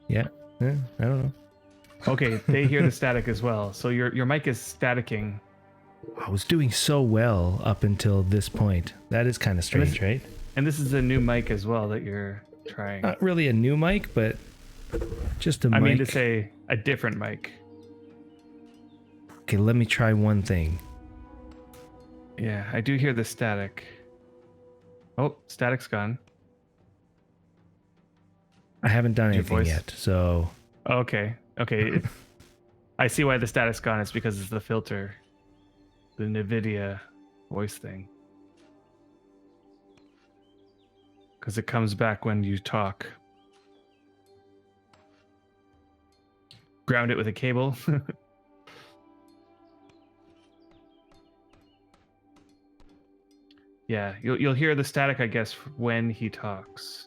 Yeah. I don't know. Okay, they hear the static as well. So your mic is staticking. I was doing so well up until this point. That is kind of strange, right? And this is a new mic as well that you're trying. Not really a new mic, but just a mic. I mean to say a different mic. Okay, let me try one thing. Yeah, I do hear the static. Oh, static's gone. I haven't done Your anything voice? yet, so Okay. I see why the static's gone. It's because it's the filter. The NVIDIA voice thing. Because it comes back when you talk. Ground it with a cable. Yeah, you'll hear the static, I guess, when he talks.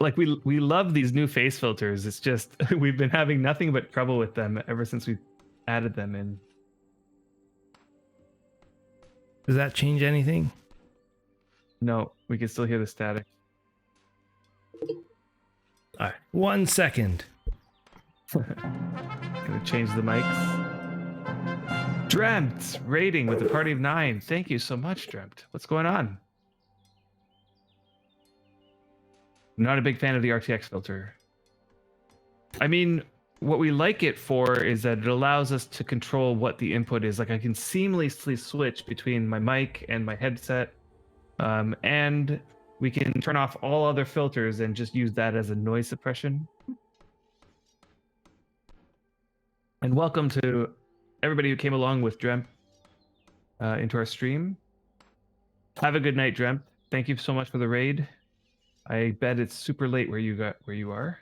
Like we love these new face filters. It's just we've been having nothing but trouble with them ever since we added them in. does that change anything? No, we can still hear the static. All right, 1 second. Gonna change the mics. Dreamt rating with a party of 9. Thank you so much, Dreamt. What's going on? I'm not a big fan of the RTX filter. I mean, what we like it for is that it allows us to control what the input is. Like I can seamlessly switch between my mic and my headset. And we can turn off all other filters and just use that as a noise suppression. And welcome to everybody who came along with Dreamt into our stream. Have a good night, Dreamt. Thank you so much for the raid. I bet it's super late where you are.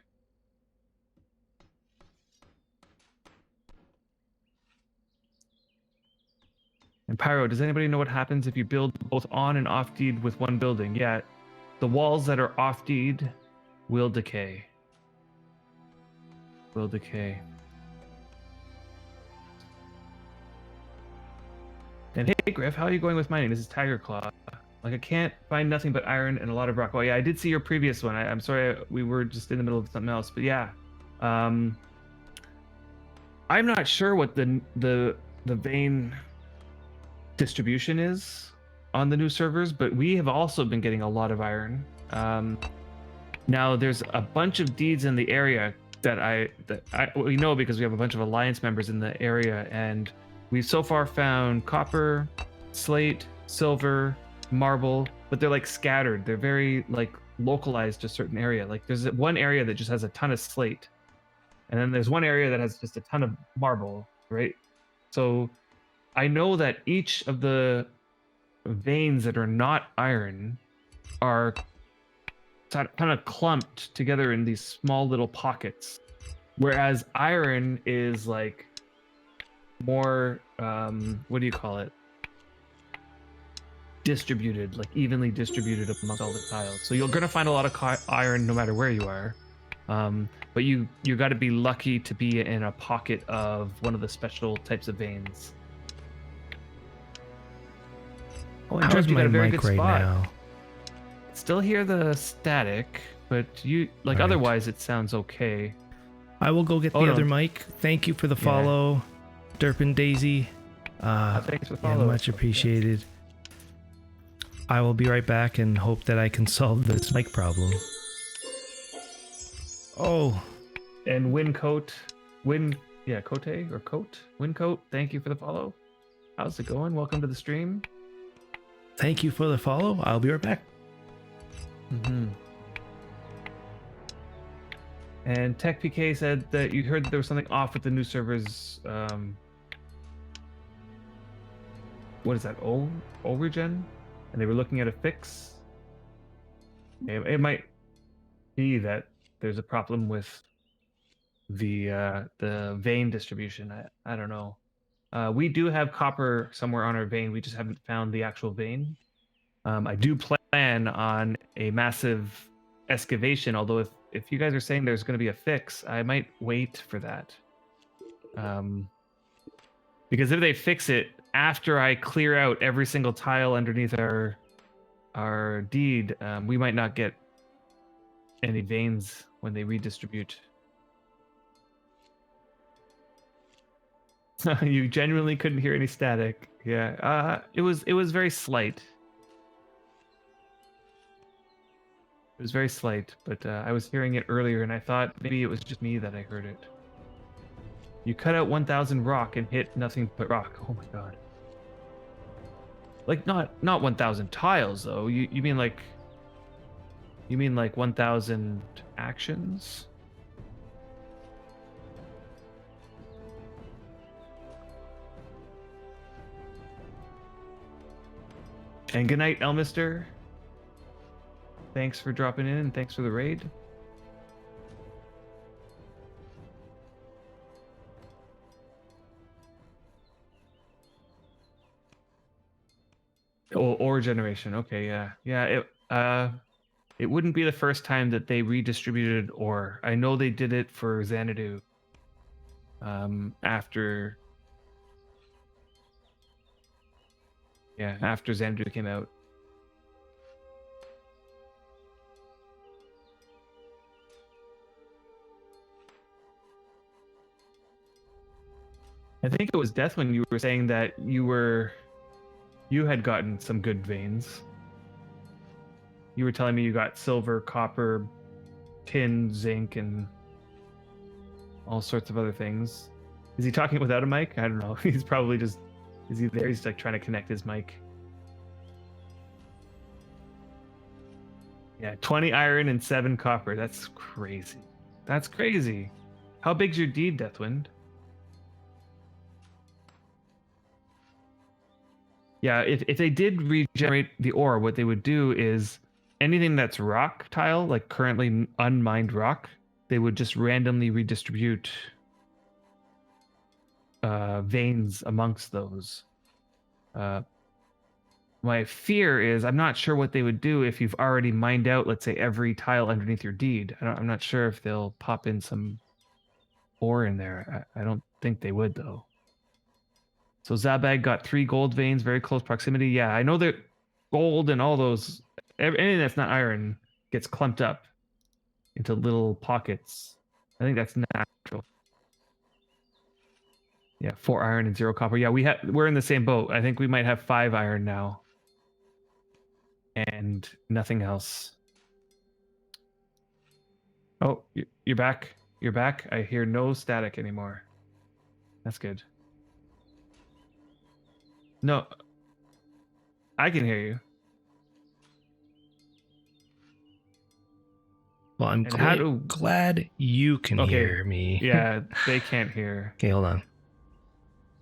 And Pyro, does anybody know what happens if you build both on and off deed with one building? Yeah, the walls that are off deed will decay. Will decay. And hey, Griff, how are you going with mining? This is Tiger Claw. Like, I can't find nothing but iron and a lot of rock. Well, yeah, I did see your previous one. I'm sorry, we were just in the middle of something else. But yeah, I'm not sure what the vein distribution is on the new servers, but we have also been getting a lot of iron. Now, there's a bunch of deeds in the area that we know because we have a bunch of alliance members in the area, and we've so far found copper, slate, silver, marble, but they're like scattered. They're very like localized to a certain area. Like there's one area that just has a ton of slate, and then there's one area that has just a ton of marble, right? So I know that each of the veins that are not iron are kind of clumped together in these small little pockets, whereas iron is like more what do you call it, distributed, like evenly distributed amongst all the tiles. So you're gonna find a lot of iron no matter where you are, but you got to be lucky to be in a pocket of one of the special types of veins. Oh, and How's Drift, you my got a very mic good right spot. now? Still hear the static, but you like All right. otherwise it sounds okay. I will go get Oh, the no. other mic. Thank you for the Yeah. follow, Derpin Daisy. Thanks for the Yeah, follow. much appreciated. I will be right back and hope that I can solve this mic problem. Oh, And Wincoat, Cote or Coat, Wincoat. Thank you for the follow. How's it going? Welcome to the stream. thank you for the follow. I'll be right back. Mm-hmm. And Tech PK said that you heard that there was something off with the new servers. What is that? Origin? And they were looking at a fix. It might be that there's a problem with the vein distribution. I don't know. We do have copper somewhere on our vein. We just haven't found the actual vein. I do plan on a massive excavation, although if you guys are saying there's going to be a fix, I might wait for that. Because if they fix it after I clear out every single tile underneath our deed, we might not get any veins when they redistribute. You genuinely couldn't hear any static. Yeah, it was very slight. It was very slight, but I was hearing it earlier, and I thought maybe it was just me that I heard it. You cut out 1,000 rock and hit nothing but rock. Oh my god! Like not 1,000 tiles though. You mean like 1,000 actions? And good night, Elmister. Thanks for dropping in and thanks for the raid. Or generation. Okay, yeah. It wouldn't be the first time that they redistributed ore. I know they did it for Xanadu. After Xanadu came out. I think it was Death when you were saying that you had gotten some good veins. You were telling me you got silver, copper, tin, zinc, and all sorts of other things. Is he talking without a mic? I don't know. He's probably just... Is he there? He's like trying to connect his mic. Yeah, 20 iron and 7 copper. That's crazy. That's crazy. How big's your deed, Deathwind? Yeah, if they did regenerate the ore, what they would do is anything that's rock tile, like currently unmined rock, they would just randomly redistribute veins amongst those. My fear is I'm not sure what they would do if you've already mined out, let's say, every tile underneath your deed. I'm not sure if they'll pop in some ore in there. I don't think they would, though. So Zabag got 3 gold veins, very close proximity. Yeah, I know that gold and all those, anything that's not iron gets clumped up into little pockets. I think that's natural. Yeah, 4 iron and 0 copper. Yeah, we're in the same boat. I think we might have 5 iron now. And nothing else. Oh, you're back. You're back. I hear no static anymore. That's good. No, I can hear you. Well, I'm glad you can hear me. Yeah, they can't hear. Okay, hold on.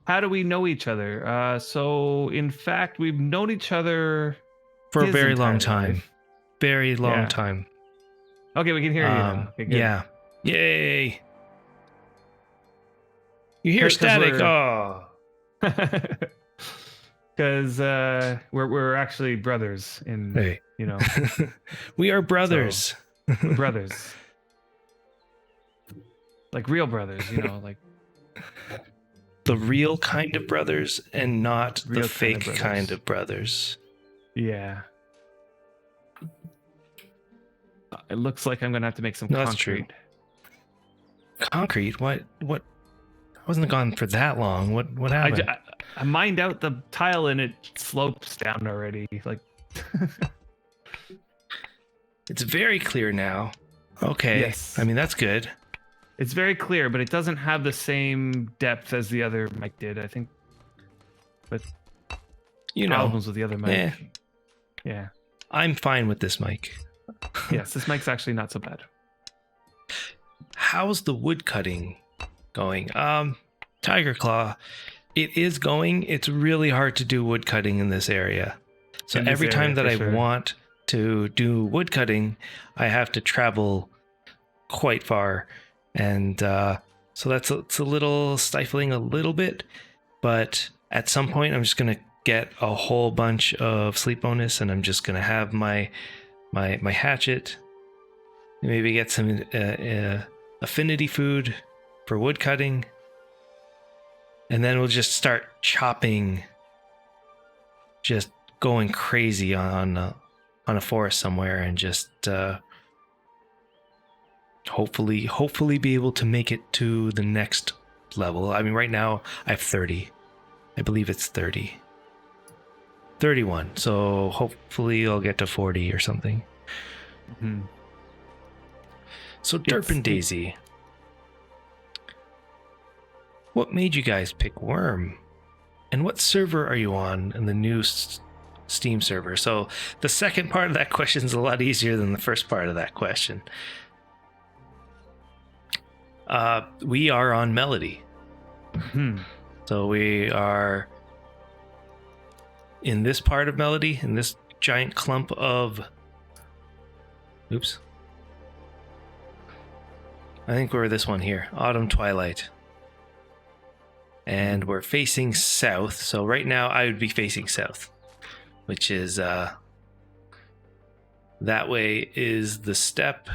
How do we know each other? So, in fact, we've known each other for a very long time. Very long time. Okay, we can hear you now. Okay, good. Yeah. Yay. You hear static. Oh. Because we're actually brothers in, you know. We are brothers. So, we're brothers. Like real brothers, you know, like. The real kind of brothers and not the fake kind of brothers. Yeah. It looks like I'm gonna have to make some No, that's true. concrete. Concrete? What? I wasn't gone for that long. What happened? I mined out the tile and it slopes down already. Like, It's very clear now. Okay. Yes. I mean, that's good. it's very clear, but it doesn't have the same depth as the other mic did. I think. But You know, problems with the other mic. eh. Yeah. I'm fine with this mic. Yes, this mic's actually not so bad. How's the wood cutting going? Tiger Claw, it is going. It's really hard to do wood cutting in this area. So In this every time area, that for I sure. want to do wood cutting, I have to travel quite far. And so it's a little stifling a little bit. But at some point, I'm just going to get a whole bunch of sleep bonus, and I'm just going to have my hatchet. Maybe get some affinity food for wood cutting. And then we'll just start chopping, just going crazy on a forest somewhere, and just hopefully be able to make it to the next level. I mean, right now I have 30. I believe it's 30. 31. So hopefully I'll get to 40 or something. Mhm. So Derp and Daisy, what made you guys pick Worm? And what server are you on in the new Steam server? So the second part of that question is a lot easier than the first part of that question. We are on Melody. Mhm. So we are in this part of Melody, in this giant clump of... Oops. I think we're this one here, Autumn Twilight. And we're facing south. So right now I would be facing south, which is that way is the steppe.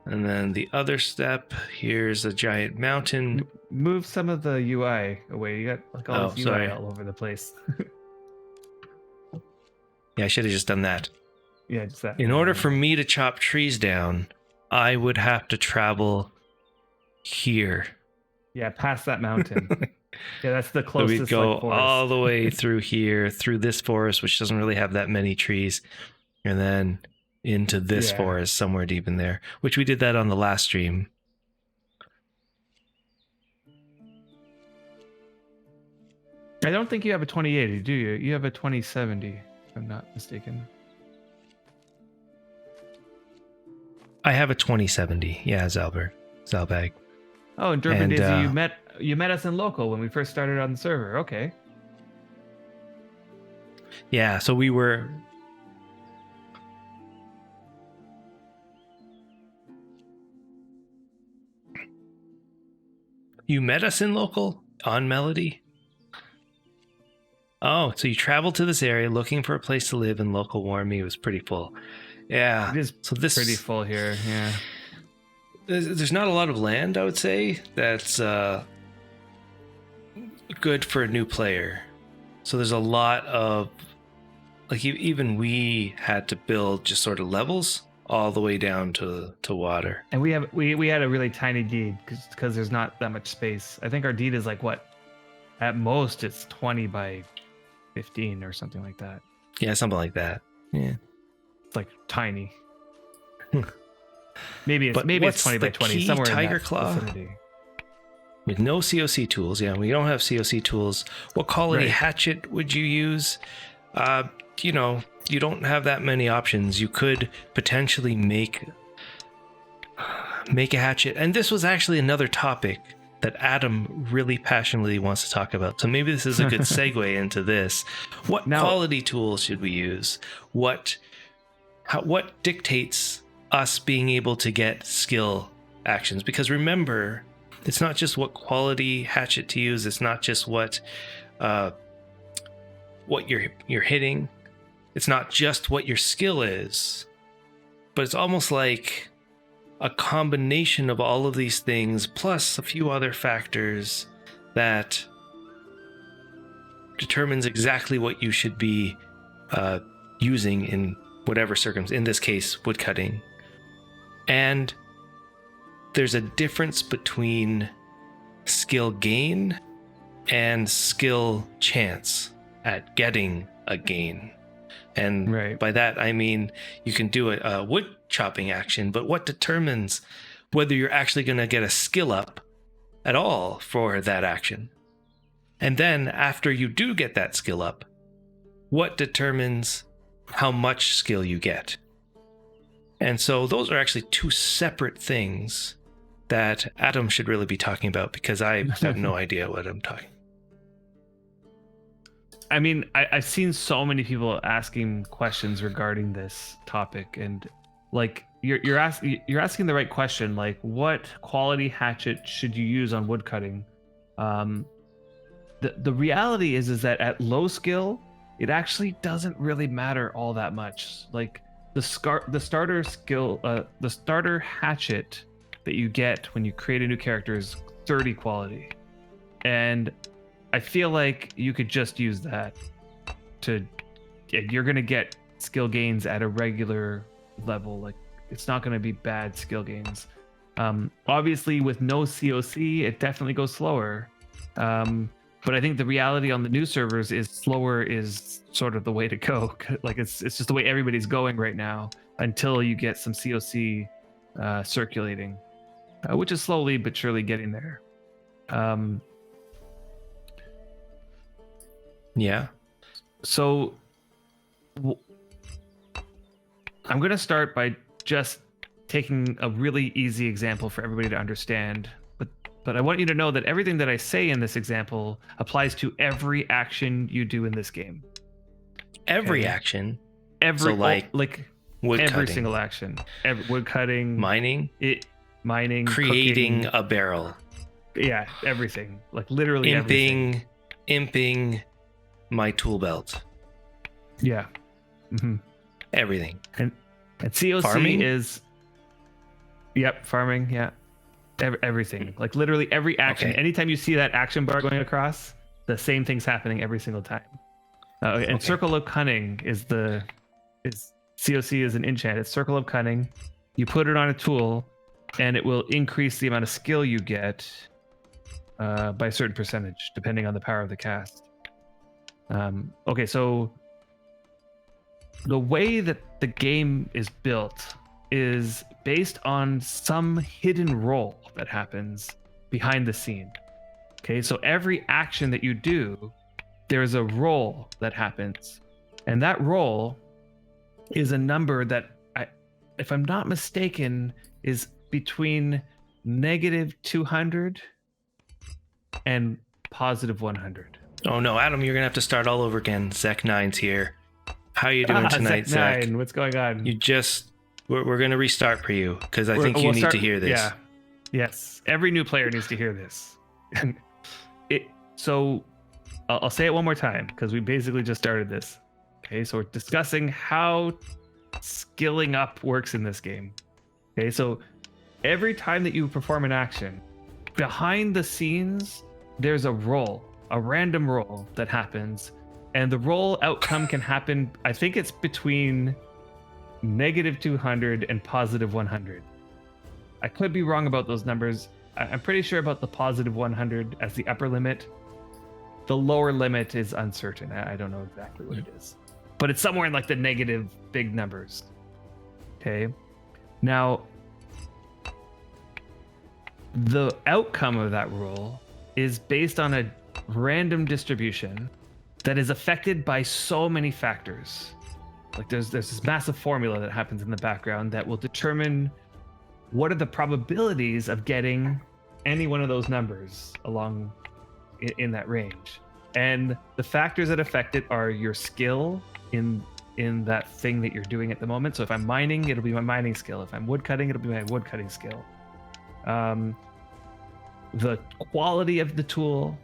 And then the other steppe, here's a giant mountain. Move some of the UI away. You got like all this UI sorry. all over the place. Yeah, I should have just done that. Yeah, just that. In order for me to chop trees down, I would have to travel here. Yeah, past that mountain. Yeah, that's the So closest. we'd go like, forest. all the way through here, through this forest, which doesn't really have that many trees, and then into this Yeah. forest somewhere deep in there, which we did that on the last stream. I don't think you have a 2080, do you? You have a 2070, if I'm not mistaken. I have a 2070. Yeah, Zalbag. Oh, and Durban And, Daisy, you met us in local when we first started on the server. Okay. Yeah, so we were... You met us in local on Melody? Oh, so you traveled to this area looking for a place to live, and local warned me it was pretty full. Yeah. It is So this pretty full here. Yeah. there's not a lot of land, I would say, that's good for a new player. So there's a lot of, like, even we had to build just sort of levels all the way down to water. And we had a really tiny deed because there's not that much space. I think our deed is like what? At most it's 20 by 15 or something like that. Yeah, something like that. Yeah. It's like tiny. Maybe But it's what's 20 by the 20 key, somewhere Tiger in that Claw? vicinity. With no COC tools. Yeah, we don't have COC tools. What quality Right. hatchet would you use? You know, you don't have that many options. You could potentially make a hatchet. And this was actually another topic that Adam really passionately wants to talk about. So maybe this is a good segue into this. What Now- quality tools should we use? What dictates us being able to get skill actions? Because remember, it's not just what quality hatchet to use. It's not just what you're hitting. It's not just what your skill is, but it's almost like a combination of all of these things plus a few other factors that determines exactly what you should be using in whatever circumstance, in this case, woodcutting. And there's a difference between skill gain and skill chance at getting a gain. And Right. by that, I mean, you can do a wood chopping action, but what determines whether you're actually going to get a skill up at all for that action? And then after you do get that skill up, what determines how much skill you get? And so those are actually two separate things that Adam should really be talking about, because I have no idea what I'm talking. I mean, I've seen so many people asking questions regarding this topic, and like you're asking the right question. Like, what quality hatchet should you use on woodcutting? The reality is that at low skill, it actually doesn't really matter all that much. Like the starter skill, the starter hatchet that you get when you create a new character is 30 quality, and I feel like you could just use that you're gonna get skill gains at a regular level. Like, it's not gonna be bad skill gains. Obviously with no COC, it definitely goes slower. But I think the reality on the new servers is slower is sort of the way to go. Like it's just the way everybody's going right now until you get some COC circulating, which is slowly but surely getting there. Yeah. So I'm going to start by just taking a really easy example for everybody to understand. But I want you to know that everything that I say in this example applies to every action you do in this game. Every Okay. action. Every So, like wood every cutting, single action. Wood cutting, mining, mining, creating cooking, a barrel, yeah, everything. Like literally everything. imping my tool belt, Yeah. Mm-hmm. everything. And COC Farming? is, yep, farming, yeah. Everything. Like literally every action. Okay. Anytime you see that action bar going across, the same thing's happening every single time. And Okay. Circle of Cunning is COC is an enchant. It's Circle of Cunning. You put it on a tool, and it will increase the amount of skill you get by a certain percentage, depending on the power of the cast. Okay, so the way that the game is built is based on some hidden role that happens behind the scene. Okay, so every action that you do, there's a roll that happens, and that roll is a number that, if I'm not mistaken, is between -200 and +100. Oh no, Adam, you're gonna have to start all over again. Zek9's here. How you doing tonight, Zek? Zek9, what's going on? We're gonna restart for you, because I think you need to hear this. Yeah. Yes. Every new player needs to hear this. So I'll say it one more time, because we basically just started this. Okay, so we're discussing how skilling up works in this game. Okay, so every time that you perform an action, behind the scenes, there's a roll, a random roll that happens, and the roll outcome can happen, I think it's between -200 and +100. I could be wrong about those numbers. I'm pretty sure about the +100 as the upper limit. The lower limit is uncertain. I don't know exactly what it is, but it's somewhere in like the negative big numbers. Okay. Now, the outcome of that roll is based on a random distribution that is affected by so many factors. Like there's this massive formula that happens in the background that will determine what are the probabilities of getting any one of those numbers along in that range. And the factors that affect it are your skill in that thing that you're doing at the moment. So if I'm mining, it'll be my mining skill. If I'm woodcutting, it'll be my woodcutting skill. The quality of the tool,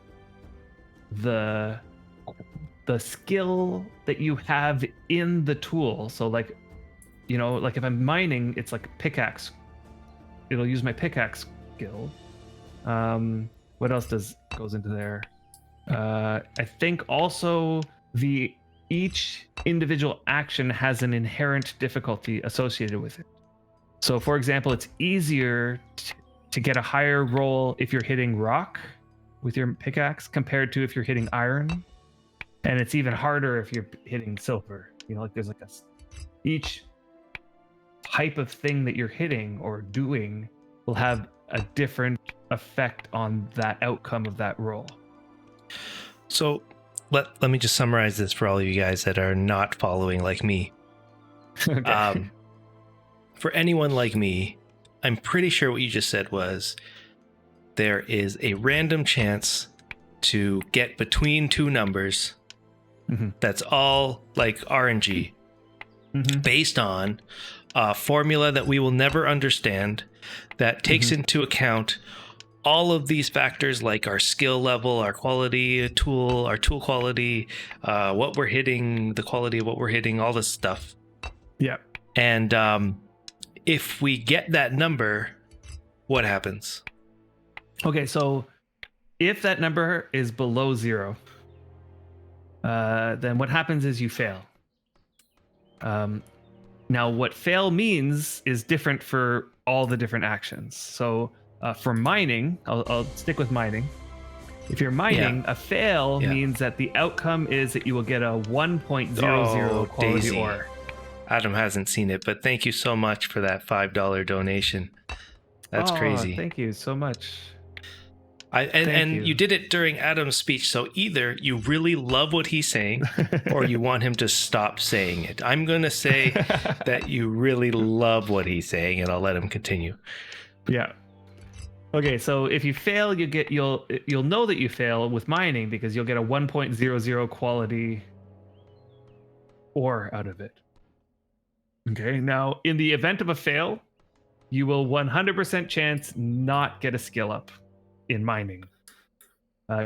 the skill that you have in the tool. So like, you know, like if I'm mining, it's like a pickaxe. It'll use my pickaxe skill. What else goes into there? I think also the each individual action has an inherent difficulty associated with it. So, for example, it's easier to get a higher roll if you're hitting rock with your pickaxe compared to if you're hitting iron. And it's even harder if you're hitting silver. You know, like there's like each type of thing that you're hitting or doing will have a different effect on that outcome of that roll. So let me just summarize this for all of you guys that are not following like me. Okay. For anyone like me, I'm pretty sure what you just said was there is a random chance to get between two numbers that's all like RNG based on a formula that we will never understand that takes into account all of these factors like our skill level, our quality tool, our tool quality, what we're hitting, the quality of what we're hitting, all this stuff. Yeah. And if we get that number, what happens? Okay, so if that number is below 0, then what happens is you fail. Now, what fail means is different for all the different actions. So for mining, I'll stick with mining. If you're mining, a fail means that the outcome is that you will get a 1.00 quality Daisy. ore. Adam hasn't seen it, but thank you so much for that $5 donation. That's crazy. Thank you so much. And you did it during Adam's speech, so either you really love what he's saying or you want him to stop saying it. I'm going to say that you really love what he's saying, and I'll let him continue. Yeah. Okay, so if you fail, you'll know that you fail with mining because you'll get a 1.00 quality ore out of it. Okay, now in the event of a fail, you will 100% chance not get a skill up in mining.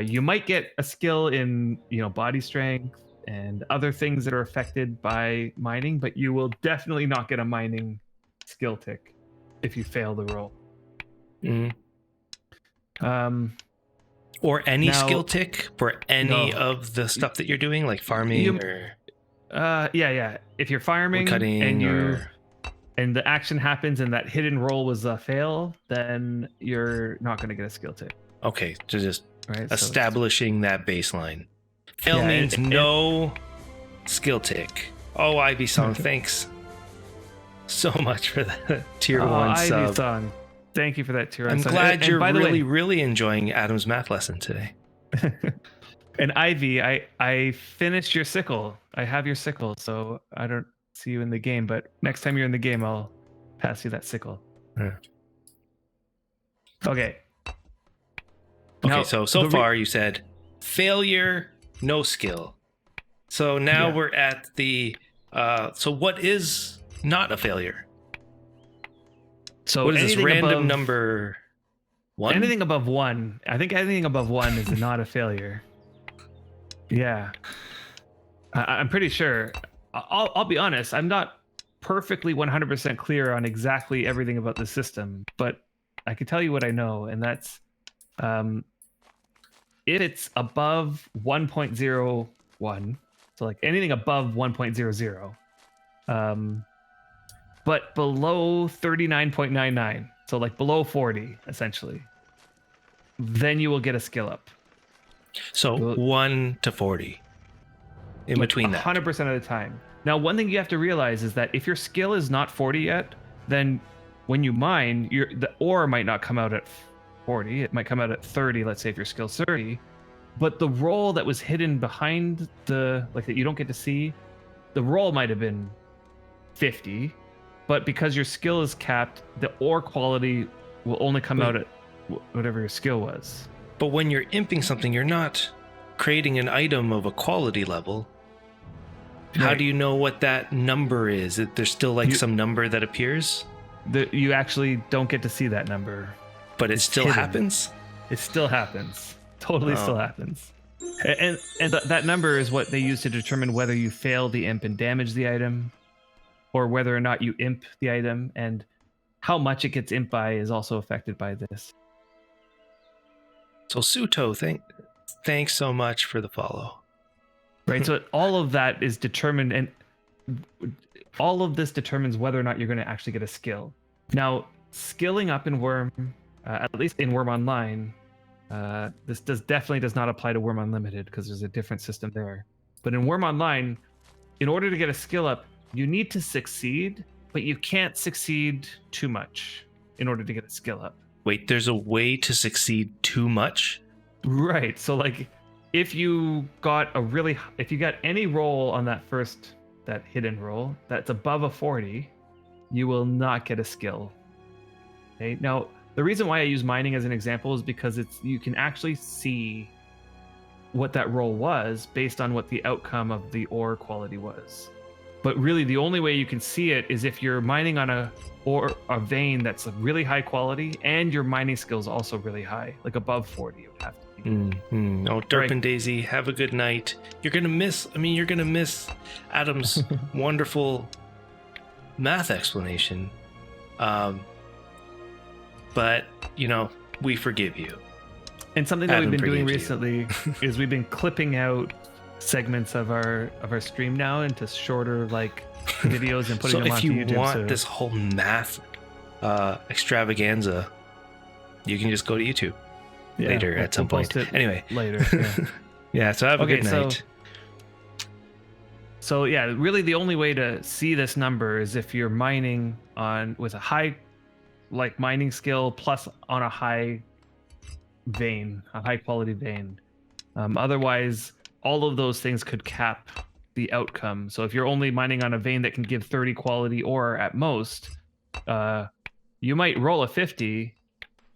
You might get a skill in, body strength and other things that are affected by mining, but you will definitely not get a mining skill tick if you fail the roll. Or any skill tick for any of the stuff that you're doing, like farming or if you're farming cutting and the action happens and that hidden roll was a fail, then you're not going to get a skill tick. Okay, so just establishing that baseline. Fail means no skill tick. Oh, Ivy Song, thanks so much for the tier 1 sub. Ivy Song, thank you for that tier 1 sub. I'm glad you're really enjoying Adam's math lesson today. And Ivy, I finished your sickle. I have your sickle, so I don't see you in the game, but next time you're in the game, I'll pass you that sickle. Yeah. Okay. Okay, so far you said failure, no skill. So now we're at the so what is not a failure? So what is this random number 1? Anything above 1. I think anything above 1 is not a failure. Yeah. I'm pretty sure. I'll be honest, I'm not perfectly 100% clear on exactly everything about the system, but I can tell you what I know, and that's if it's above 1.01, so like anything above 1.00, but below 39.99, so like below 40, essentially, then you will get a skill up. So 1 to 40. In between that. 100% of the time. Now, one thing you have to realize is that if your skill is not 40 yet, then when you mine, the ore might not come out at 40. It might come out at 30, let's say if your skill's 30. But the roll that was hidden behind that you don't get to see, the roll might have been 50. But because your skill is capped, the ore quality will only come out at whatever your skill was. But when you're imping something, you're not creating an item of a quality level. How do you know what that number is? There's still some number that appears? You actually don't get to see that number. But it still happens? It still happens. Totally still happens. And that number is what they use to determine whether you fail the imp and damage the item, or whether or not you imp the item, and how much it gets imp by is also affected by this. So Suto, thanks so much for the follow. right? So all of that is determined, and all of this determines whether or not you're going to actually get a skill. Now, skilling up in Worm, at least in Worm Online, this definitely does not apply to Worm Unlimited because there's a different system there. But in Worm Online, in order to get a skill up, you need to succeed, but you can't succeed too much in order to get a skill up. Wait, there's a way to succeed too much? Right. So like if you got any roll on that hidden roll that's above a 40, you will not get a skill. Okay. Now, the reason why I use mining as an example is because you can actually see what that roll was based on what the outcome of the ore quality was. But really, the only way you can see it is if you're mining on a vein that's a really high quality and your mining skill is also really high, like above 40, it would have to be. Oh, Derp and Daisy, have a good night. You're gonna miss Adam's wonderful math explanation. But we forgive you. And something that Adam we've been doing forgives recently is we've been clipping out segments of our stream now into shorter videos and putting them onto YouTube. So if you want this whole math extravaganza, you can just go to YouTube later at some point. Anyway, later. Yeah. Yeah. So have a good night. So yeah, really the only way to see this number is if you're mining with a high mining skill plus on a high vein, a high quality vein. Otherwise, all of those things could cap the outcome. So if you're only mining on a vein that can give 30 quality ore at most, you might roll a 50,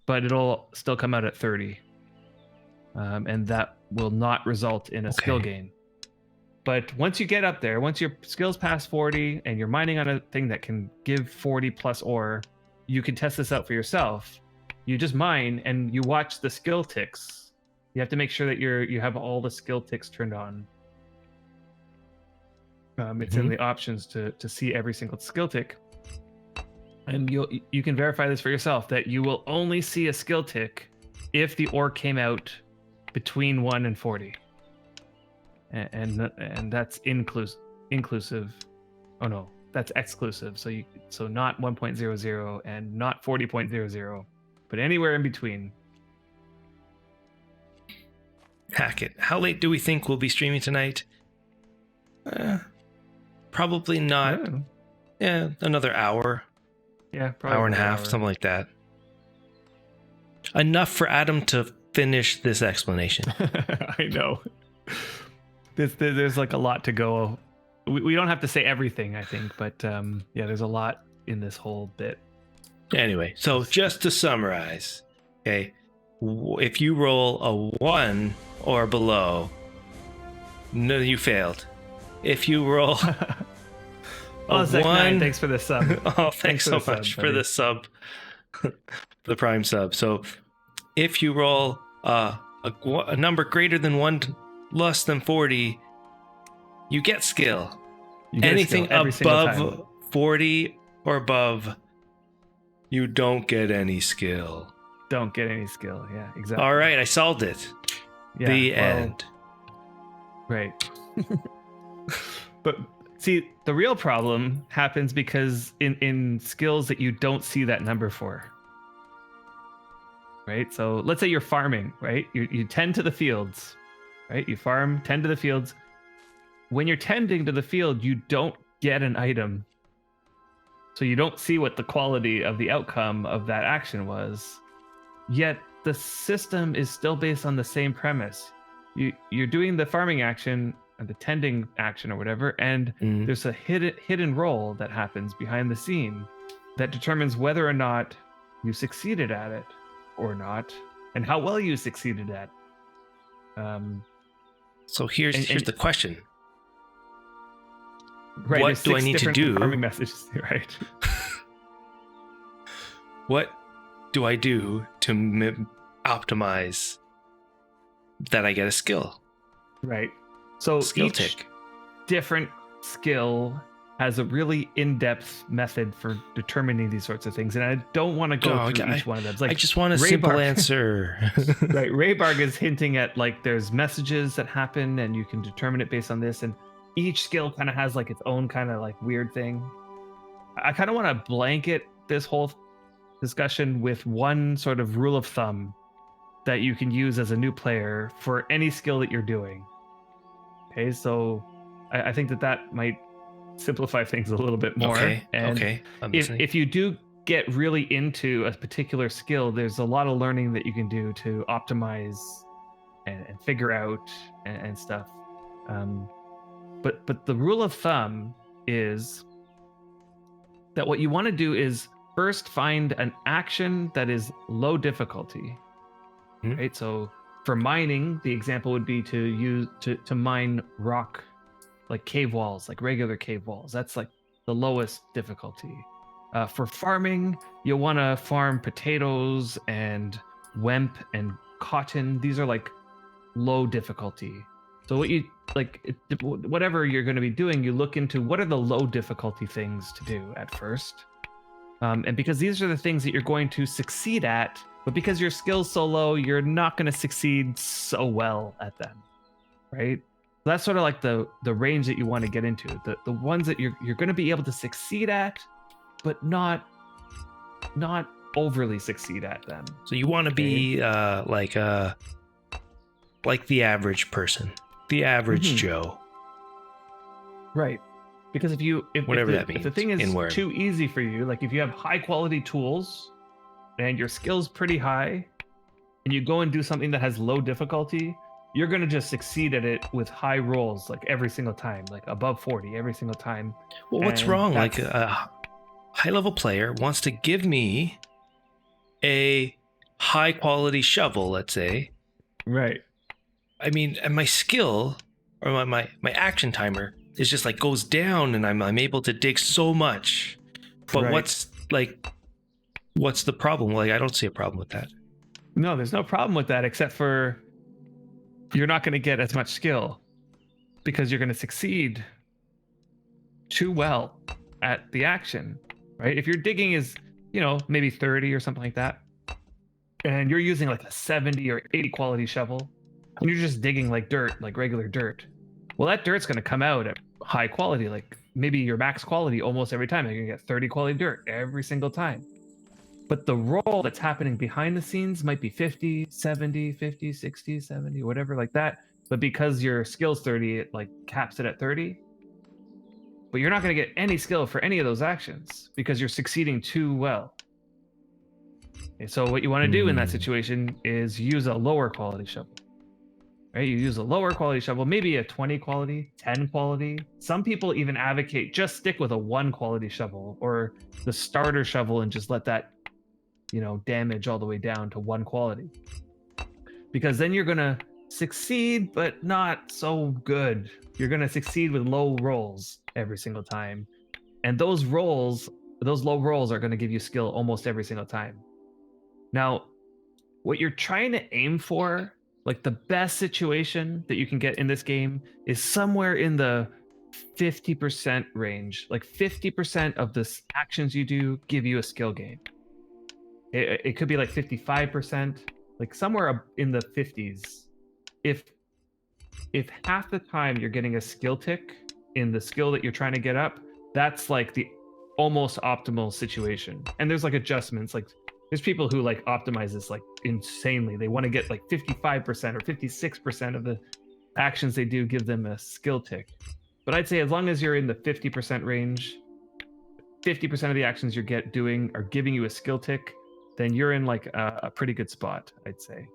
but it'll still come out at 30. And that will not result in a skill gain. But once you get up there, once your skills pass 40 and you're mining on a thing that can give 40 plus ore, you can test this out for yourself. You just mine and you watch the skill ticks. You have to make sure that you have all the skill ticks turned on. It's in the options to see every single skill tick. And you can verify this for yourself that you will only see a skill tick if the ore came out between 1 and 40. And that's inclusive. Oh no, that's exclusive. So not 1.00 and not 40.00, but anywhere in between. Hackett, how late do we think we'll be streaming tonight? Probably not. Yeah, another hour. Yeah, probably hour and a half, something like that. Enough for Adam to finish this explanation. I know. There's a lot to go. We don't have to say everything, I think, but yeah, there's a lot in this whole bit. Anyway, so just to summarize, okay, if you roll a 1 or below, no, you failed. If you roll a Zach 1, 9, thanks for the sub. Oh, thanks so much for the sub, the prime sub. So if you roll a number greater than 1, less than 40, you get skill. Anything above 40 or above, you don't get any skill. Don't get any skill. Yeah, exactly. All right, I solved it. Yeah, the end. Right. But see, the real problem happens because in skills that you don't see that number for. Right? So let's say you're farming, right? You tend to the fields, right? You farm, tend to the fields. When you're tending to the field, you don't get an item. So you don't see what the quality of the outcome of that action was. Yet the system is still based on the same premise. You're doing the farming action or the tending action or whatever, and there's a hidden roll that happens behind the scene that determines whether or not you succeeded at it or not, and how well you succeeded at it. So here's the question. Right, what do I need to do? Farming messages, right? What do I do to optimize that I get a skill? Right. So skill each tick. Different skill has a really in-depth method for determining these sorts of things, and I don't want to go through each one of them. It's like I just want a Ray simple Barg- answer. Right, Raybarg is hinting at like there's messages that happen, and you can determine it based on this, and each skill kind of has like its own kind of like weird thing. I kind of want to blanket this whole discussion with one sort of rule of thumb that you can use as a new player for any skill that you're doing. Okay, so I think that might simplify things a little bit more. Okay. And Okay. I'm if, listening. if you do get really into a particular skill, there's a lot of learning that you can do to optimize and figure out and stuff. But the rule of thumb is that what you want to do is first find an action that is low difficulty. Hmm. Right? So for mining, the example would be to use to mine rock, like cave walls, like regular cave walls. That's like the lowest difficulty. For farming, you'll want to farm potatoes and wemp and cotton. These are like low difficulty. So what you like, whatever you're going to be doing, you look into what are the low difficulty things to do at first. And because these are the things that you're going to succeed at, but because your skill's so low, you're not going to succeed so well at them, right? So that's sort of like the range that you want to get into. The ones that you're going to be able to succeed at, but not overly succeed at them. So you want to be like the average person, the average Mhm. Joe. Right. Because if Whatever the, that means if the thing is in word. too easy for you, like if you have high quality tools and your skill's pretty high, and you go and do something that has low difficulty, you're going to just succeed at it with high rolls like every single time, like above 40 every single time. Well, what's And wrong? Like that's- a high level player wants to give me a high quality shovel, let's say. Right. I mean, and my skill or my action timer is just like goes down, and I'm able to dig so much. But Right. what's the problem? Like, I don't see a problem with that. No, there's no problem with that, except for you're not going to get as much skill because you're going to succeed too well at the action, right? If your digging is, maybe 30 or something like that, and you're using like a 70 or 80 quality shovel, and you're just digging like dirt, like regular dirt, well, that dirt's going to come out at high quality, like maybe your max quality almost every time. You're going to get 30 quality dirt every single time. But the roll that's happening behind the scenes might be 50, 70, 50, 60, 70, whatever like that. But because your skill's 30, it like caps it at 30. But you're not going to get any skill for any of those actions because you're succeeding too well. Okay, so what you want to do in that situation is use a lower quality shovel. Right? You use a lower quality shovel, maybe a 20 quality, 10 quality. Some people even advocate just stick with a 1 quality shovel or the starter shovel and just let that damage all the way down to 1 quality, because then you're gonna succeed but not so good. You're gonna succeed with low rolls every single time, and those low rolls are going to give you skill almost every single time. Now what you're trying to aim for, like the best situation that you can get in this game, is somewhere in the 50% range. Like 50% of the actions you do give you a skill gain. It could be like 55%, like somewhere in the 50s. If half the time you're getting a skill tick in the skill that you're trying to get up, that's like the almost optimal situation. And there's like adjustments. Like there's people who like optimize this like insanely. They want to get like 55% or 56% of the actions they do give them a skill tick. But I'd say as long as you're in the 50% range, 50% of the actions you're doing are giving you a skill tick, then you're in like a pretty good spot, I'd say.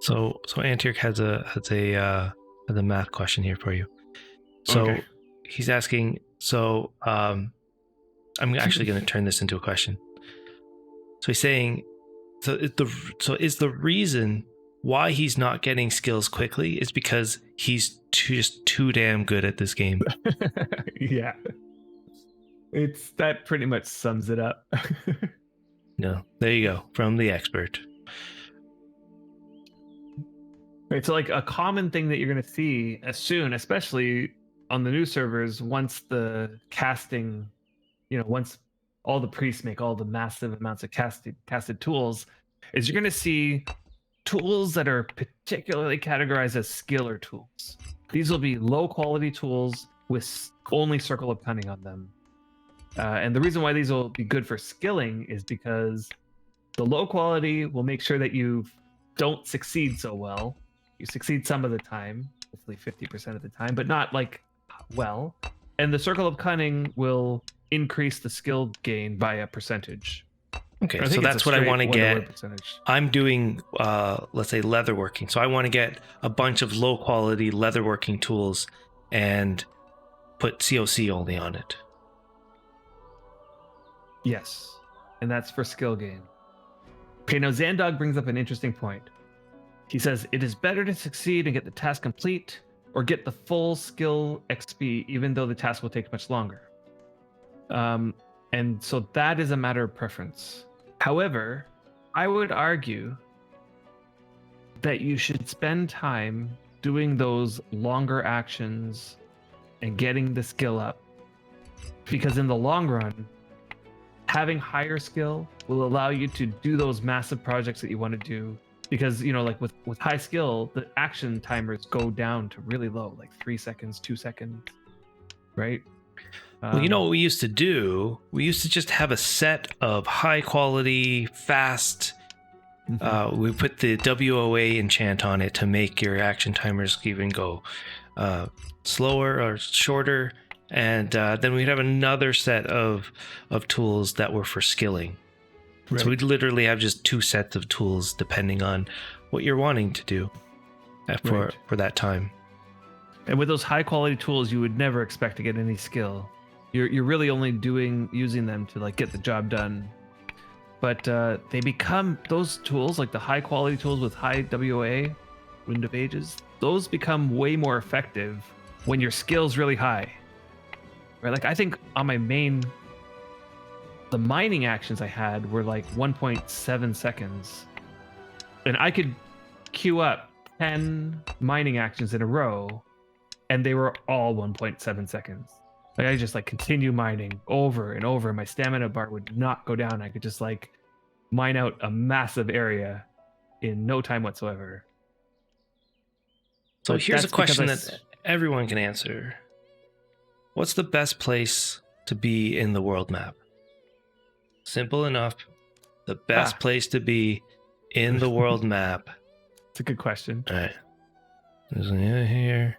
So Antioch has a math question here for you. So Okay. he's asking. So I'm actually going to turn this into a question. So he's saying, so is the reason why he's not getting skills quickly is because he's just too damn good at this game. Yeah. That pretty much sums it up. No, there you go, from the expert. Right, so like a common thing that you're going to see as soon, especially on the new servers, once the casting, once all the priests make all the massive amounts of casted tools, is you're going to see tools that are particularly categorized as skiller tools. These will be low quality tools with only Circle of Cunning on them. And the reason why these will be good for skilling is because the low quality will make sure that you don't succeed so well. You succeed some of the time, hopefully 50% of the time, but not like well. And the Circle of Cunning will increase the skill gain by a percentage. Okay, so that's what I want to get. Percentage. I'm doing, let's say, leatherworking. So I want to get a bunch of low quality leatherworking tools and put COC only on it. Yes, and that's for skill gain. Okay, now Zandog brings up an interesting point. He says, it is better to succeed and get the task complete or get the full skill XP, even though the task will take much longer. And so that is a matter of preference. However, I would argue that you should spend time doing those longer actions and getting the skill up. Because in the long run, having higher skill will allow you to do those massive projects that you want to do. Because, like with high skill, the action timers go down to really low, like 3 seconds, 2 seconds, right? Well, you know what we used to do? We used to just have a set of high quality, fast. We put the WOA enchant on it to make your action timers even go slower or shorter. And then we'd have another set of tools that were for skilling. Right. So we'd literally have just 2 sets of tools depending on what you're wanting to do for that time. And with those high quality tools, you would never expect to get any skill. You're really only using them to like get the job done. But they become, those tools, like the high quality tools with high WOA, Wind of Ages, those become way more effective when your skill's really high. Right? Like I think on my main, the mining actions I had were like 1.7 seconds. And I could queue up 10 mining actions in a row, and they were all 1.7 seconds. Like I just like continue mining over and over, and my stamina bar would not go down. I could just like mine out a massive area in no time whatsoever. So here's a question that everyone can answer. What's the best place to be in the world map? Simple enough. The best place to be in the world map. It's a good question. All right. There's an here.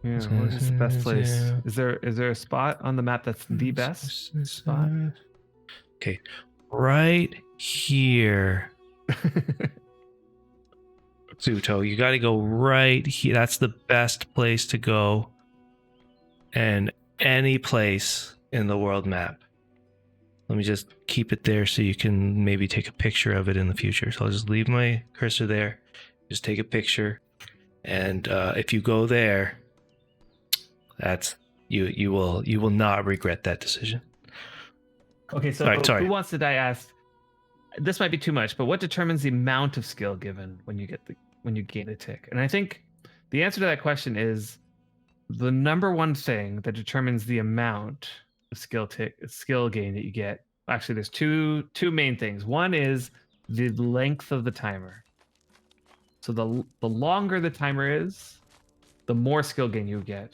Yeah, what is the best place? Is there a spot on the map that's the best spot? Okay. Right here. Zuto, you got to go right here. That's the best place to go. And any place in the world map. Let me just keep it there so you can maybe take a picture of it in the future. So I'll just leave my cursor there. Just take a picture. And if you go there, that's you will not regret that decision. Okay, so Who Wants to Die asked, this might be too much, but what determines the amount of skill given when you gain a tick? And I think the answer to that question is the number one thing that determines the amount of skill gain that you get. Actually, there's two main things. One is the length of the timer. So the longer the timer is, the more skill gain you get.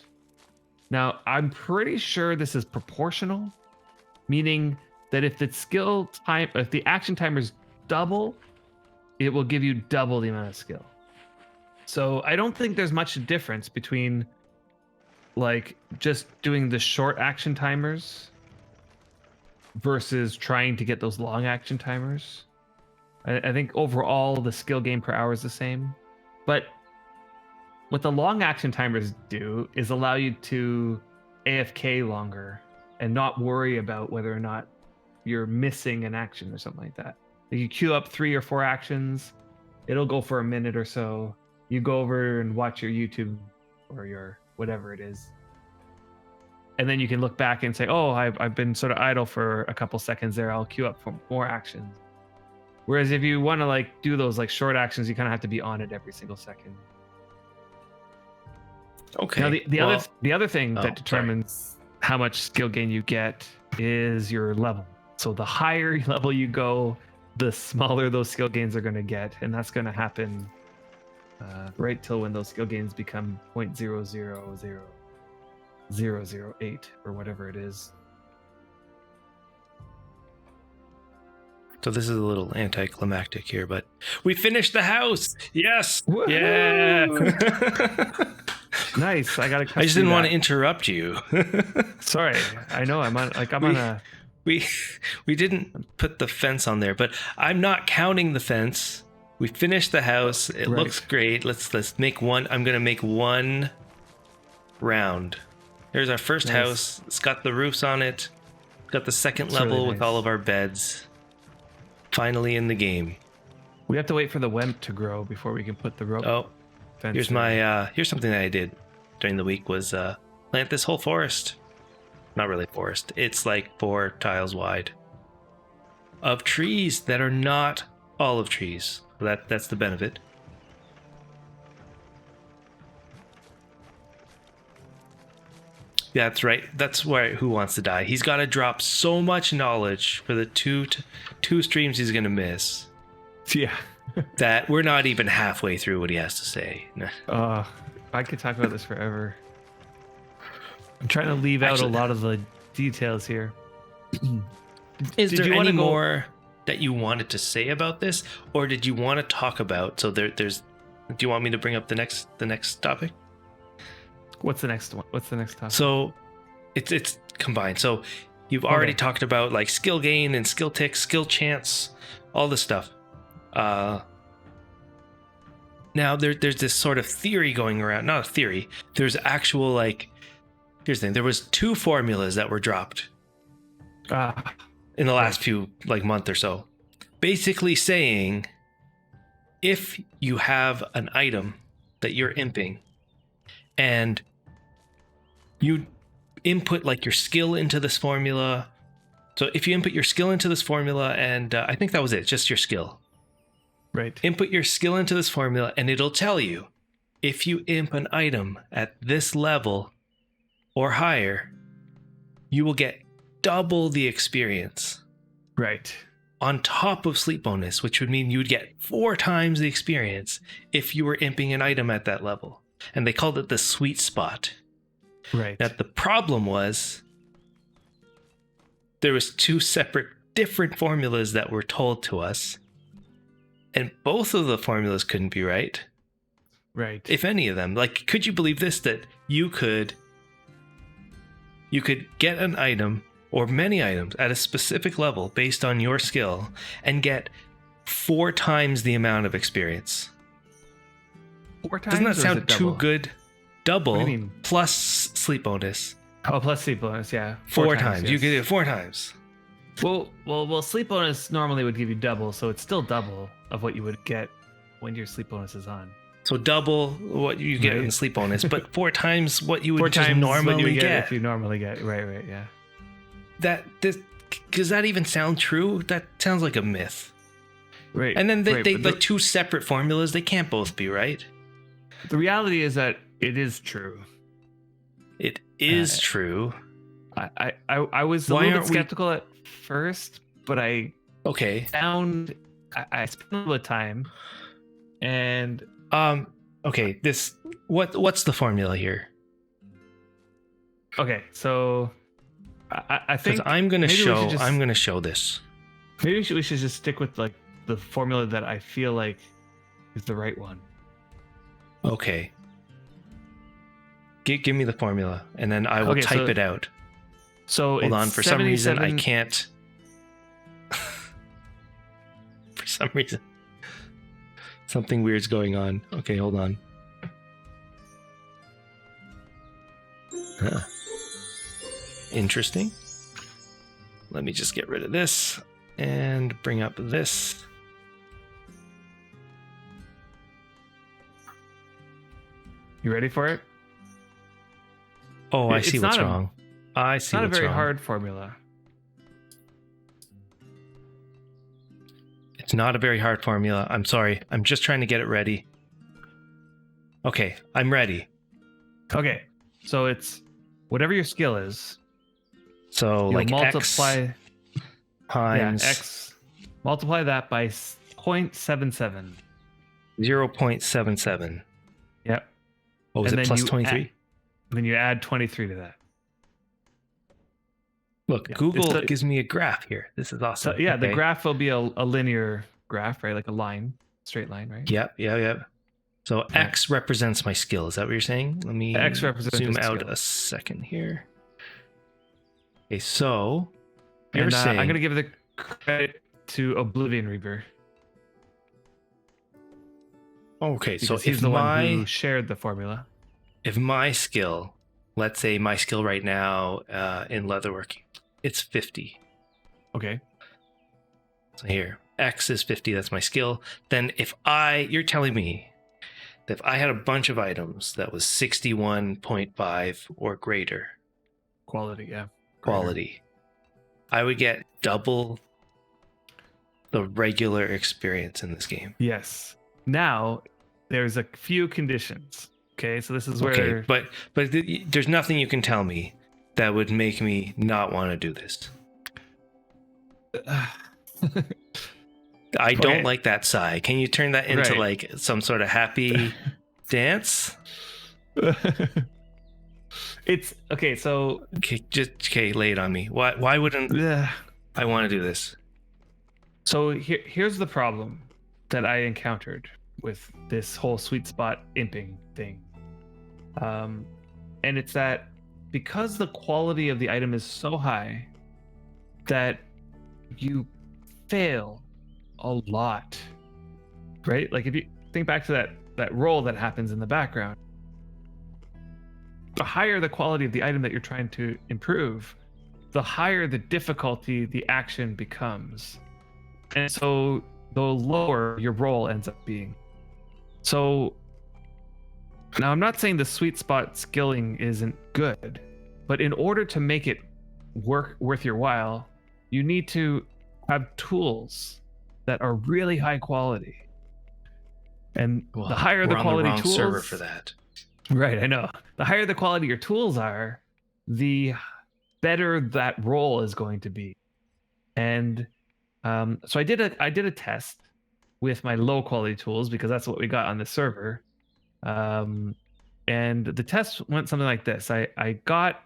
Now, I'm pretty sure this is proportional, meaning that if the action timer is double, it will give you double the amount of skill. So I don't think there's much difference between like just doing the short action timers versus trying to get those long action timers. I think overall the skill gain per hour is the same, but what the long action timers do is allow you to AFK longer and not worry about whether or not you're missing an action or something like that. If you queue up 3 or 4 actions, it'll go for a minute or so. You go over and watch your YouTube or your whatever it is. And then you can look back and say, oh, I've been sort of idle for a couple seconds there. I'll queue up for more actions. Whereas if you want to like do those like short actions, you kind of have to be on it every single second. Okay. Now well, the other thing oh, that determines how much skill gain you get is your level. So the higher level you go, the smaller those skill gains are going to get, and that's going to happen right till when those skill gains become 0.000008 or whatever it is. So this is a little anticlimactic here, but we finished the house. Yes. Woohoo! Yeah. Nice. I gotta. I just didn't want to interrupt you. Sorry, I know I'm on a. we didn't put the fence on there, but I'm not counting the fence. We finished the house. It Right. looks great. Let's make one. I'm gonna make one round. Here's our first Nice. house. It's got the roofs on it. It's got the second It's level really with nice. all of our beds. Finally in the game. We have to wait for the wemp to grow before we can put the rope. Oh, fence here's in. my here's something that I did during the week was plant this whole forest. Not really forest. It's like 4 tiles wide of trees that are not olive trees. That's the benefit. Yeah, that's right. That's why Who Wants to Die. He's got to drop so much knowledge for the two streams he's gonna miss Yeah. that we're not even halfway through what he has to say. I could talk about this forever. I'm trying to leave out Actually- a lot of the details here. Is Did there you wanna any go- more that you wanted to say about this, or did you want to talk about? So there's. Do you want me to bring up the next topic? What's the next one? What's the next topic? So, it's combined. So, you've already Okay. talked about like skill gain and skill ticks, skill chance, all this stuff. Now there's this sort of theory going around. Not a theory. There's actual like. Here's the thing. There was 2 formulas that were dropped in the last few like month or so, basically saying if you have an item that you're imping and you input like your skill into this formula. So if you input your skill into this formula, and I think that was it, just your skill. Right. Input your skill into this formula and it'll tell you if you imp an item at this level or higher, you will get double the experience Right. on top of sleep bonus, which would mean you would get 4 times the experience if you were imping an item at that level. And they called it the sweet spot. Right. Now the problem was there was 2 separate different formulas that were told to us, and both of the formulas couldn't be right, Right. if any of them. Like, could you believe this, that you could get an item or many items at a specific level based on your skill and get 4 times the amount of experience? 4 times. Doesn't that or is sound it too double? good? Double What do you mean? plus sleep bonus. Oh, plus sleep bonus. Yeah. 4 times. You yes. could do it 4 times. Well, sleep bonus normally would give you double, so it's still double of what you would get when your sleep bonus is on. So double what you get in Right. the sleep bonus, but 4 times what you would 4 just times what you normally would get. if you normally get. Right. Yeah. Does that even sound true? That sounds like a myth. Right. And then right, they but like 2 separate formulas. They can't both be right. the reality is that it is true. It is true. I was a Why little aren't bit we- skeptical at first, but I Okay. found I spent a little bit of time, and Okay. What's the formula here? okay, so I think Because I'm gonna maybe we should just- I'm gonna show this. maybe we should just stick with like the formula that I feel like is the right one. Okay. Give me the formula, and then I will Okay, type so- it out. So Hold on. it's For some reason, I 77 can't. For some reason, something weird's going on. Okay, hold on. Huh. Interesting. Let me just get rid of this and bring up this. You ready for it? Oh, I It's see what's not a- wrong. I It's see not a what's very wrong. hard formula. It's not a very hard formula. I'm sorry. I'm just trying to get it ready. Okay, I'm ready. Okay, so it's whatever your skill is. So You'll like multiply. X times X. Multiply that by 0.77. 0.77. Yep. Oh, is And it then plus you 23? Then you add 23 to that. Look, Yeah, Google it's a- gives me a graph here. This is So awesome. yeah, the Okay. graph will be a linear graph, right? Like a line, straight line, right? Yep. So Yeah. X represents my skill. Is that what you're saying? Let me X represents zoom your out skill. a second here. Okay, so you're And saying I'm gonna give the credit to Oblivion Reaver. okay, so Because he's the one who shared the formula. if my skill, let's say my skill right now in leatherworking, it's 50. Okay. So here, X is 50, that's my skill. Then you're telling me that if I had a bunch of items that was 61.5 or greater Quality, yeah. quality, I would get double the regular experience in this game. Yes. Now, there's a few conditions. Okay, so this is where. Okay, but there's nothing you can tell me that would make me not want to do this. I don't like that sigh. Can you turn that into Right. like some sort of happy dance? It's okay. So Okay, lay it on me. Why wouldn't I want to do this? So here's the problem that I encountered with this whole sweet spot imping thing. And it's that because the quality of the item is so high that you fail a lot, right? Like if you think back to that roll that happens in the background, the higher the quality of the item that you're trying to improve, the higher the difficulty the action becomes. And so the lower your roll ends up being. So now I'm not saying the sweet spot skilling isn't good, but in order to make it worth your while, you need to have tools that are really high quality. And Well, the higher the we're quality on the wrong tools, server for that. right? I know. The higher the quality your tools are, the better that roll is going to be. And so I did a test with my low quality tools because that's what we got on the server. And the test went something like this. I got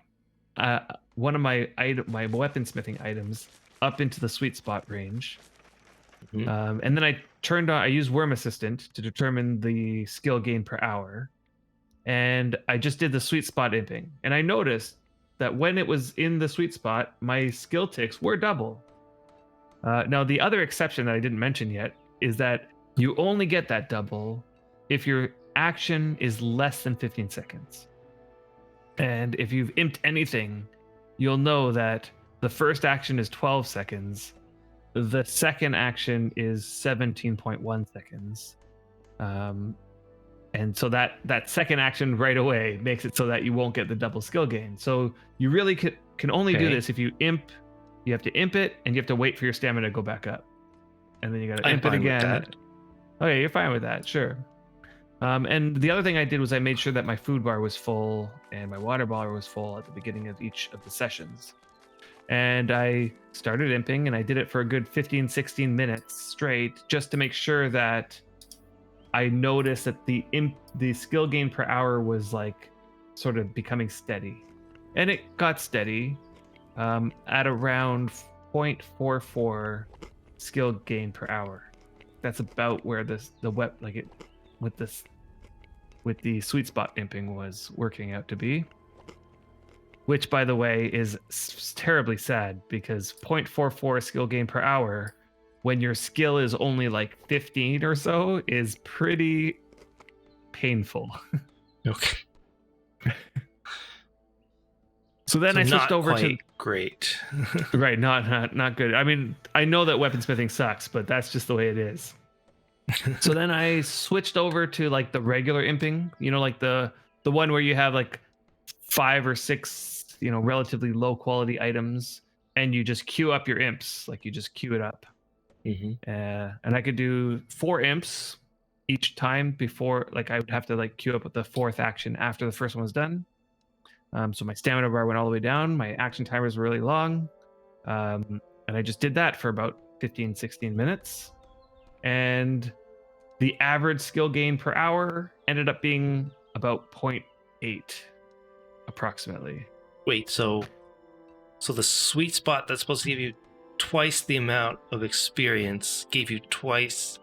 one of my weaponsmithing items up into the sweet spot range. Mhm. And then I used Worm Assistant to determine the skill gain per hour. And I just did the sweet spot imping. And I noticed that when it was in the sweet spot, my skill ticks were double. Now, the other exception that I didn't mention yet is that you only get that double if your action is less than 15 seconds. And if you've imped anything, you'll know that the first action is 12 seconds. The second action is 17.1 seconds. And so that second action right away makes it so that you won't get the double skill gain. So you really can only do this if you imp. You have to imp it, and you have to wait for your stamina to go back up. And then you got to imp it again. With that. Okay, you're fine with that, sure. And the other thing I did was I made sure that my food bar was full and my water bar was full at the beginning of each of the sessions. And I started imping, and I did it for a good 15, 16 minutes straight just to make sure that I noticed that the skill gain per hour was like sort of becoming steady. And it got steady at around 0.44 skill gain per hour. That's about where with the sweet spot imping was working out to be. Which, by the way, is terribly sad because 0.44 skill gain per hour when your skill is only like 15 or so is pretty painful. Okay. So then I switched over to great. right, not good. I mean, I know that weaponsmithing sucks, but that's just the way it is. So then I switched over to like the regular imping, like the one where you have like 5 or 6, relatively low quality items, and you just queue up your imps, like you just queue it up. Mm-hmm. And I could do 4 imps each time before, like I would have to like queue up with the fourth action after the first one was done. So my stamina bar went all the way down. My action timers were really long. And I just did that for about 15, 16 minutes. And the average skill gain per hour ended up being about 0.8 approximately. Wait, so the sweet spot that's supposed to give you twice the amount of experience gave you twice,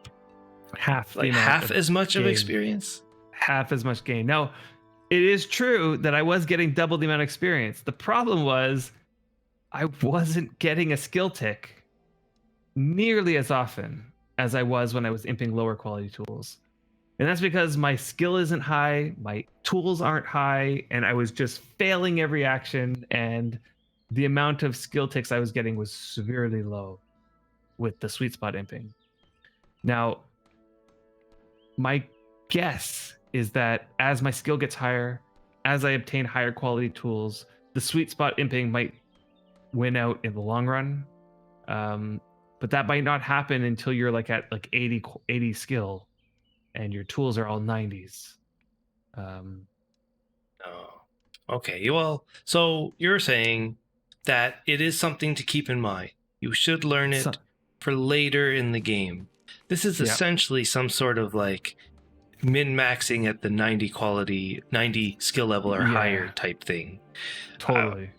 Half the like amount half of as much of gain. experience? Half as much gain. Now, it is true that I was getting double the amount of experience. The problem was I wasn't getting a skill tick nearly as often as I was when I was imping lower quality tools. And that's because my skill isn't high, my tools aren't high, and I was just failing every action, and the amount of skill ticks I was getting was severely low with the sweet spot imping. Now, my guess is that as my skill gets higher, as I obtain higher quality tools, the sweet spot imping might win out in the long run. But that might not happen until you're like at like 80 skill and your tools are all 90s. Oh, okay. Well, so you're saying that it is something to keep in mind. You should learn it for later in the game. This is essentially some sort of like min-maxing at the 90 quality, 90 skill level or higher type thing. Totally.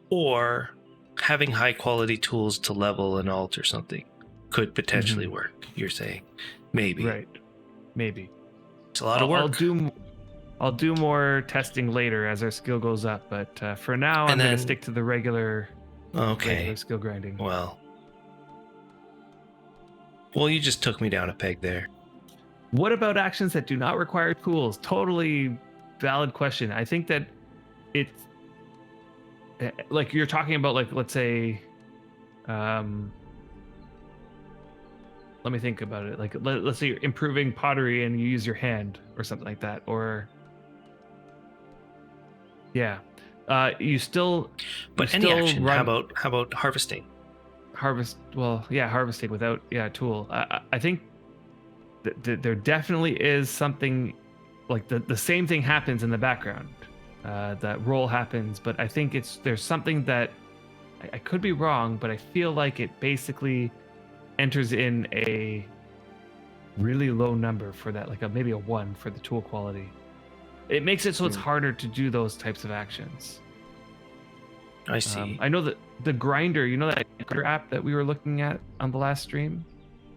Or having high quality tools to level and alter something could potentially work, you're saying. Maybe. Right. Maybe. It's a lot of work. I'll do more testing later as our skill goes up, but for now I'm going to stick to the regular skill grinding. Well, you just took me down a peg there. What about actions that do not require tools? Totally valid question. I think that it's like you're talking about, like, let's say, let me think about it. Like, let's say you're improving pottery and you use your hand or something like that. Or, you still. But any action. How about harvesting? Harvesting without a tool. I think there definitely is something like the same thing happens in the background. That roll happens, but I think there's something that I could be wrong, but I feel like it basically enters in a really low number for that, like maybe a 1 for the tool quality. It makes it so it's harder to do those types of actions. I see. I know that the grinder, that grinder app that we were looking at on the last stream,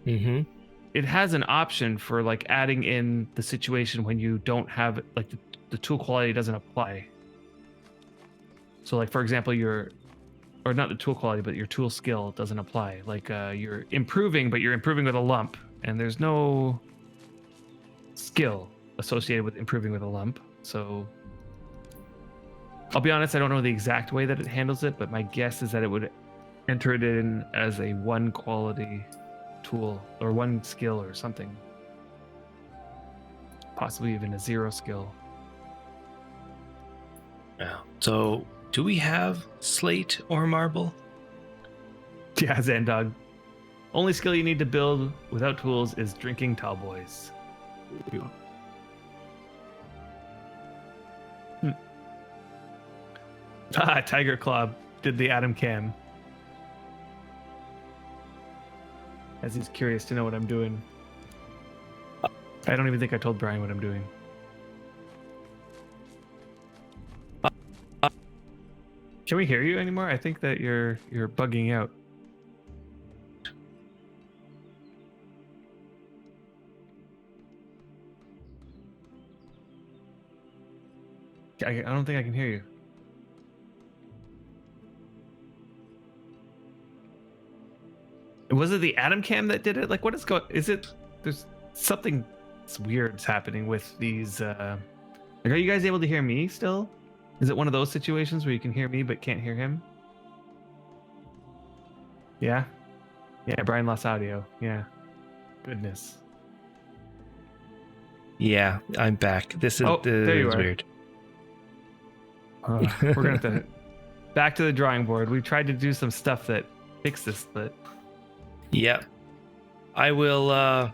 it has an option for like adding in the situation when you don't have like the tool quality doesn't apply. So like, for example, or not the tool quality, but your tool skill doesn't apply. Like you're improving, but you're improving with a lump, and there's no skill associated with improving with a lump. So I'll be honest, I don't know the exact way that it handles it, but my guess is that it would enter it in as a 1 quality tool or 1 skill or something. Possibly even a 0 skill. Yeah. So, do we have slate or marble? Yeah, Zandog. Only skill you need to build without tools is drinking tall boys. Tiger Claw did the Adam Cam. As he's curious to know what I'm doing. I don't even think I told Brian what I'm doing. Can we hear you anymore? I think that you're bugging out. I don't think I can hear you. Was it the Adam Cam that did it? Like, what is going? Is it? There's something weird happening with these. Like, are you guys able to hear me still? Is it one of those situations where you can hear me but can't hear him? Yeah. Yeah, Brian lost audio. Yeah. Goodness. Yeah, I'm back. This is there you are. Weird. We're gonna have to back to the drawing board. We tried to do some stuff that fixed this, but yep. I will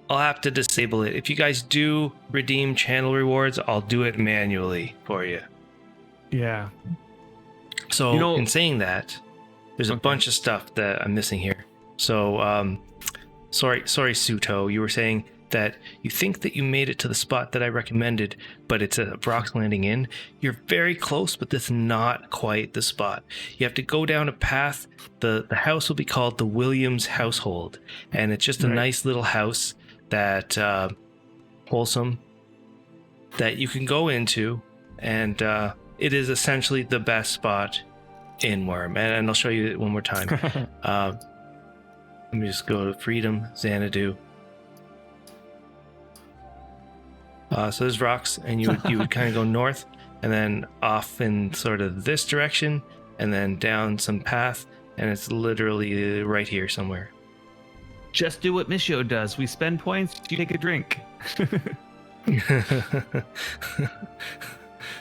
I'll have to disable it. If you guys do redeem channel rewards, I'll do it manually for you. Yeah. So You know- in saying that, there's a Okay. bunch of stuff that I'm missing here. So sorry Suto, you were saying that you think that you made it to the spot that I recommended, but it's a Brock's Landing Inn. You're very close, but that's not quite the spot. You have to go down a path. The house will be called the Williams Household, and it's just a Right. nice little house that wholesome that you can go into, and it is essentially the best spot in Worm. And I'll show you it one more time. Let me just go to Freedom, Xanadu. So there's rocks, and you would kind of go north, and then off in sort of this direction, and then down some path, and it's literally right here somewhere. Just do what Mishio does. We spend points, you take a drink.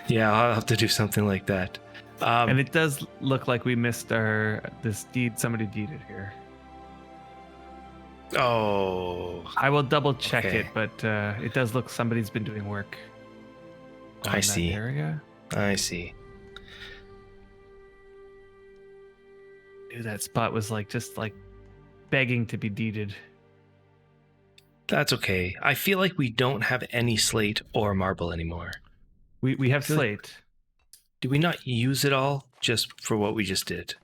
Yeah, I'll have to do something like that. And it does look like we missed this deed. Somebody deeded here. Oh, I will double check Okay. it, but it does look somebody's been doing work. I on that see. Area. I see. Dude, that spot was just begging to be deeded. That's okay. I feel like we don't have any slate or marble anymore. We have Feel like- slate. Do we not use it all just for what we just did?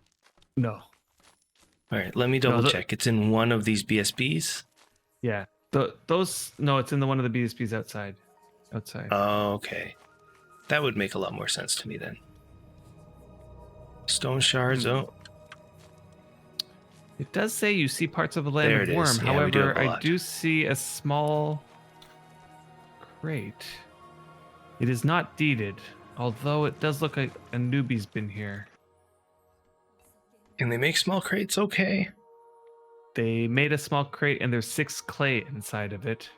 No. All right, let me double the- check. It's in one of these BSBs. Yeah. Those. No, it's in one of the BSPs outside. Outside. Okay. That would make a lot more sense to me then. Stone shards. Oh, It does say you see parts of a land There of it worm. is. Yeah, we do However, have a I lot. do see a small crate. It is not deeded, although it does look like a newbie's been here. can they make small crates? Okay. They made a small crate and there's 6 clay inside of it.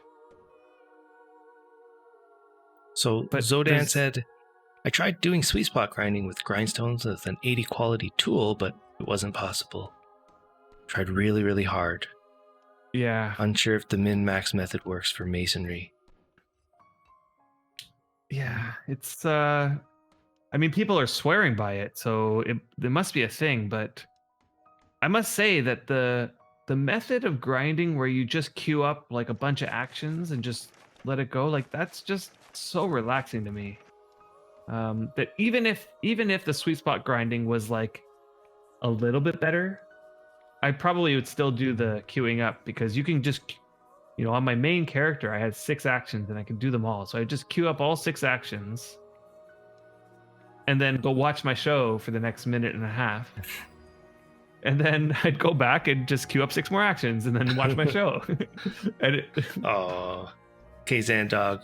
So But Zodan there's- said, I tried doing sweet spot grinding with grindstones with an 80 quality tool, but it wasn't possible. Tried really, really hard. Yeah. Unsure if the min-max method works for masonry. Yeah. It's I mean, people are swearing by it, so there must be a thing, but I must say that the method of grinding where you just queue up like a bunch of actions and just let it go, like that's just so relaxing to me. That even if the sweet spot grinding was like a little bit better, I probably would still do the queuing up because you can just, on my main character, I had 6 actions and I could do them all. So I just queue up all 6 actions and then go watch my show for the next minute and a half. And then I'd go back and just queue up 6 more actions and then watch my show. And Oh. Okay, Zandog.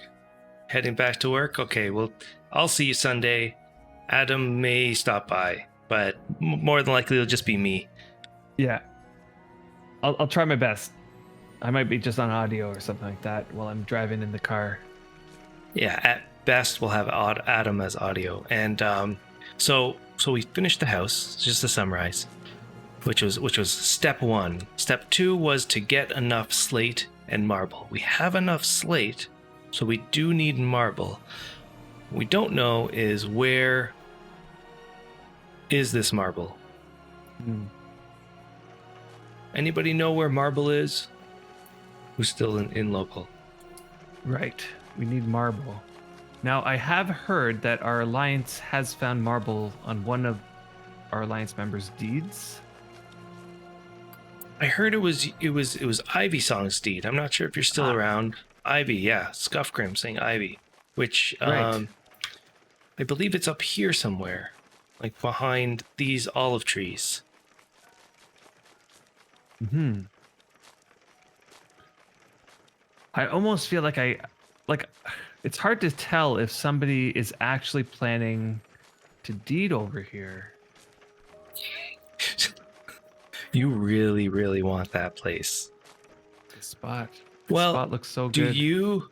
Heading back to work? Okay, well, I'll see you Sunday. Adam may stop by, but more than likely it'll just be me. yeah, I'll try my best. I might be just on audio or something like that while I'm driving in the car. Yeah, at best we'll have Adam as audio. And so we finished the house, just to summarize, which was step 1. Step 2 was to get enough slate and marble. We have enough slate, so we do need marble. What we don't know is where is this marble? Anybody know where marble is? Who's still in local? Right. We need marble. Now, I have heard that our alliance has found marble on one of our alliance members' deeds. I heard it was Ivy Song's deed. I'm not sure if you're still around. Ivy, yeah, Scuffgrim saying Ivy, which Right. I believe it's up here somewhere, like behind these olive trees. I almost feel like it's hard to tell if somebody is actually planning to deed over here. You really, really want that place. The spot. Well, spot looks so do good. you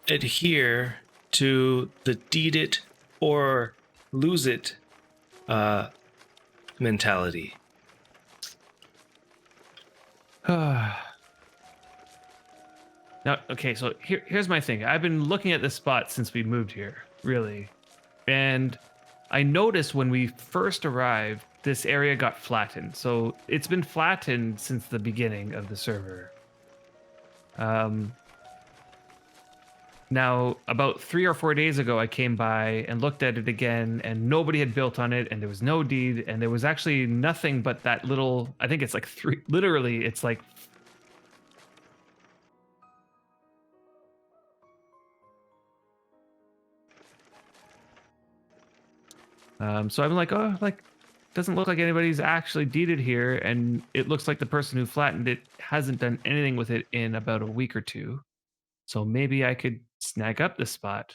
adhere to the deed it or lose it mentality? Now, okay, so here's my thing. I've been looking at this spot since we moved here, really. And I noticed when we first arrived, this area got flattened. So it's been flattened since the beginning of the server. Now, about 3 or 4 days ago, I came by and looked at it again, and nobody had built on it, and there was no deed, and there was actually nothing but that little, I think it's like literally, it's like so I'm like, oh, like, doesn't look like anybody's actually deeded here, and it looks like the person who flattened it hasn't done anything with it in about a week or two. So maybe I could snag up this spot.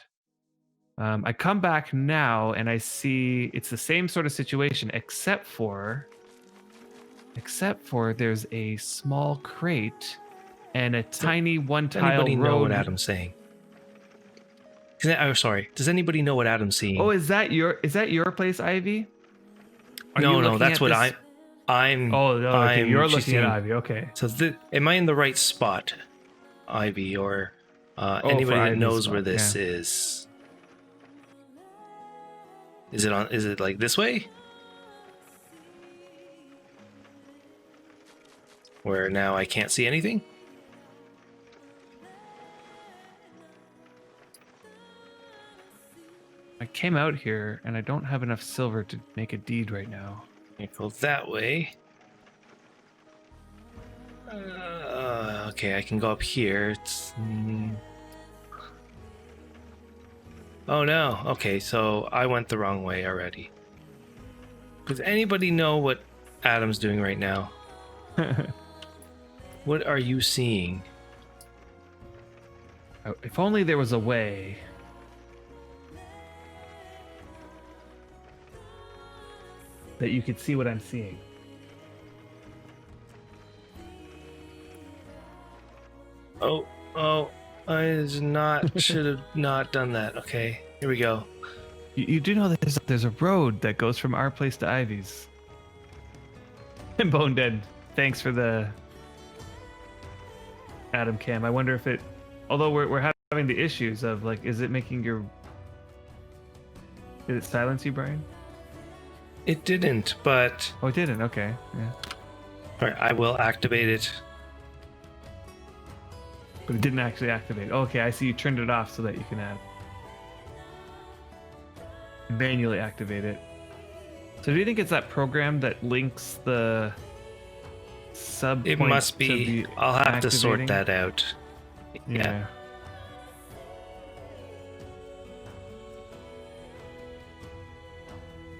I come back now and I see it's the same sort of situation, except for there's a small crate and a tiny one-tile road. Does anybody know what Adam's saying? Oh, sorry. Does anybody know what Adam's seeing? Oh, is that your place, Ivy? No, that's what I'm. Oh, no, okay, you're looking at Ivy. Okay. So, am I in the right spot, Ivy, or anybody that knows where this is? Is it on? Is it like this way? Where now I can't see anything? I came out here and I don't have enough silver to make a deed right now. I go that way. Okay, I can go up here. It's. Oh no. Okay, so I went the wrong way already. Does anybody know what Adam's doing right now? What are you seeing? If only there was a way. That you could see what I'm seeing. Oh, should have not done that. Okay, here we go. You do know that there's a road that goes from our place to Ivy's. And Bone Dead, thanks for the Adam Cam. I wonder if it, although we're having the issues of like, is it silence you, Brian? It didn't, but... Oh, it didn't. Okay. Yeah. All right, I will activate it. But it didn't actually activate. Okay, I see you turned it off so that you can manually activate it. So do you think it's that program that links the sub? It must be. I'll have to sort that out. Yeah.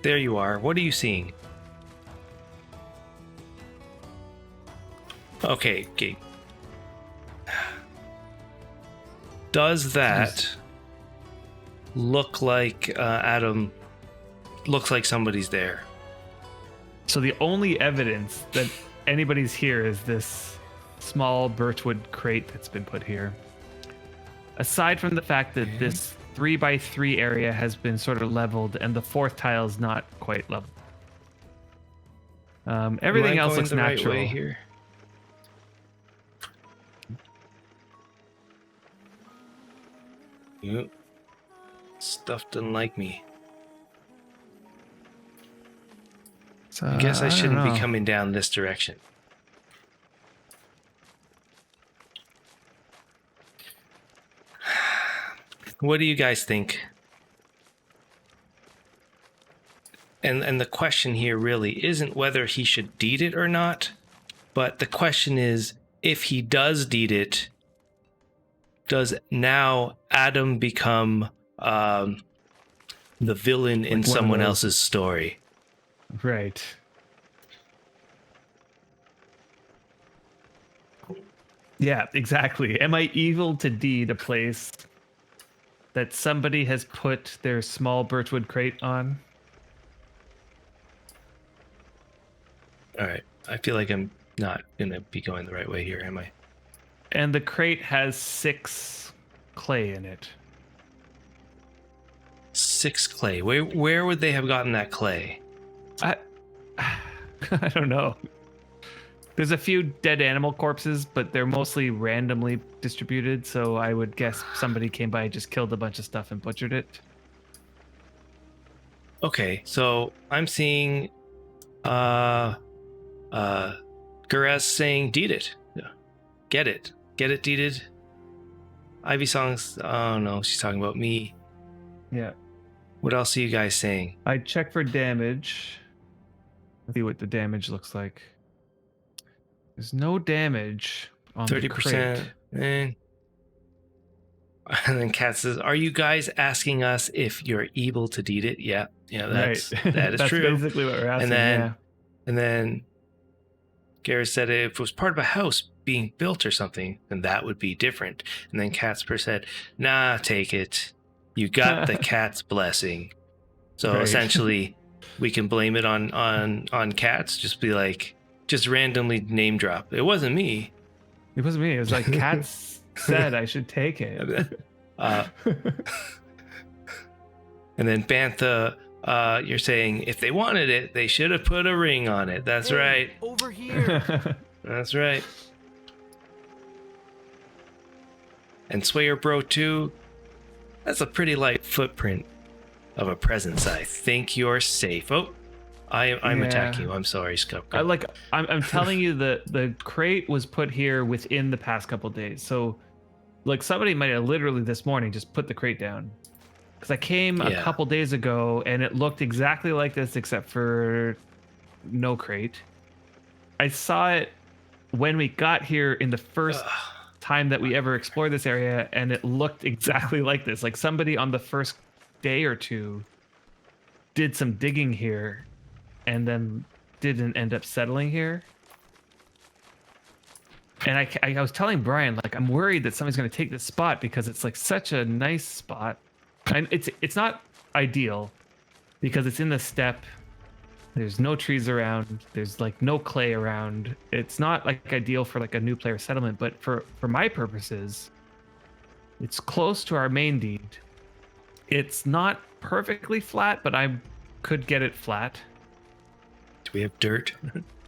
There you are. What are you seeing? Okay. Does that look like Adam? Looks like somebody's there. So the only evidence that anybody's here is this small birchwood crate that's been put here. Aside from the fact that this 3x3 area has been sort of leveled and the fourth tile is not quite leveled. Everything else looks natural. Right way here? Yep. Stuff doesn't like me. So, I guess I shouldn't be coming down this direction. What do you guys think? And the question here really isn't whether he should deed it or not, but the question is, if he does deed it, does now Adam become the villain in someone else's story? Right. Yeah, exactly. Am I evil to deed a place that somebody has put their small birchwood crate on? All right. I feel like I'm not going to be going the right way here, am I? And the crate has 6 clay in it. 6 clay. Where would they have gotten that clay? I don't know. There's a few dead animal corpses, but they're mostly randomly distributed. So I would guess somebody came by, just killed a bunch of stuff and butchered it. Okay, so I'm seeing Garez saying deed it. Get it deeded. Ivy Songs, oh no, she's talking about me. Yeah. What else are you guys saying? I check for damage. Let's see what the damage looks like. There's no damage on 30%. The crate. And then Kat says, "Are you guys asking us if you're able to deed it?" Yeah, that's right. That is that's true. Basically what we're asking. And then Gareth said, if it was part of a house being built or something, then that would be different. And then Casper said, "Nah, take it. You got the cat's blessing." So right. essentially, we can blame it on cats. Just be like, just randomly name drop. It wasn't me. It wasn't me. It was like cats said I should take it. And then Bantha, you're saying if they wanted it, they should have put a ring on it. That's right. Over here. That's right. And Swayer Bro 2, that's a pretty light footprint of a presence. I think you're safe. Oh, I'm attacking you. I'm sorry, Scott. I'm telling you, the crate was put here within the past couple days. So like somebody might have literally this morning just put the crate down. Because I came a couple days ago and it looked exactly like this except for no crate. I saw it when we got here in the first time that we ever explored this area, and it looked exactly like this. Like somebody on the first day or two did some digging here and then didn't end up settling here. And I was telling Brian, like, I'm worried that somebody's going to take this spot because it's like such a nice spot. And it's not ideal because it's in the steppe. There's no trees around. There's like no clay around. It's not like ideal for like a new player settlement, but for my purposes, it's close to our main deed. It's not perfectly flat, but I could get it flat. Do we have dirt?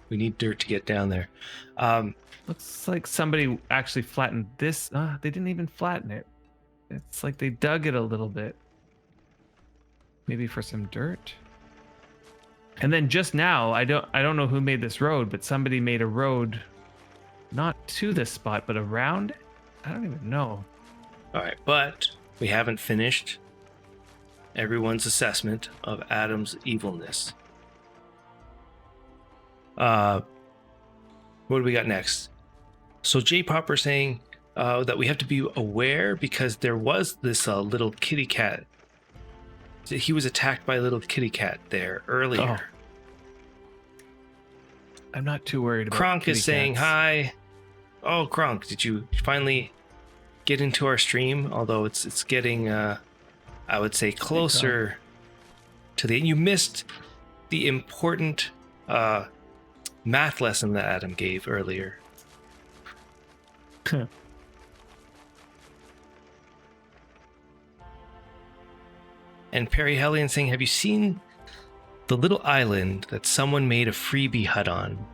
We need dirt to get down there. Looks like somebody actually flattened this. They didn't even flatten it. It's like they dug it a little bit. Maybe for some dirt. And then just now, I don't know who made this road, but somebody made a road not to this spot, but around it. I don't even know. All right, but we haven't finished everyone's assessment of Adam's evilness. What do we got next? So J Popper saying that we have to be aware because there was this little kitty cat. He was attacked by a little kitty cat there earlier. Oh. I'm not too worried about Kronk kitty is saying cats. hi. Oh, Kronk, did you finally get into our stream? Although it's getting, I would say, closer to the end. You missed the important math lesson that Adam gave earlier. And Perry Hellion saying, have you seen the little island that someone made a freebie hut on?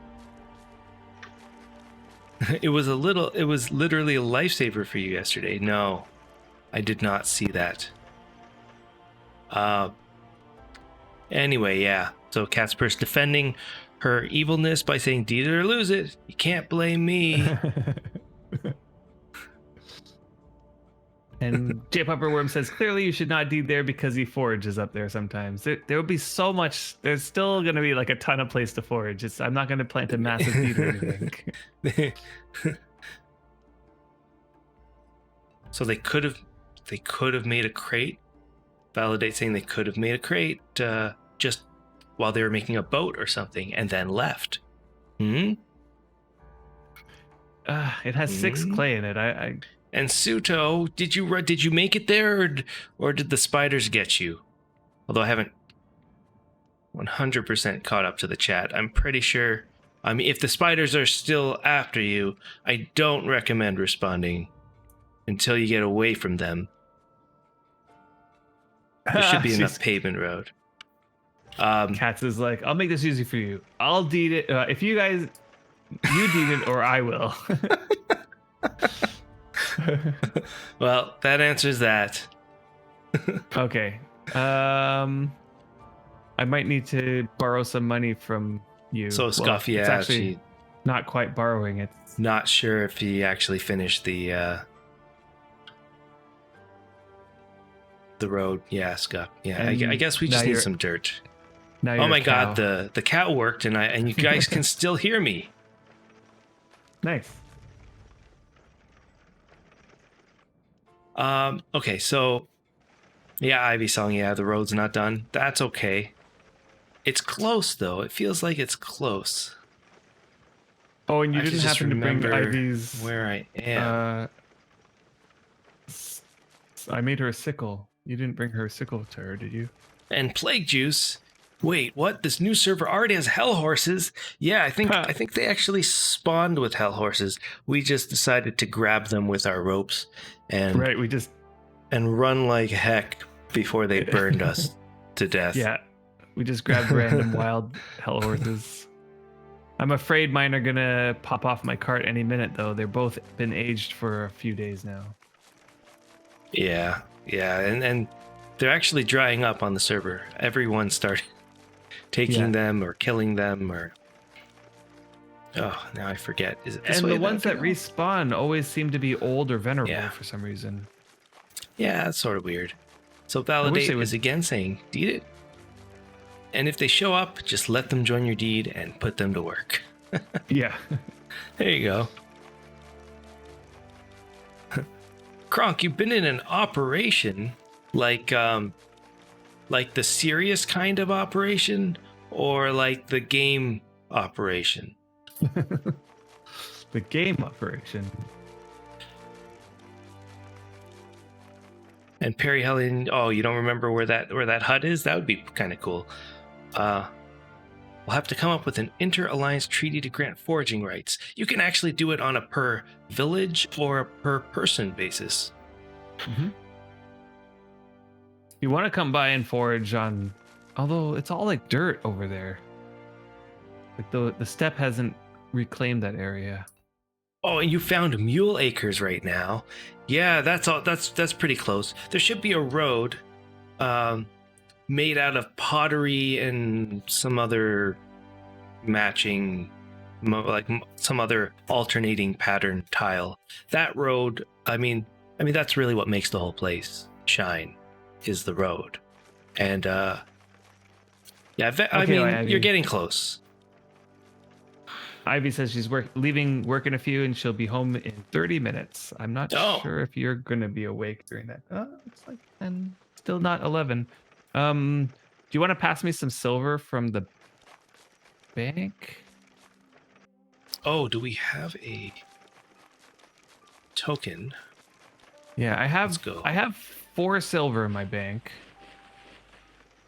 It was literally a lifesaver for you yesterday. No, I did not see that. Anyway, yeah. So Casper's defending her evilness by saying, deed it or lose it. You can't blame me. And J Popper Worm says, clearly you should not deed there because he forages up there sometimes. There will be so much. There's still going to be like a ton of place to forage. I'm not going to plant a massive deed or anything. So they could have made a crate. Validate saying they could have made a crate just while they were making a boat or something and then left. It has 6 clay in it. And Suto, did you make it there, or did the spiders get you? Although I haven't 100% caught up to the chat. I'm pretty sure. I mean, if the spiders are still after you, I don't recommend responding until you get away from them. There should be enough pavement road. Katz is like, I'll make this easy for you. I'll deed it. If you guys You need it, or I will. Well, that answers that. Okay. I might need to borrow some money from you. So Scuff, it's yeah, actually she not quite borrowing. It's not sure if he actually finished the road. Yeah, Scuff. Yeah, I And guess we now just need you're- some dirt. now. Oh you're my a cow. god, the cow worked, and you guys can still hear me. Nice. Okay, so yeah, Ivy song, yeah, the road's not done. That's okay. It's close though. It feels like it's close. Oh, and you I have to didn't just happen to bring remember Ivy's. where I am. I made her a sickle. You didn't bring her a sickle to her, did you? And plague juice. Wait, what? This new server already has hell horses? Yeah, I think they actually spawned with hell horses. We just decided to grab them with our ropes and Right. We just. and run like heck before they burned us to death. Yeah. We just grabbed random wild hell horses. I'm afraid mine are gonna pop off my cart any minute, though. They're both been aged for a few days now. Yeah, and they're actually drying up on the server. Everyone started taking Yeah. them or killing them or. Oh, now I forget. Is it this And way the ones that go? respawn always seem to be old or venerable Yeah. for some reason. Yeah, that's sort of weird. So wish validate they would- is again saying deed it. And if they show up, just let them join your deed and put them to work. Yeah. There you go. Kronk, you've been in an operation like the serious kind of operation or like the game operation? The game operation. And Perry Helen, oh, you don't remember where that hut is? That would be kind of cool. We'll have to come up with an inter-alliance treaty to grant foraging rights. You can actually do it on a per village or a per person basis. You want to come by and forage on, although it's all like dirt over there. Like the steppe hasn't reclaimed that area. Oh, and you found mule acres right now. Yeah, that's all. That's pretty close. There should be a road, made out of pottery and some other matching, some other alternating pattern tile. That road. I mean, that's really what makes the whole place shine, is the road. And yeah, Ivy. you're getting close. Ivy says she's leaving work in a few and she'll be home in 30 minutes. I'm not sure if you're going to be awake during that. It's like 10, still not 11. Do you want to pass me some silver from the bank? Oh, do we have a token? Yeah, Let's go. I have 4 silver in my bank,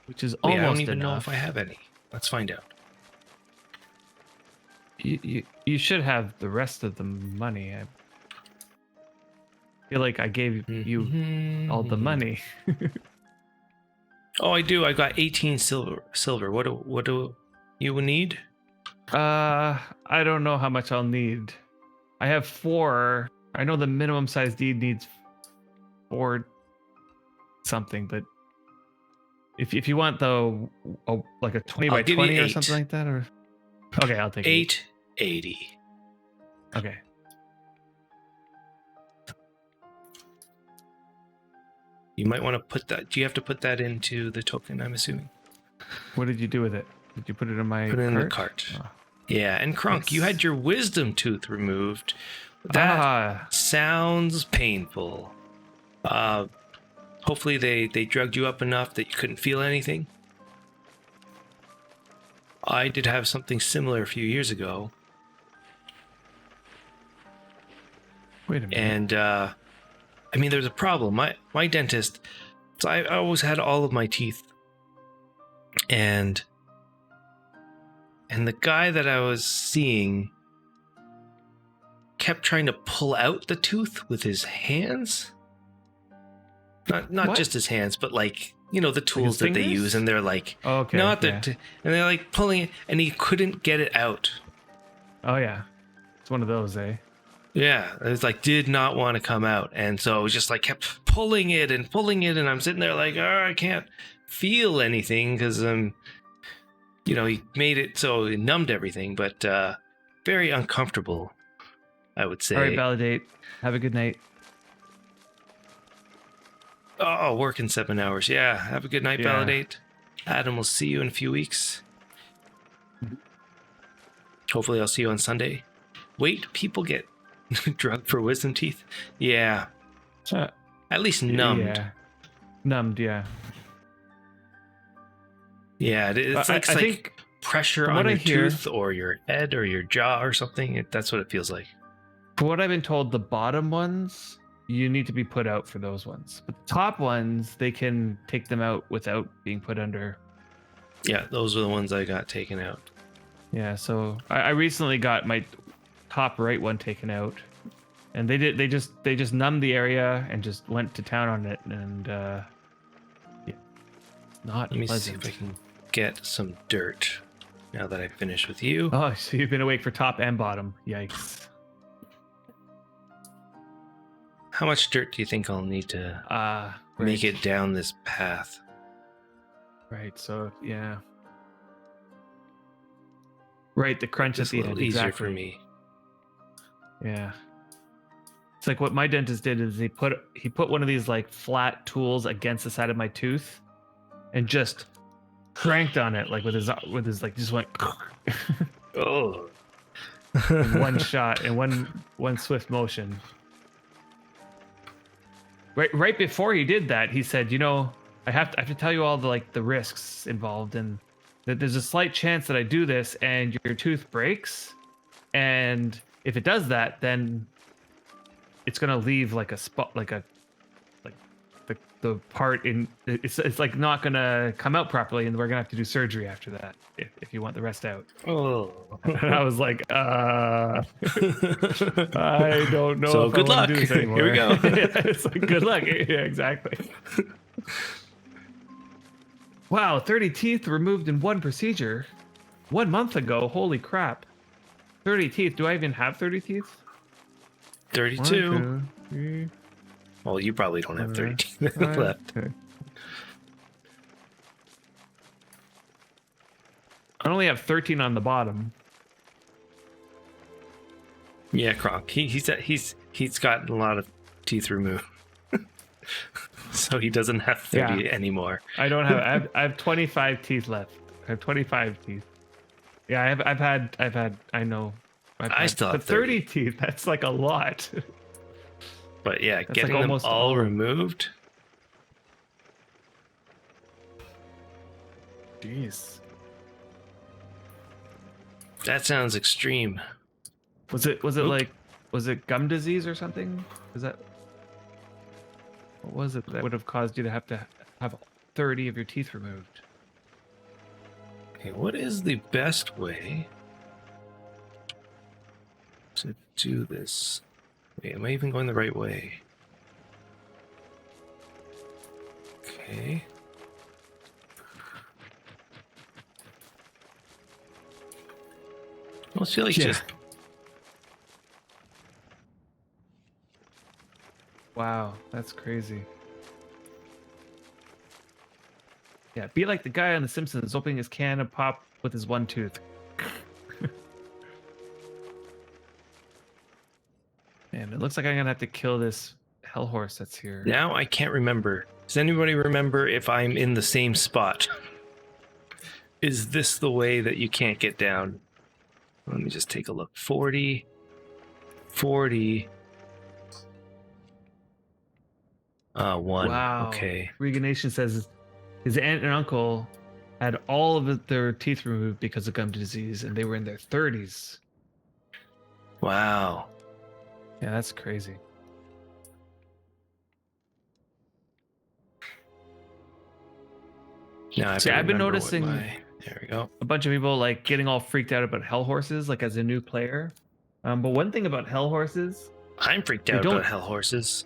which is Wait, almost I don't even know enough. if I have any. Let's find out. You should have the rest of the money. I feel like I gave you all the money. Oh, I do. I got 18 silver. What do you need? I don't know how much I'll need. I have 4. I know the minimum size deed needs 4 something, but if you want though, like a 20 I'll by give you 20 or 8. something like that, or okay, I'll take 880. Okay. You might want to put that. Do you have to put that into the token? I'm assuming. What did you do with it? Did you put it in my Put it in cart? the cart. Oh. Yeah, and Kronk, you had your wisdom tooth removed. That sounds painful. Hopefully they drugged you up enough that you couldn't feel anything. I did have something similar a few years ago. Wait a minute. And there's a problem. My dentist, so I always had all of my teeth, and the guy that I was seeing kept trying to pull out the tooth with his hands. Not What? just his hands, but like, the tools that they fingers? use, and they're like, Okay. not yeah. that, and they're like pulling it, and he couldn't get it out. Oh yeah, it's one of those, eh? Yeah, it's like did not want to come out, and so it was just like kept pulling it, and I'm sitting there like, oh, I can't feel anything because he made it so it numbed everything, but very uncomfortable, I would say. All right, validate. Have a good night. Oh, working 7 hours. Yeah, have a good night, Yeah. validate. Adam, will see you in a few weeks. Hopefully, I'll see you on Sunday. Wait, people get drugged for wisdom teeth? Yeah. At least numbed. Yeah. Numbed, yeah. Yeah, it's I like think pressure from on what your I hear- tooth or your head or your jaw or something. That's what it feels like. For what I've been told, the bottom ones, you need to be put out for those ones. But the top ones, they can take them out without being put under. Yeah, those are the ones I got taken out. Yeah, so I recently got my top right one taken out. And they just numbed the area and just went to town on it, and yeah. It's not Let me pleasant. see if I can get some dirt now that I finished with you. Oh, so you've been awake for top and bottom. Yikes. How much dirt do you think I'll need to make it down this path? Right, so yeah. Right, the crunch at It's a the little end. easier Exactly. for me. Yeah. It's like what my dentist did is he put one of these like flat tools against the side of my tooth and just cranked on it like with his like just went Oh. in one shot in one swift motion. Right before he did that, he said, I have to tell you all the risks involved, and that there's a slight chance that I do this and your tooth breaks, and if it does that, then it's gonna leave like a spot, like the part in it's like not gonna come out properly, and we're gonna have to do surgery after that if you want the rest out. Oh. And I was like, I don't know. So if good I wanna luck. do this anymore. Here we go. It's like good luck. Yeah, exactly. Wow, 30 teeth removed in one procedure. 1 month ago. Holy crap. 30 teeth. Do I even have 30 teeth? 32. 1, 2, 3, Well, you probably don't have 30 teeth 5, left. 6. I only have 13 on the bottom. Yeah, Kronk. He's gotten a lot of teeth removed. So he doesn't have 30 anymore. I don't have. I have 25 teeth left. I have 25 teeth. Yeah, I've had. I know. I still have but 30 teeth. That's like a lot. But yeah, That's getting like them almost all all. removed. Jeez. That sounds extreme. Was it Oop. was it gum disease or something? Is that what was it that would have caused you to have 30 of your teeth removed? Okay, what is the best way to do this? Wait, am I even going the right way? Okay. I almost feel like Yeah. just Wow, that's crazy. Yeah, be like the guy on The Simpsons opening his can of pop with his one tooth. Man, it looks like I'm gonna have to kill this hell horse that's here. now I can't remember. Does anybody remember if I'm in the same spot? Is this the way that you can't get down? Let me just take a look. 40. 1. Wow. Okay. Regan Nation says his aunt and uncle had all of their teeth removed because of gum disease, and they were in their 30s. Wow. Yeah, that's crazy. Now I have See, to I've been remember what noticing- There we go. A bunch of people like getting all freaked out about hell horses, like as a new player. But one thing about hell horses, I'm freaked They out don't- about hell horses.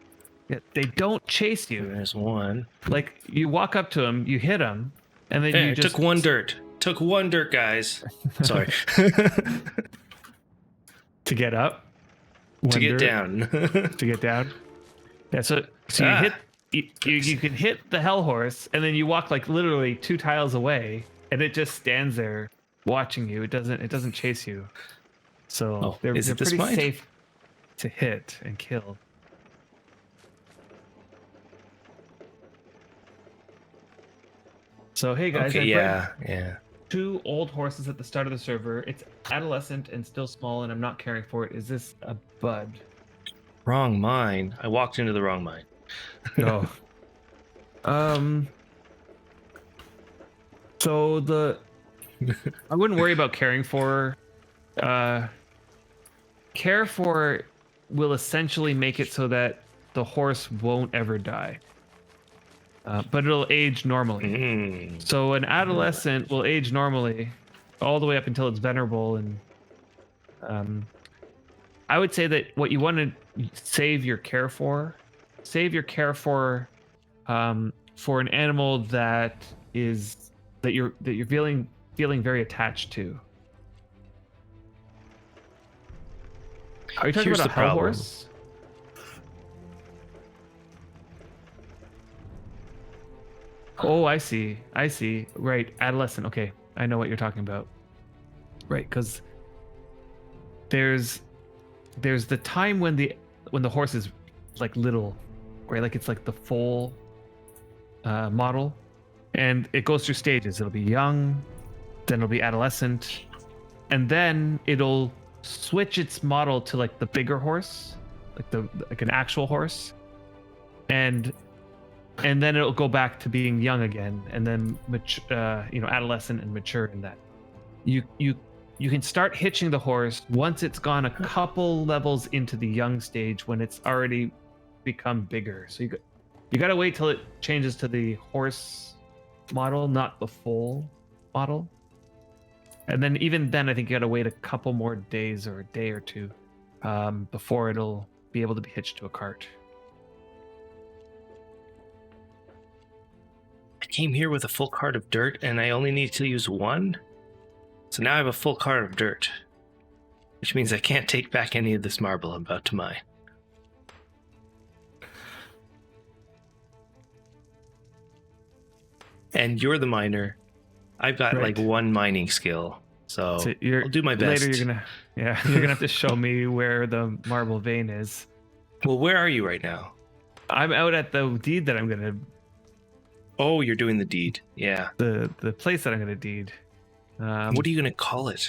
they don't chase you. There's one. Like you walk up to them, you hit them, and then Hey, you I just took one dirt. Took one dirt, guys. Sorry. to get up. To get Wonder- down. To get down. Yeah, so you hit you can hit the hell horse, and then you walk like literally 2 tiles away, and it just stands there watching you. It doesn't chase you. So Oh, they're is it this pretty wide? safe to hit and kill. So hey guys, Okay, I bred yeah. 2 old horses at the start of the server. It's adolescent and still small, and I'm not caring for it. Is this a bud? Wrong mine. I walked into the wrong mine. No. So I wouldn't worry about caring for. Care for will essentially make it so that the horse won't ever die. But it'll age normally. Mm. So an adolescent will age normally all the way up until it's venerable, and I would say that what you want to save your care for for an animal that you're feeling very attached to. Are you talking Here's about a the hell problem. horse? Oh, I see. Right, adolescent. Okay, I know what you're talking about. Right, because there's the time when the horse is like little, right? Like it's like the full model, and it goes through stages. It'll be young, then it'll be adolescent, and then it'll switch its model to like the bigger horse, like an actual horse, and then it'll go back to being young again, and then adolescent and mature in that. You can start hitching the horse once it's gone a couple levels into the young stage, when it's already become bigger. So you got to wait till it changes to the horse model, not the full model. And then even then, I think you got to wait a couple more days or a day or two before it'll be able to be hitched to a cart. I came here with a full cart of dirt, and I only need to use 1. So now I have a full cart of dirt, which means I can't take back any of this marble I'm about to mine. And you're the miner. I've got Right. like 1 mining skill, so I'll do my best. Later, you're gonna have to show me where the marble vein is. Well, where are you right now? I'm out at the deed that I'm gonna. Oh, you're doing the deed. Yeah. The place that I'm gonna deed. What are you gonna call it?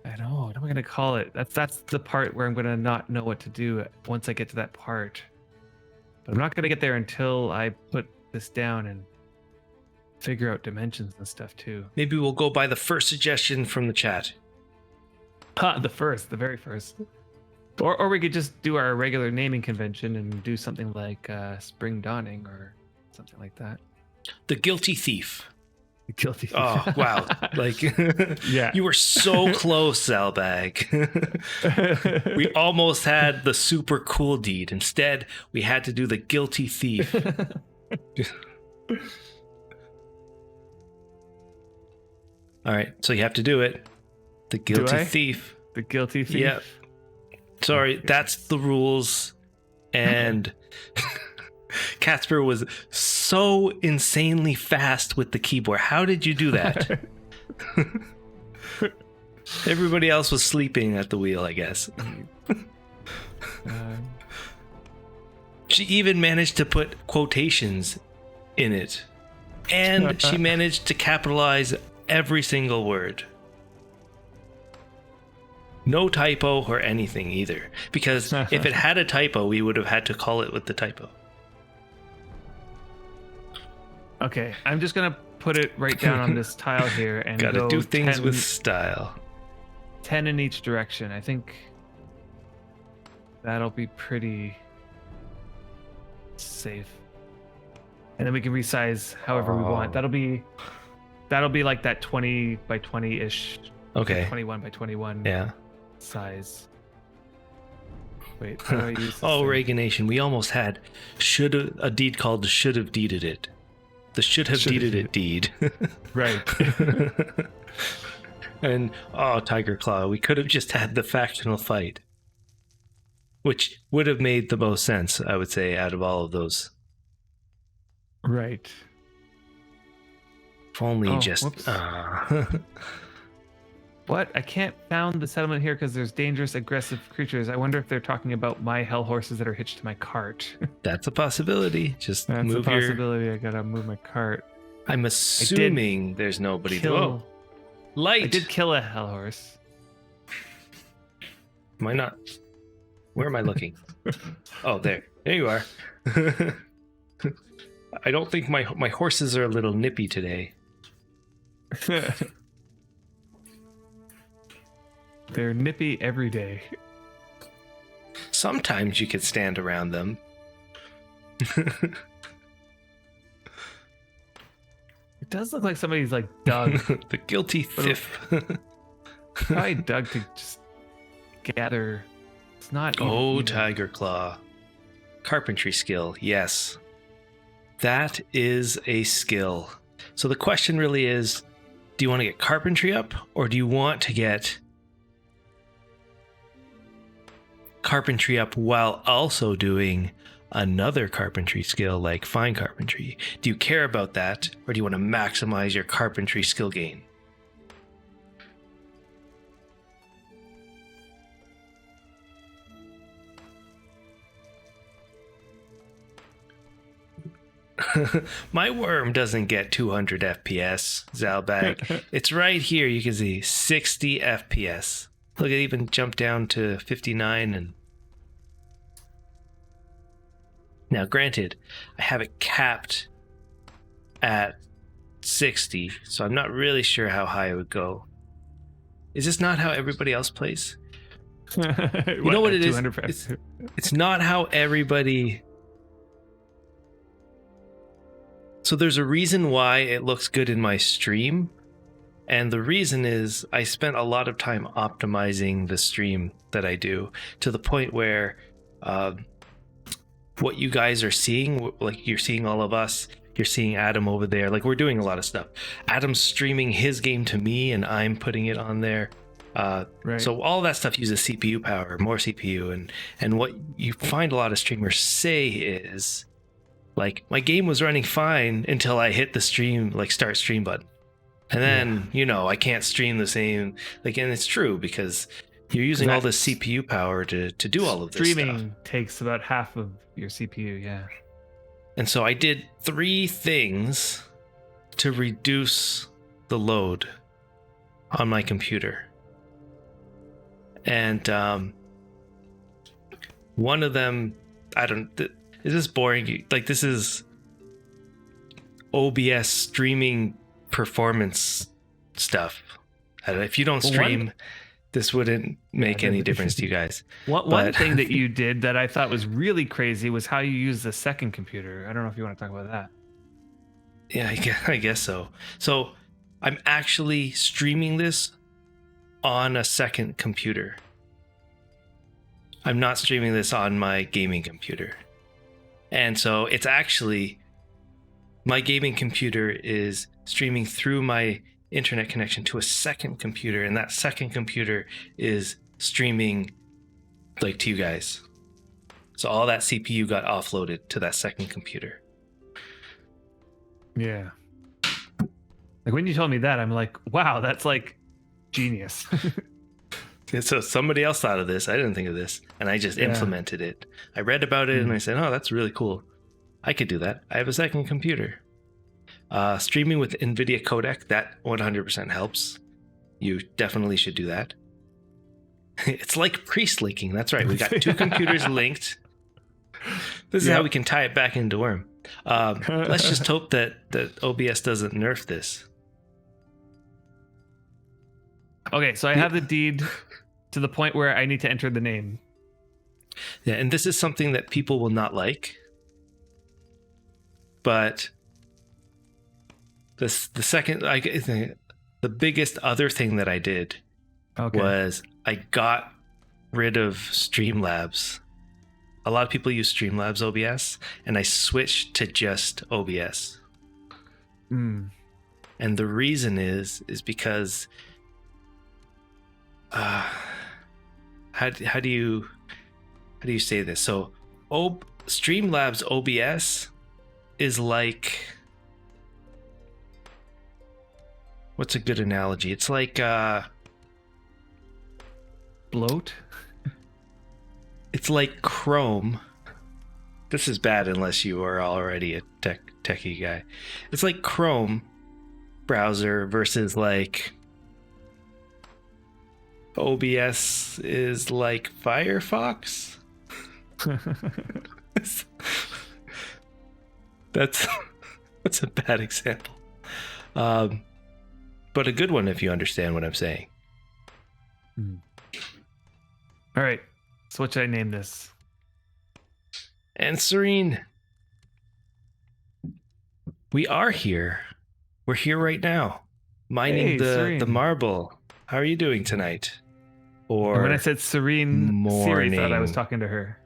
I know. What am I gonna call it? That's the part where I'm gonna not know what to do once I get to that part. But I'm not gonna get there until I put this down and figure out dimensions and stuff too. Maybe we'll go by the first suggestion from the chat. The very first. Or we could just do our regular naming convention and do something like Spring Dawning or something like that. The Guilty Thief. Guilty. Oh, wow. Like, Yeah. You were so close, Zalbag. We almost had the super cool deed. Instead, we had to do the Guilty Thief. All right, so you have to do it. The Guilty I? Thief. The Guilty Thief. Yeah. Sorry, that's the rules. And Casper was so insanely fast with the keyboard. How did you do that? Everybody else was sleeping at the wheel, I guess. She even managed to put quotations in it. And she managed to capitalize every single word. No typo or anything either. Because if it had a typo, we would have had to call it with the typo. Okay, I'm just gonna put it right down on this tile here and Gotta go do things 10 with style. 10 in each direction. I think that'll be pretty safe. And then we can resize however we want. That'll be like that 20 by 20-ish. Okay. 21 by 21 Yeah. size. Wait, how do I use this Oh, thing? Reaganation. We almost had a deed called should have deeded it. The should have Should have deeded it deed. Right. And Tiger Claw, we could have just had the factional fight, which would have made the most sense, I would say, out of all of those. Right. If only Oh, just. whoops. What? I can't found the settlement here because there's dangerous, aggressive creatures. I wonder if they're talking about my hell horses that are hitched to my cart. That's a possibility. Just That's move a possibility. I gotta move my cart. I'm assuming there's nobody. Kill... Light. I did kill a hell horse. Am I not? Where am I looking? Oh, there. There you are. I don't think my horses are a little nippy today. They're nippy every day. Sometimes you could stand around them. It does look like somebody's like dug. The guilty thief. Probably dug to just gather. It's not. Even. Tiger Claw. Carpentry skill. Yes. That is a skill. So the question really is, do you want to get carpentry up or do you want to get carpentry up while also doing another carpentry skill like fine carpentry? Do you care about that or do you want to maximize your carpentry skill gain? My worm doesn't get 200 FPS, Zalbag. It's right here. You can see 60 FPS. Look, it even jumped down to 59. And now, granted, I have it capped at 60, so I'm not really sure how high it would go. Is this not how everybody else plays? You know what it is? It's not how everybody... So there's a reason why it looks good in my stream. And the reason is I spent a lot of time optimizing the stream that I do to the point where what you guys are seeing, like you're seeing all of us, you're seeing Adam over there, like we're doing a lot of stuff. Adam's streaming his game to me and I'm putting it on there. Right. So all that stuff uses CPU power, more CPU. And what you find a lot of streamers say is, like, my game was running fine until I hit the stream, like start stream button. And then, I can't stream the same. Like, and it's true because you're using all this CPU power to do all of this stuff. Streaming takes about half of your CPU, yeah. And so I did 3 things to reduce the load on my computer. And one of them, is this boring? Like, this is OBS streaming performance stuff. If you don't stream, this wouldn't make any difference to you guys. One thing that you did that I thought was really crazy was how you use the second computer. I don't know if you want to talk about that. Yeah, I guess so. So I'm actually streaming this on a second computer. I'm not streaming this on my gaming computer. And so it's actually, my gaming computer is streaming through my internet connection to a second computer, and that second computer is streaming like to you guys. So all that CPU got offloaded to that second computer. Yeah. Like when you told me that, I'm like, wow, that's like genius. So somebody else thought of this. I didn't think of this, and I just implemented it. I read about it and I said, oh, that's really cool. I could do that. I have a second computer. Streaming with NVIDIA codec, that 100% helps. You definitely should do that. It's like pre-linking. That's right. We got 2 computers linked. This is how we can tie it back into Worm. Let's just hope that OBS doesn't nerf this. Okay, so I have the deed to the point where I need to enter the name. Yeah, and this is something that people will not like. But the biggest other thing that I did was I got rid of Streamlabs. A lot of people use Streamlabs OBS, and I switched to just OBS. And the reason is because how do you say this? So, Streamlabs OBS is like, what's a good analogy? It's like Bloat? it's like Chrome. This is bad unless you are already a techie guy. It's like Chrome browser versus like OBS is like Firefox. that's a bad example, but a good one if you understand what I'm saying. All right. So what should I name this? And Serene, we are here. We're here right now, mining Hey, the Serene. marble. How are you doing tonight? Or And when I said Serene, Siri thought I was morning. talking to her.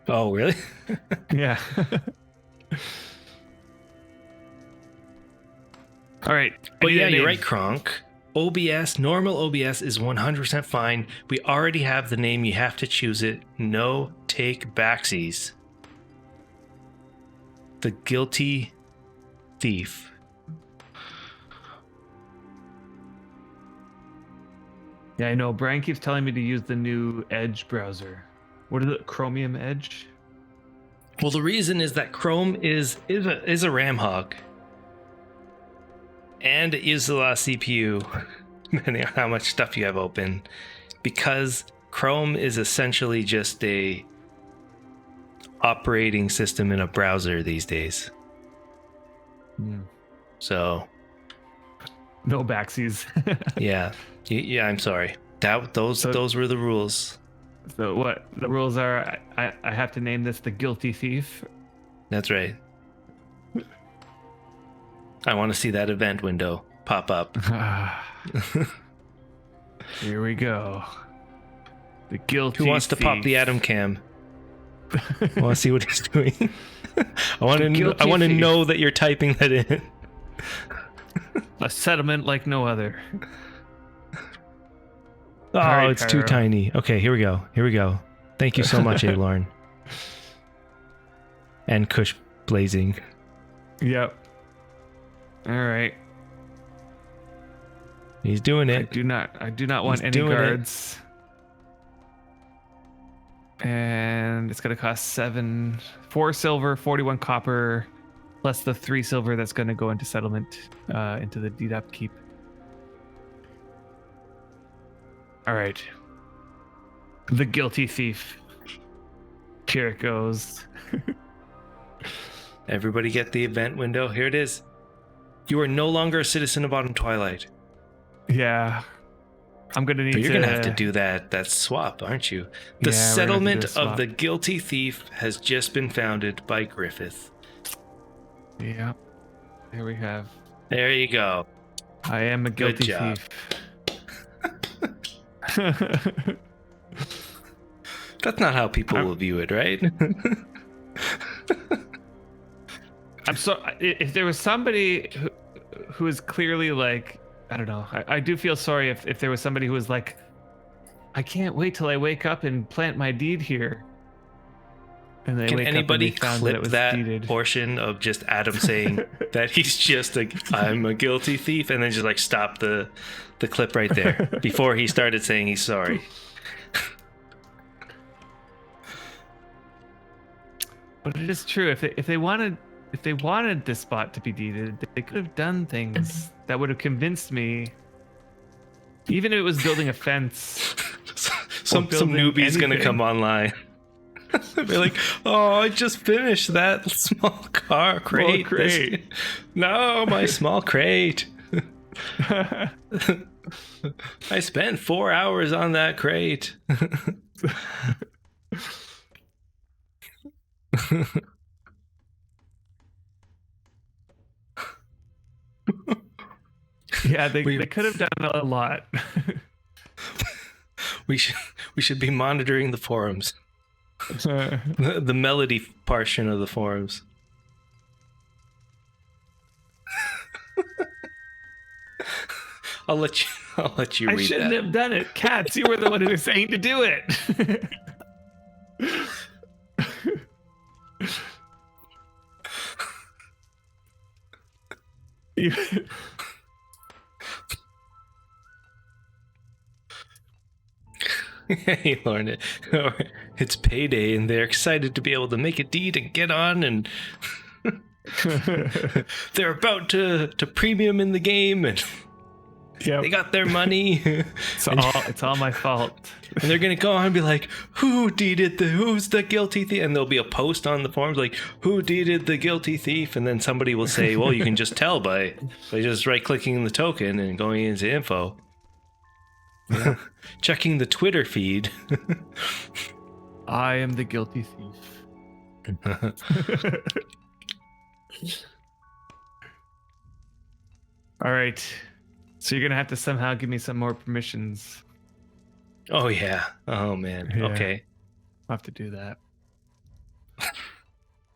Oh, really? Yeah. All right. But I need yeah, a you're name. right, Kronk. OBS, normal OBS is 100% fine. We already have the name. You have to choose it. No take backsies. The Guilty Thief. Yeah, I know. Brian keeps telling me to use the new Edge browser. What is it? Chromium Edge? Well, the reason is that Chrome is a RAM hog. And it uses a lot of CPU, depending on how much stuff you have open. Because Chrome is essentially just a operating system in a browser these days. So No backsies. yeah, I'm sorry. Those were the rules. So what the rules are? I have to name this the Guilty Thief. That's right. I want to see that event window pop up. Here we go. The Guilty Who wants to pop the Thief. Atom Cam? I want to see what he's doing. I want to Guilty Thief. know that you're typing that in. A settlement like no other. Oh, right, it's too Pyro. tiny. Okay, here we go. Thank you so much, Abe Lauren. And Kush Blazing. Yep. All right. He's doing I it. do not want He's any doing it. guards. And it's gonna cost 4 silver, 41 copper, plus the 3 silver that's gonna go into settlement, into the deed upkeep. All right. The Guilty Thief. Here it goes. Everybody get the event window. Here it is. You are no longer a citizen of Autumn Twilight. Yeah. I'm gonna need But you're to. gonna have to do that swap, aren't you? The Yeah, we're gonna have to do a settlement of swap. the Guilty Thief has just been founded by Griffith. Yeah. There we have. There you go. I am a Good guilty job. thief. That's not how people will view it, right? I'm so. If there was somebody who is clearly like, I don't know. I do feel sorry if there was somebody who was like, I can't wait till I wake up and plant my deed here. And they Can wake anybody up and they found clip that it was that deeded. portion of just Adam saying that he's just I'm a guilty thief, and then just like stop the clip right there before he started saying he's sorry? But it is true. If they wanted this spot to be deeded, they could have done things that would have convinced me. Even if it was building a fence. Some building newbie's gonna anything. come online. Be like, oh, I just finished that small crate. crate. No, my small crate. I spent 4 hours on that crate. Yeah, they could have done a lot. We should be monitoring the forums. The melody portion of the forums. I'll let I'll let you read I shouldn't that. have done it. Cats, you were the one who was saying to do it. You- Hey, Lauren, it's payday, and they're excited to be able to make a deed and get on, and they're about to premium in the game, and Yep. they got their money. It's all my fault. And they're gonna go on and be like, who's the guilty thief? And there'll be a post on the forums like, who deeded the guilty thief? And then somebody will say, well, you can just tell by just right-clicking the token and going into info. Yeah. Checking the Twitter feed. I am the guilty thief. All right. So you're going to have to somehow give me some more permissions. Oh, yeah. Oh, man. Yeah. Okay. I'll have to do that.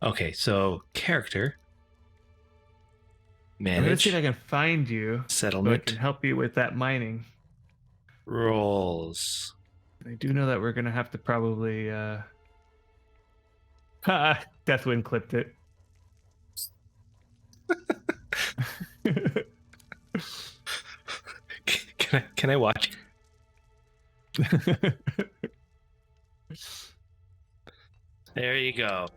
Okay, so character. I'm going to Manage. see if I can find you so I Settlement. can help you with that mining. Roles. I do know that we're going to have to probably... Deathwind clipped it. Can I watch? There you go.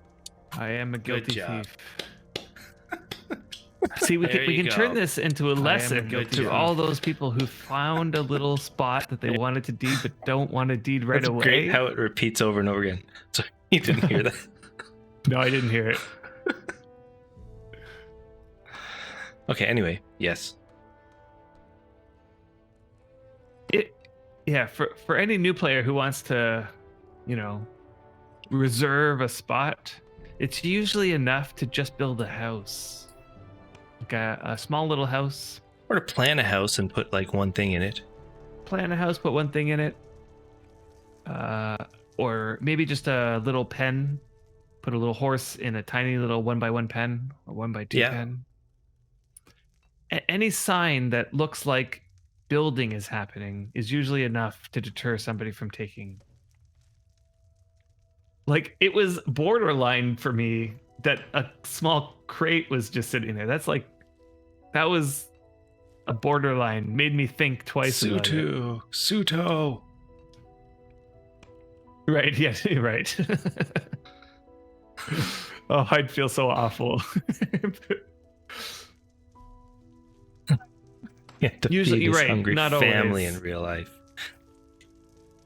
I am a Good guilty job. thief. See, we There can you turn go. this into a lesson guilty to thief. all those people who found a little spot that they wanted to deed but don't want to deed right That's away. great how it repeats over and over again. So you didn't hear that. No, I didn't hear it. Okay, anyway, yes. Yeah, for any new player who wants to, reserve a spot, it's usually enough to just build a house. Like a small little house. Or to plan a house and put like one thing in it. Plan a house, put one thing in it. Or maybe just a little pen. Put a little horse in a tiny little 1x1 pen or 1x2 Yeah. pen. Any sign that looks like building is happening is usually enough to deter somebody from taking. Like, it was borderline for me that a small crate was just sitting there. That was a borderline. Made me think twice about it. Suto. Right, yeah, right. Oh, I'd feel so awful. Yeah, to Usually, feed his right, hungry not family always. in real life.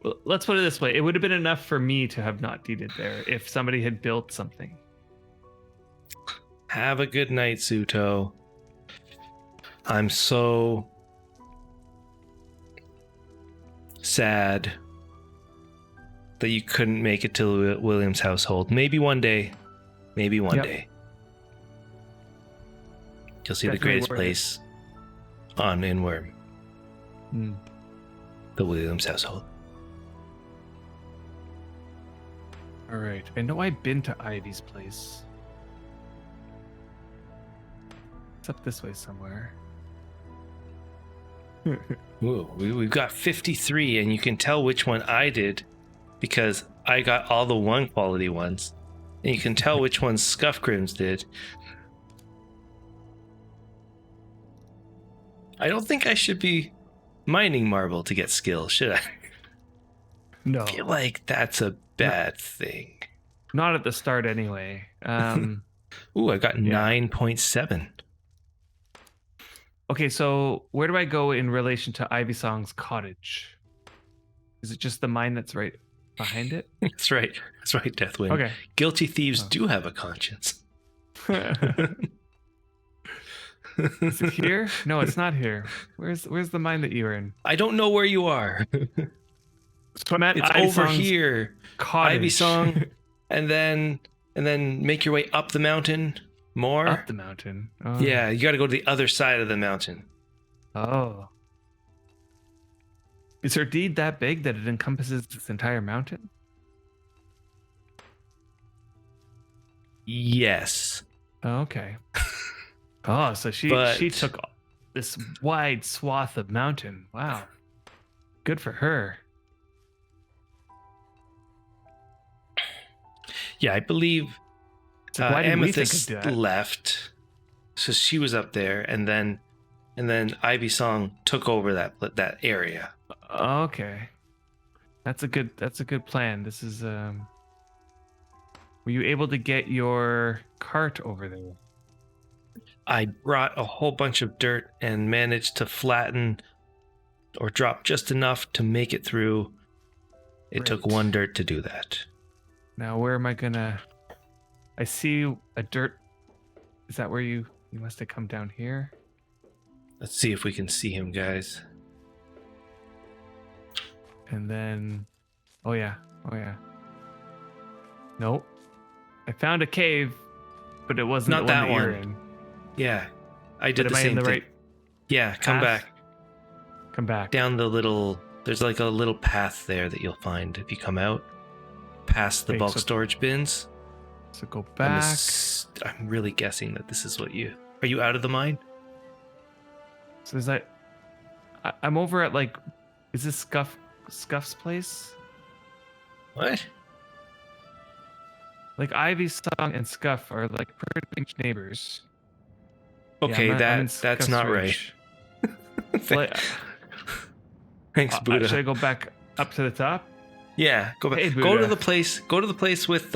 Well, let's put it this way. It would have been enough for me to have not deeded there if somebody had built something. Have a good night, Suto. I'm so sad that you couldn't make it to William's household. Maybe one day. Maybe one Yep. day. You'll see the Definitely greatest worth it. place on Inworm. Hmm. The Williams household. All right. I know I've been to Ivy's place. It's up this way somewhere. Ooh, we've got 53, and you can tell which one I did because I got all the 1 quality ones. And you can tell which ones Scuffgrims did. I don't think I should be mining marble to get skill, should I? No, I feel like that's a bad thing. not at the start anyway. Ooh, I got Yeah. 9.7. Okay, so where do I go in relation to Ivy Song's cottage? Is it just the mine that's right behind it? That's right. That's right, Deathwind. Okay. Guilty thieves Oh. do have a conscience. Is it here? No, it's not here. Where's the mine that you were in? I don't know where you are. So I'm at It's Ivy over Song's here. cottage. Ivy Song, and then make your way up the mountain more. Up the mountain. Oh. Yeah, you got to go to the other side of the mountain. Oh. Is her deed that big that it encompasses this entire mountain? Yes. Oh, okay. Oh, so she But- took this wide swath of mountain. Wow. Good for her. Yeah, I believe So why didn't we think Amethyst of that? left, so she was up there, and then Ivy Song took over that area. Okay. That's a good plan. This is were you able to get your cart over there? I brought a whole bunch of dirt and managed to flatten or drop just enough to make it through. It took Great. one dirt to do that. Now where am I gonna I see a dirt. Is that where you must have come down here? Let's see if we can see him, guys. And then oh yeah. Nope. I found a cave, but it wasn't Not the that one that you're one. in. Yeah, I did But the am I in same the thing. right Yeah, come path? back Come back. down the little. There's like a little path there that you'll find if you come out past the Okay, bulk so- storage bins. So go I'm, back. I'm really guessing that this is what you. Are you out of the mine? So there's like I'm over at like is this Scuff's place? What? Like Ivy Song and Scuff are like pretty much neighbors. Yeah, Okay, I'm in that's Scuff's not Ridge. right. Like, Thanks, Buddha. should I go back up to the top? Yeah, go back. Hey, go to Buddha. the place. Go to the place with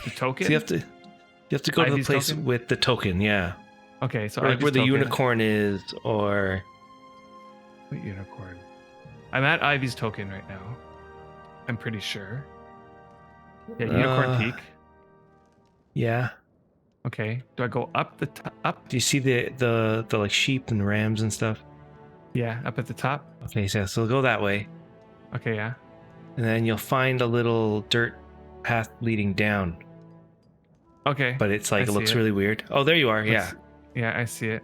The token? So you have to go to the Ivy's place token? with the token. Yeah, Okay, so or like Ivy's where the token. unicorn is, or What unicorn? I'm at Ivy's token right now. I'm pretty sure. Yeah, Unicorn Peak. yeah. Okay. Do I go up the up? Do you see the like sheep and rams and stuff? Yeah, up at the top. Okay, so go that way, Okay, yeah. and then you'll find a little dirt path leading down. Okay. But it's I like it see looks it. really weird. Oh, there you are. Yeah, Let's- Yeah, I see it.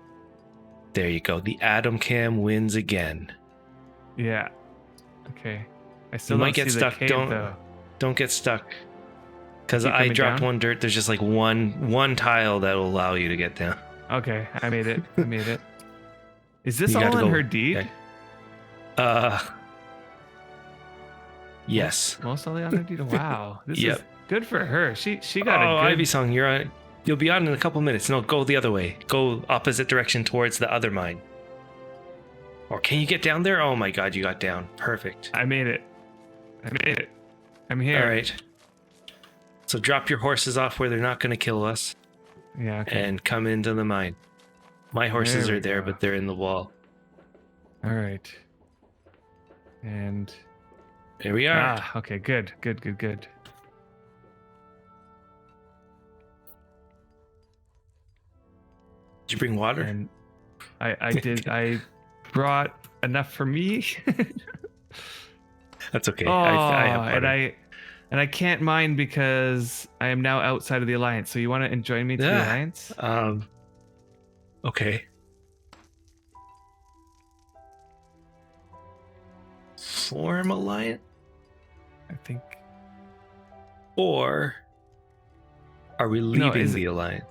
there you go. The Atom Cam wins again. Yeah. Okay. I still You don't might get see stuck. The cave, though. Don't get stuck. Because Keep I coming dropped down? one dirt. There's just like one tile that will allow you to get down. Okay, I made it. I made it. Is this You all gotta in go- her deed? okay. Yes. Mostly on her deed. Wow. This Yep. is good for her. She got Oh, a good. Ivy Song, you're on. You'll be on in a couple minutes. No, go the other way. Go opposite direction towards the other mine. Or can you get down there? Oh my god, you got down. Perfect. I made it. I made it. I'm here. All right. So drop your horses off where they're not going to kill us Yeah. Okay. and come into the mine. My horses There are we there, go. but they're in the wall. All right. And There we are. okay. Good. Did you bring water? And I did. I brought enough for me. That's okay. Oh, I have and water. I can't mine because I am now outside of the alliance. So you want to join me to the Yeah. alliance? Okay. Form alliance? I think. Or are we leaving is the alliance?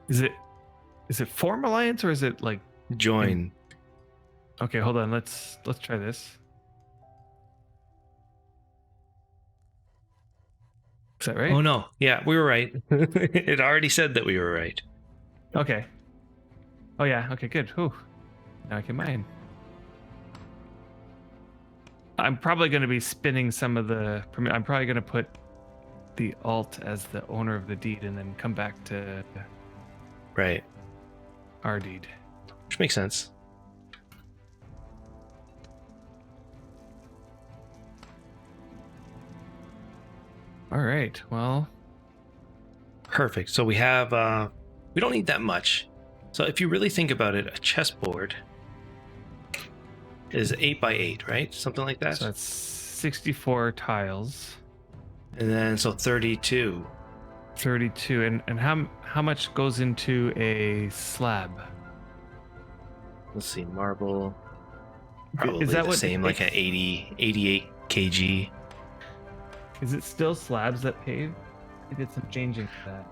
Is it form alliance or is it like? Join. Okay, hold on. Let's try this. Is that right? Oh no. Yeah, we were right. It already said that we were right. Okay. Oh yeah. Okay. Good. Whew. Now I can mine. I'm probably going to be spinning some of the. I'm probably going to put the alt as the owner of the deed and then come back to Right. our deed. Which makes sense. All right. Well, Perfect. So we have we don't need that much. So if you really think about it, a chessboard is 8 by 8, right? Something like that. so that's 64 tiles, And then so 32. 32, and how much goes into a slab? Let's see, marble. Probably that the what same, like an 88 kg. Is it still slabs that pave? I did some changing to that.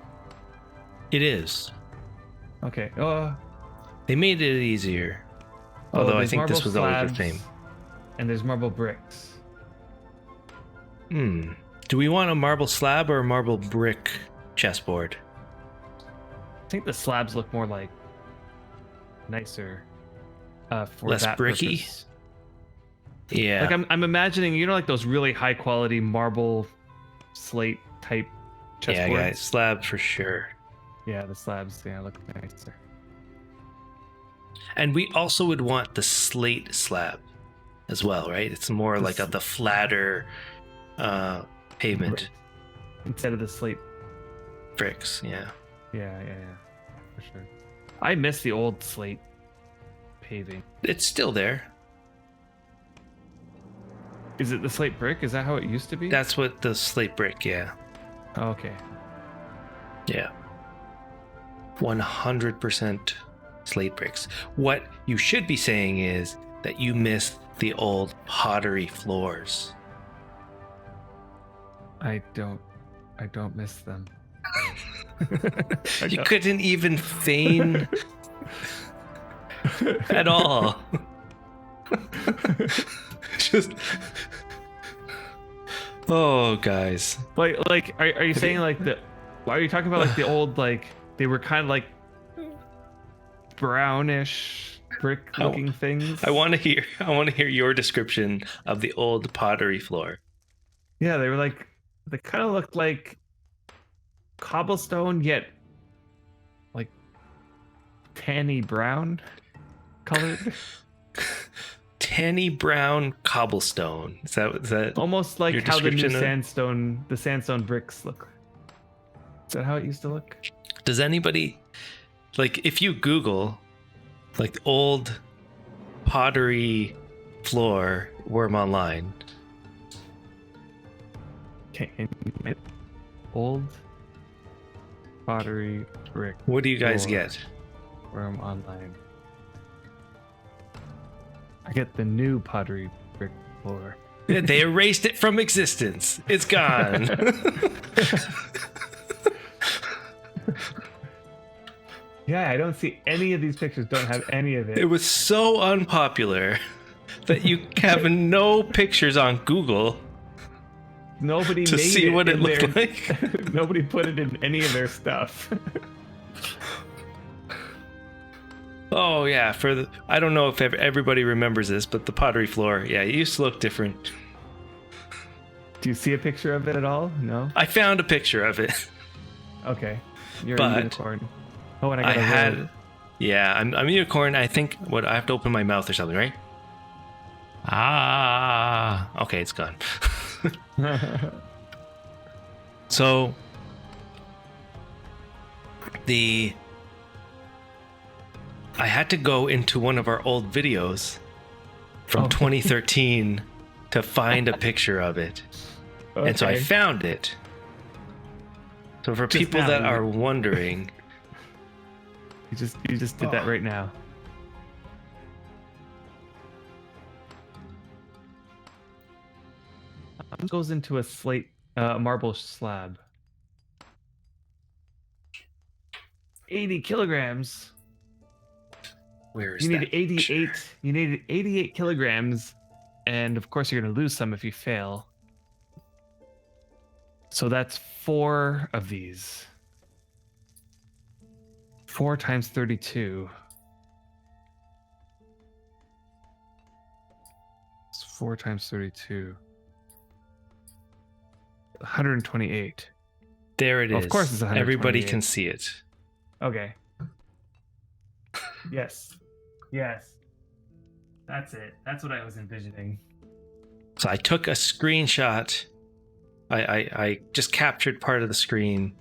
It is. Okay. They made it easier. Although I there's think this marble was always the slabs, same. And there's marble bricks. Do we want a marble slab or a marble brick chessboard? I think the slabs look more like nicer for Less that bricky? purpose. Yeah. Like I'm imagining, you know, like those really high quality marble slate type chessboards. Yeah, guys, slab for sure. Yeah, the slabs, look nicer. And we also would want the slate slab as well, right? It's more like of the flatter pavement Instead of the slate. bricks. Yeah. Yeah, for sure. I miss the old slate paving. It's still there. Is it the slate brick? Is that how it used to be? That's what the slate brick, yeah. Oh, okay. Yeah. 100% slate bricks. What you should be saying is that you miss the old pottery floors. I don't miss them. You couldn't even feign at all. Just oh, guys. Like, are you saying like the? Why are you talking about like the old like they were kind of like brownish brick-looking things? I want to hear your description of the old pottery floor. Yeah, they kind of looked like cobblestone, yet like tanny brown colored. Tanny brown cobblestone. Is that Almost like your how the new description of- sandstone bricks look. Is that how it used to look? Does anybody, like, if you Google like old pottery floor worm online, Old pottery brick what do you guys floor get? worm online. I get the new pottery brick floor. They erased it from existence. It's gone. Yeah, I don't see any of these pictures. Don't have any of It it. was so unpopular that you have no pictures on Google Nobody to made see it what it in looked their- like. Nobody put it in any of their stuff. Oh yeah, I don't know if everybody remembers this, but the pottery floor, yeah, it used to look different. Do you see a picture of it at all? No. I found a picture of it. Okay. You're But a unicorn. Oh, and I I got a had, road. yeah, I'm a unicorn. I think I have to open my mouth or something, right? Ah, okay, it's gone. So I had to go into one of our old videos from Oh. 2013 to find a picture of it. And so I Okay. found it. So for Just people now, that you- are wondering, You just did that right now. Goes into a slate marble slab. 80 kilograms. where is You that need 88. picture? You need 88 kilograms, and of course you're gonna lose some if you fail. So that's 4 of these. 4 times 32. It's 4 times 32. 128. There it is. Of course it's Everybody 128. can see it. Okay. Yes. Yes. That's it. That's what I was envisioning. So I took a screenshot. I just captured part of the screen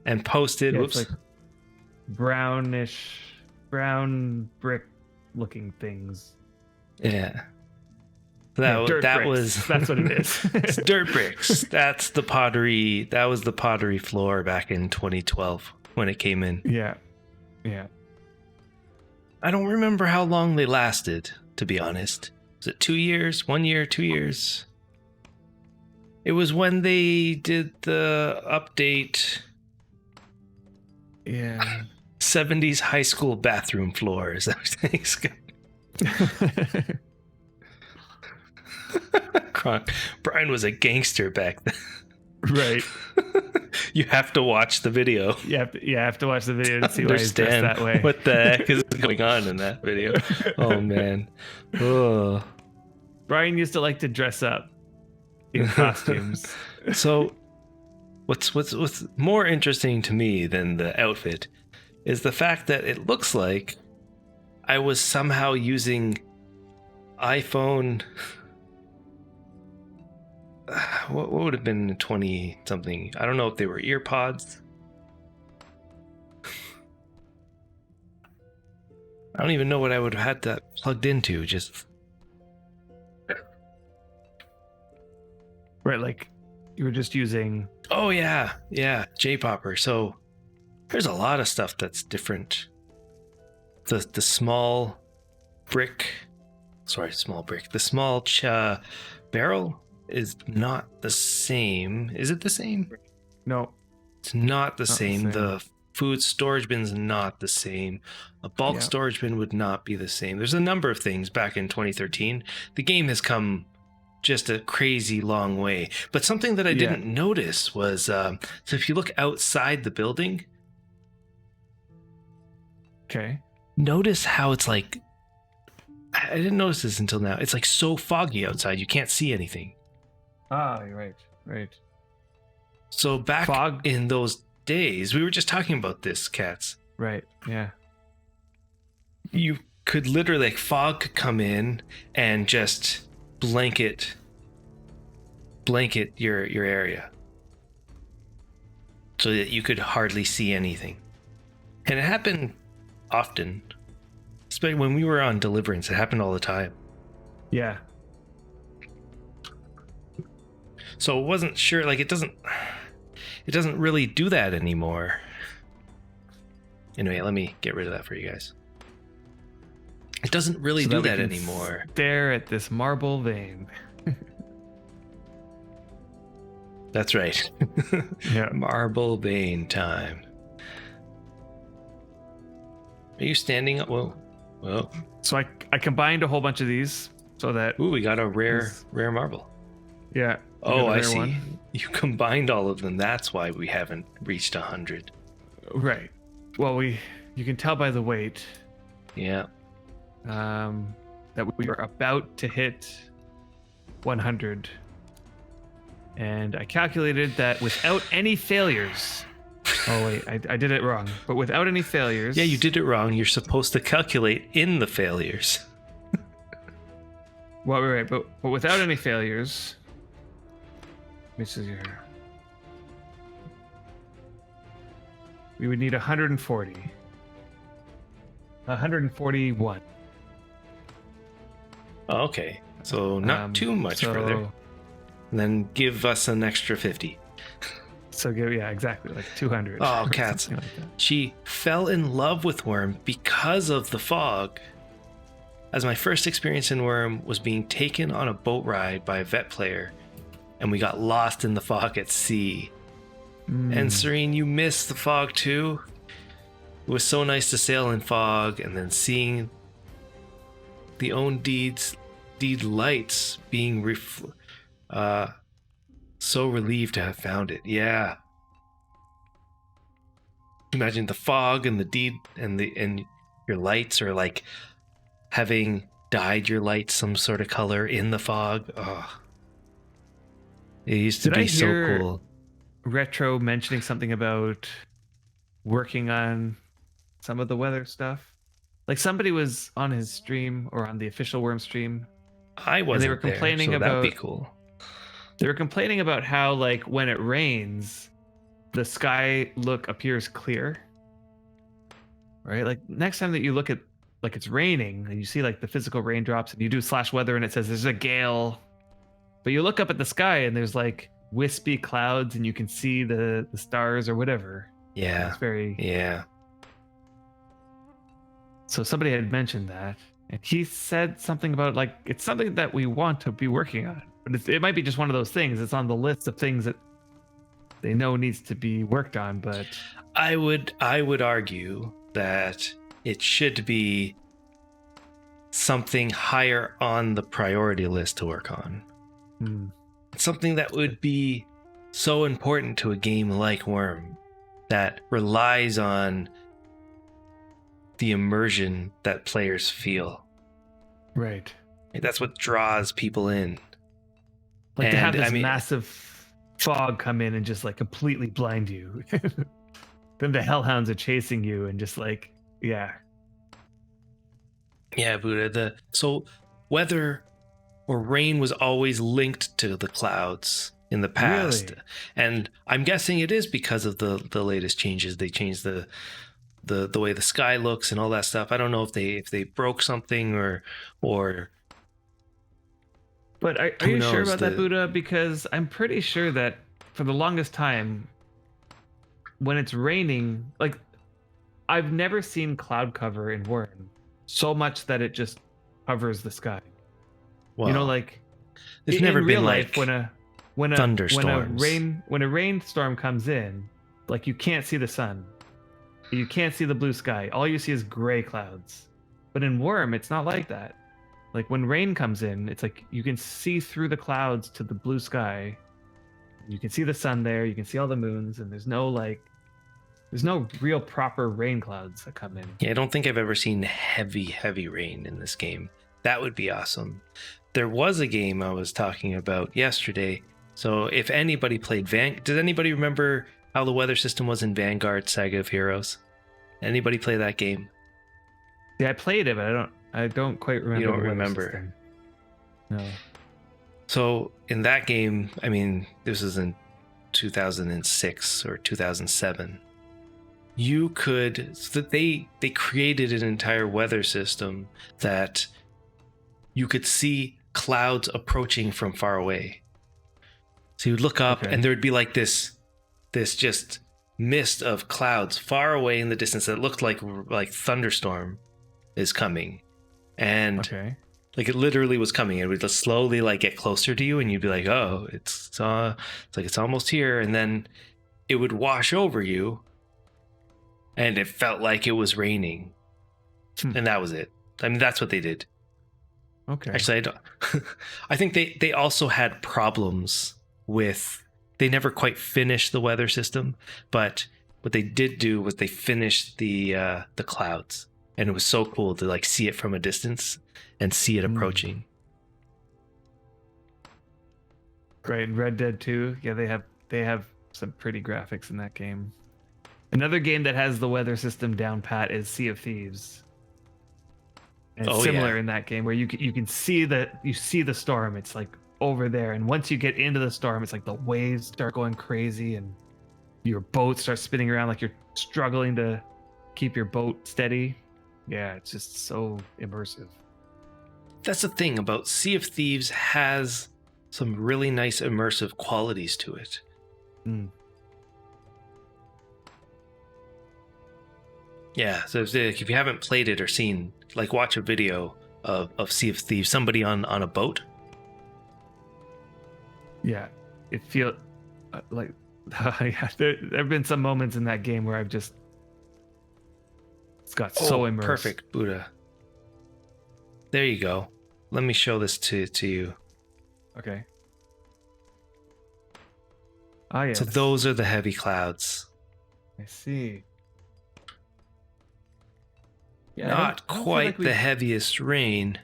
and posted. Yeah, Whoops. it's like brown brick looking things. Yeah. Yeah, dirt That bricks. was That's what it is. It's dirt bricks. That's the pottery. That was the pottery floor back in 2012 when it came in. Yeah. Yeah. I don't remember how long they lasted, to be honest. Was it 2 years? 1 year? 2 years? It was when they did the update Yeah. 70s high school bathroom floors. Brian was a gangster back then. Right. You have to watch the video. You have to watch the video to see why he's dressed that way. What the heck is going on in that video? Oh man. Oh. Brian used to like to dress up in costumes. So what's more interesting to me than the outfit is the fact that it looks like I was somehow using iPhone. What would have been 20 something? I don't know if they were ear pods. I don't even know what I would have had that plugged into. Just Right, like you were just using. oh yeah, J-popper. So there's a lot of stuff that's different. The small brick, the small barrel is not the same. Is it the same? No. It's not the same. The same. The food storage bin's not the same. A bulk storage bin would not be the same. There's a number of things back in 2013. The game has come just a crazy long way. But something that I didn't notice was, so if you look outside the building, Okay. notice how it's like, I didn't notice this until now. It's like so foggy outside. You can't see anything. Ah, you're right. So back Fog? in those days, we were just talking about this, Cats. Right. Yeah. You could literally, like, fog could come in and just blanket your area so that you could hardly see anything. And it happened often, especially when we were on Deliverance. It happened all the time. Yeah. So it wasn't sure, like, it doesn't really do that anymore. Anyway, let me get rid of that for you guys. It doesn't really do that anymore. Stare at this marble vein. That's right. Yeah. Marble vein time. Are you standing up? Whoa. So I combined a whole bunch of these so that. Ooh, we got a rare marble. Yeah. Oh, I rare see. one. You combined all of them. That's why we haven't reached 100. Right. Well, you can tell by the weight. Yeah. That we were about to hit 100. And I calculated that without any failures. Oh, wait, I did it wrong. But without any failures. Yeah, you did it wrong. You're supposed to calculate in the failures. Well, right, but without any failures. Let me see here. We would need 140. 141. Oh, okay. So not too much further. And then give us an extra 50. So yeah, exactly, like 200. Oh, Cats. Like that. She fell in love with Worm because of the fog. As my first experience in Worm was being taken on a boat ride by a vet player, and we got lost in the fog at sea. And Serene, you missed the fog too? It was so nice to sail in fog and then seeing the own deed lights being so relieved to have found it. Yeah. Imagine the fog and the deed and your lights, or like having dyed your lights some sort of color in the fog. Oh. It used to be so cool. Retro mentioning something about working on some of the weather stuff. Like somebody was on his stream or on the official Worm stream. I wasn't. And they were complaining there, so about. That'd be cool. They were complaining about how, like, when it rains, the sky appears clear. Right? Like next time that you look at, like, it's raining and you see like the physical raindrops and you do /weather and it says there's a gale, but you look up at the sky and there's like wispy clouds and you can see the stars or whatever. Yeah. It's very. Yeah. So somebody had mentioned that, and he said something about, like, it's something that we want to be working on, but it might be just one of those things. It's on the list of things that they know needs to be worked on, but I would argue that it should be something higher on the priority list to work on. Something that would be so important to a game like Worm that relies on the immersion that players feel. right. That's what draws people in. Like to have And, this I mean- massive fog come in and just like completely blind you. Then the hellhounds are chasing you and just like, yeah. Yeah, Buddha. So weather or rain was always linked to the clouds in the past, Really? and I'm guessing it is because of the latest changes. They changed the way the sky looks and all that stuff. I don't know if they broke something or But are Who you sure knows? about that, Buddha? Because I'm pretty sure that for the longest time, when it's raining, like I've never seen cloud cover in Worm so much that it just covers the sky. well, You know, like there's in never real been life like when a thunderstorms. when a rainstorm comes in, like you can't see the sun, you can't see the blue sky. All you see is gray clouds. But in Worm, it's not like that. Like when rain comes in, it's like you can see through the clouds to the blue sky. You can see the sun there. You can see all the moons, and there's no real proper rain clouds that come in. Yeah, I don't think I've ever seen heavy rain in this game. That would be awesome. There was a game I was talking about yesterday. So if anybody played did anybody remember how the weather system was in Vanguard Saga of Heroes? Anybody play that game? Yeah, I played it, but I don't quite remember. You don't the weather remember. system. No. So in that game, I mean, this was in 2006 or 2007. You could, so that they created an entire weather system that you could see clouds approaching from far away. So you'd look up Okay. and there would be like this just mist of clouds far away in the distance that looked like thunderstorm is coming. And Okay. like it literally was coming. It would just slowly like get closer to you and you'd be like, oh, it's like it's almost here. And then it would wash over you and it felt like it was raining. And that was it. I mean, that's what they did. Okay. Actually, I don't. I think they also had problems with. They never quite finished the weather system, but what they did do was they finished the clouds, and it was so cool to like see it from a distance and see it approaching. Great. Red Dead 2. Yeah, they have some pretty graphics in that game. Another game that has the weather system down pat is Sea of Thieves. And it's Oh, similar yeah. in that game where you can see the storm. It's like over there, and once you get into the storm, it's like the waves start going crazy, and your boat starts spinning around like you're struggling to keep your boat steady. Yeah, it's just so immersive. That's the thing about Sea of Thieves has some really nice immersive qualities to it. Mm. Yeah, so if you haven't played it or seen, like, watch a video of Sea of Thieves, somebody on a boat. Yeah, it feels like yeah, there have been some moments in that game where I've just got so immersed. Perfect, Buddha. There you go. Let me show this to you. Okay. Ah, yes. So those are the heavy clouds. I see. Yeah, Not I don't feel quite like the heaviest rain,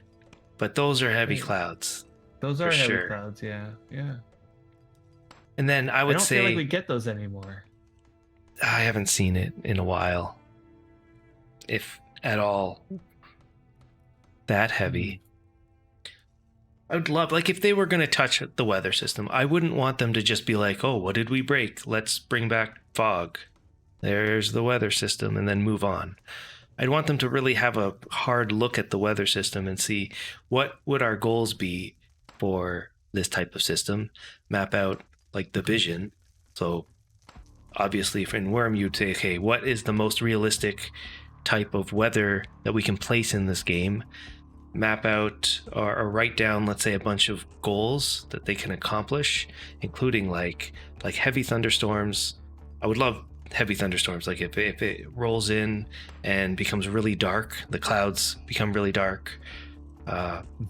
but those are heavy Right. clouds. Those are for heavy sure. clouds. Yeah, yeah. And then I I would don't feel like say we get those anymore. I haven't seen it in a while, if at all. That heavy. I would love, like, if they were going to touch the weather system, I wouldn't want them to just be like, oh, what did we break? Let's bring back fog. There's the weather system, and then move on. I'd want them to really have a hard look at the weather system and see what would our goals be for this type of system, map out like the vision. So obviously if in Worm you'd say, okay, what is the most realistic type of weather that we can place in this game? map out or write down, let's say, a bunch of goals that they can accomplish, including like heavy thunderstorms. I would love heavy thunderstorms. Like if it rolls in and becomes really dark, the clouds become really dark,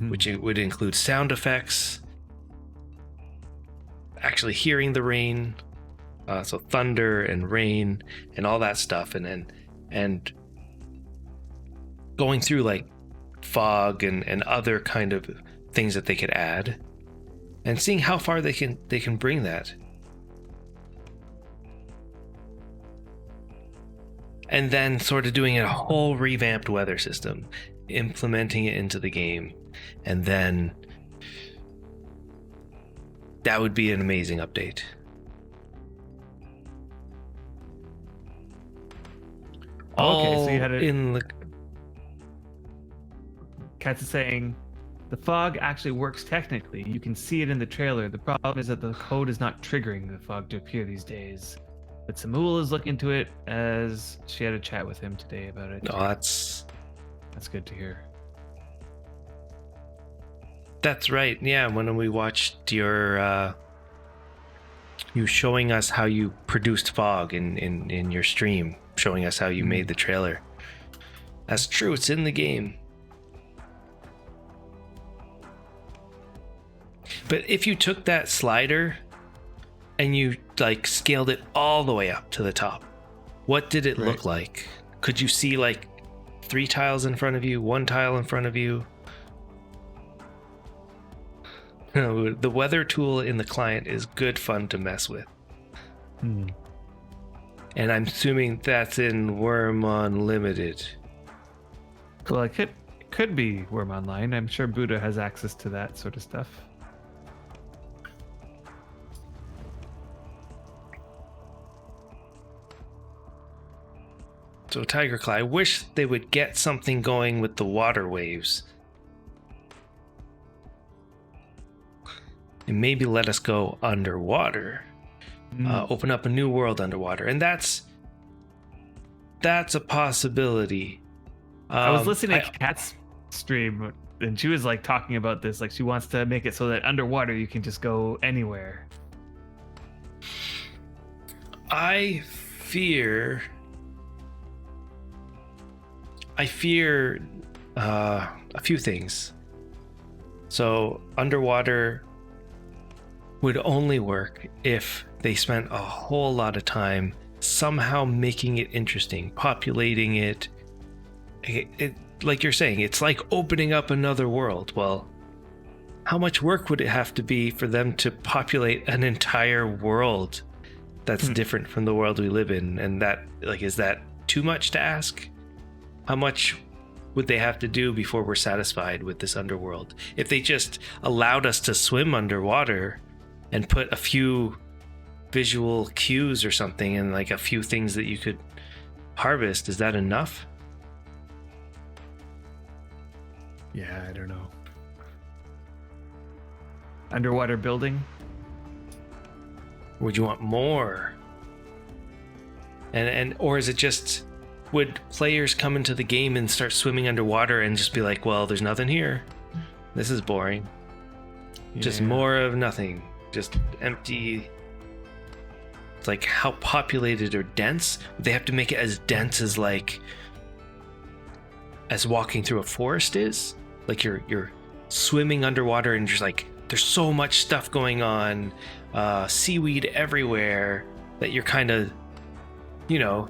which it would include sound effects, actually hearing the rain, so thunder and rain and all that stuff, and going through like fog and other kind of things that they could add, and seeing how far they can bring that. And then sort of doing a whole revamped weather system, implementing it into the game, and then that would be an amazing update. Okay, so you had it in the Katz is saying the fog actually works technically. You can see it in the trailer. The problem is that the code is not triggering the fog to appear these days. But Samul is looking into it, as she had a chat with him today about it. Oh, that's good to hear. That's right. Yeah, when we watched your you showing us how you produced fog in your stream, showing us how you made the trailer. That's true, it's in the game. But if you took that slider and you like scaled it all the way up to the top, what did it look like? Could you see like 3 tiles in front of you, 1 tile in front of you? No, the weather tool in the client is good fun to mess with. And I'm assuming that's in Worm Unlimited. Well, it could be Worm Online. I'm sure Buddha has access to that sort of stuff. So Tigerclaw, I wish they would get something going with the water waves. And maybe let us go underwater. Open up a new world underwater. And that's a possibility. I was listening to Kat's stream, and she was like talking about this. Like, she wants to make it so that underwater you can just go anywhere. I fear a few things. So underwater would only work if they spent a whole lot of time somehow making it interesting, populating it. It like you're saying, it's like opening up another world. Well, how much work would it have to be for them to populate an entire world that's different from the world we live in? And that, like, is that too much to ask? How much would they have to do before we're satisfied with this underworld? If they just allowed us to swim underwater and put a few visual cues or something and like a few things that you could harvest, is that enough? Yeah, I don't know. Underwater building? Would you want more? And or is it just, would players come into the game and start swimming underwater and just be like, well, there's nothing here. This is boring. Just more of nothing. Just empty. It's like, how populated or dense? Would they have to make it as dense as like as walking through a forest is? Like you're swimming underwater and just like there's so much stuff going on, seaweed everywhere, that you're kind of, you know,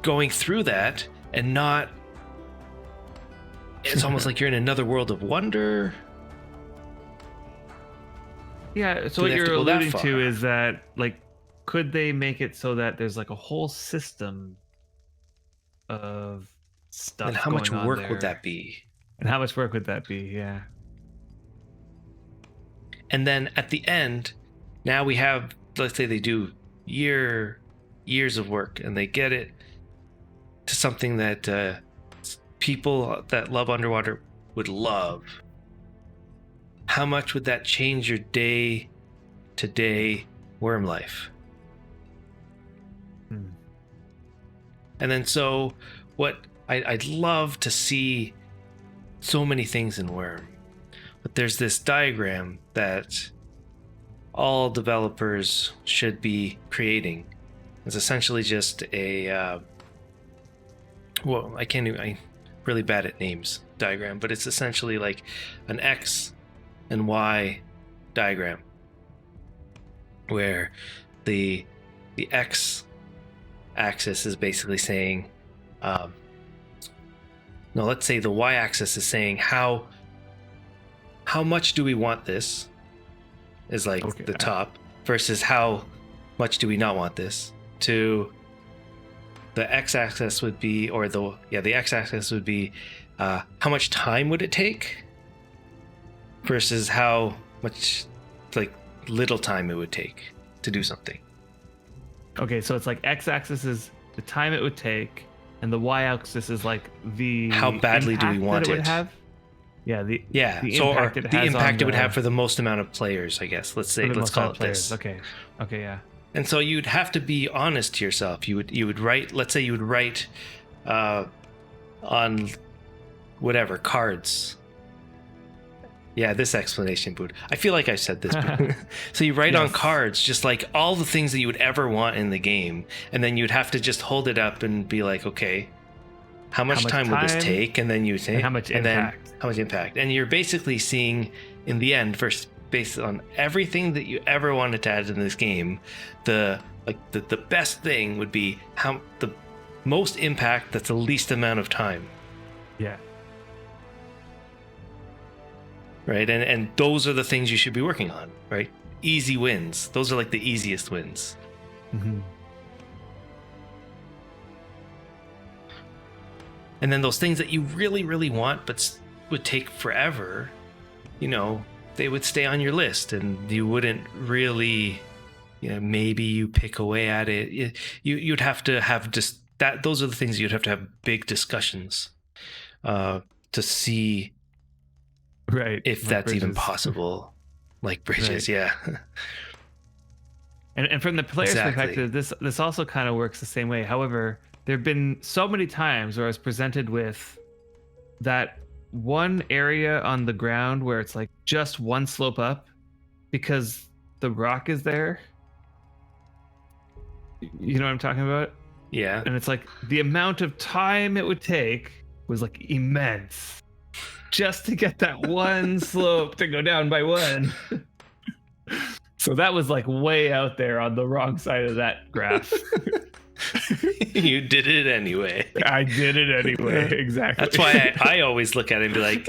going through that and not, it's almost like you're in another world of wonder. Yeah, so what you're alluding to is that, like, could they make it so that there's like a whole system of stuff? And how much going on work there? would that be? And how much work would that be? Yeah. And then at the end, now we have, let's say they do years of work and they get it to something that people that love underwater would love. How much would that change your day-to-day worm life? And then so what I'd love to see so many things in Worm. But there's this diagram that all developers should be creating. It's essentially just a I'm really bad at names diagram, but it's essentially like an X and Y diagram where the X axis is basically saying let's say the Y axis is saying how much do we want this is like the top versus how much do we not want this. To the x-axis would be, or the x-axis would be how much time would it take versus how much like little time it would take to do something. Okay, so it's like x-axis is the time it would take, and the y-axis is like the how badly do we want it? it? The so impact the impact it would have for the most amount of players, I guess. Let's call it this. Okay, yeah. And so you'd have to be honest to yourself. You would write. Let's say you would write on whatever cards. Yeah, this explanation, Boot. I feel like I said this. So you write on cards just like all the things that you would ever want in the game, and then you'd have to just hold it up and be like, okay, how much time will this take? And then you think, how much impact? And you're basically seeing in the end, first, based on everything that you ever wanted to add in this game, the best thing would be how the most impact that's the least amount of time. Yeah. Right, and those are the things you should be working on, right? Easy wins. Those are like the easiest wins. Mm-hmm. And then those things that you really, really want but would take forever, they would stay on your list, and you wouldn't really, maybe you pick away at it. You'd have to have just that. Those are the things you'd have to have big discussions to see. Right. If like that's bridges. even possible. Like bridges, right. Yeah. And from the player's perspective, this also kind of works the same way. However, there have been so many times where I was presented with that one area on the ground where it's like just one slope up because the rock is there. You know what I'm talking about? Yeah. And it's like the amount of time it would take was like immense. Just to get that one slope to go down by one. So that was like way out there on the wrong side of that graph. You did it anyway. I did it anyway, exactly. That's why I always look at it and be like,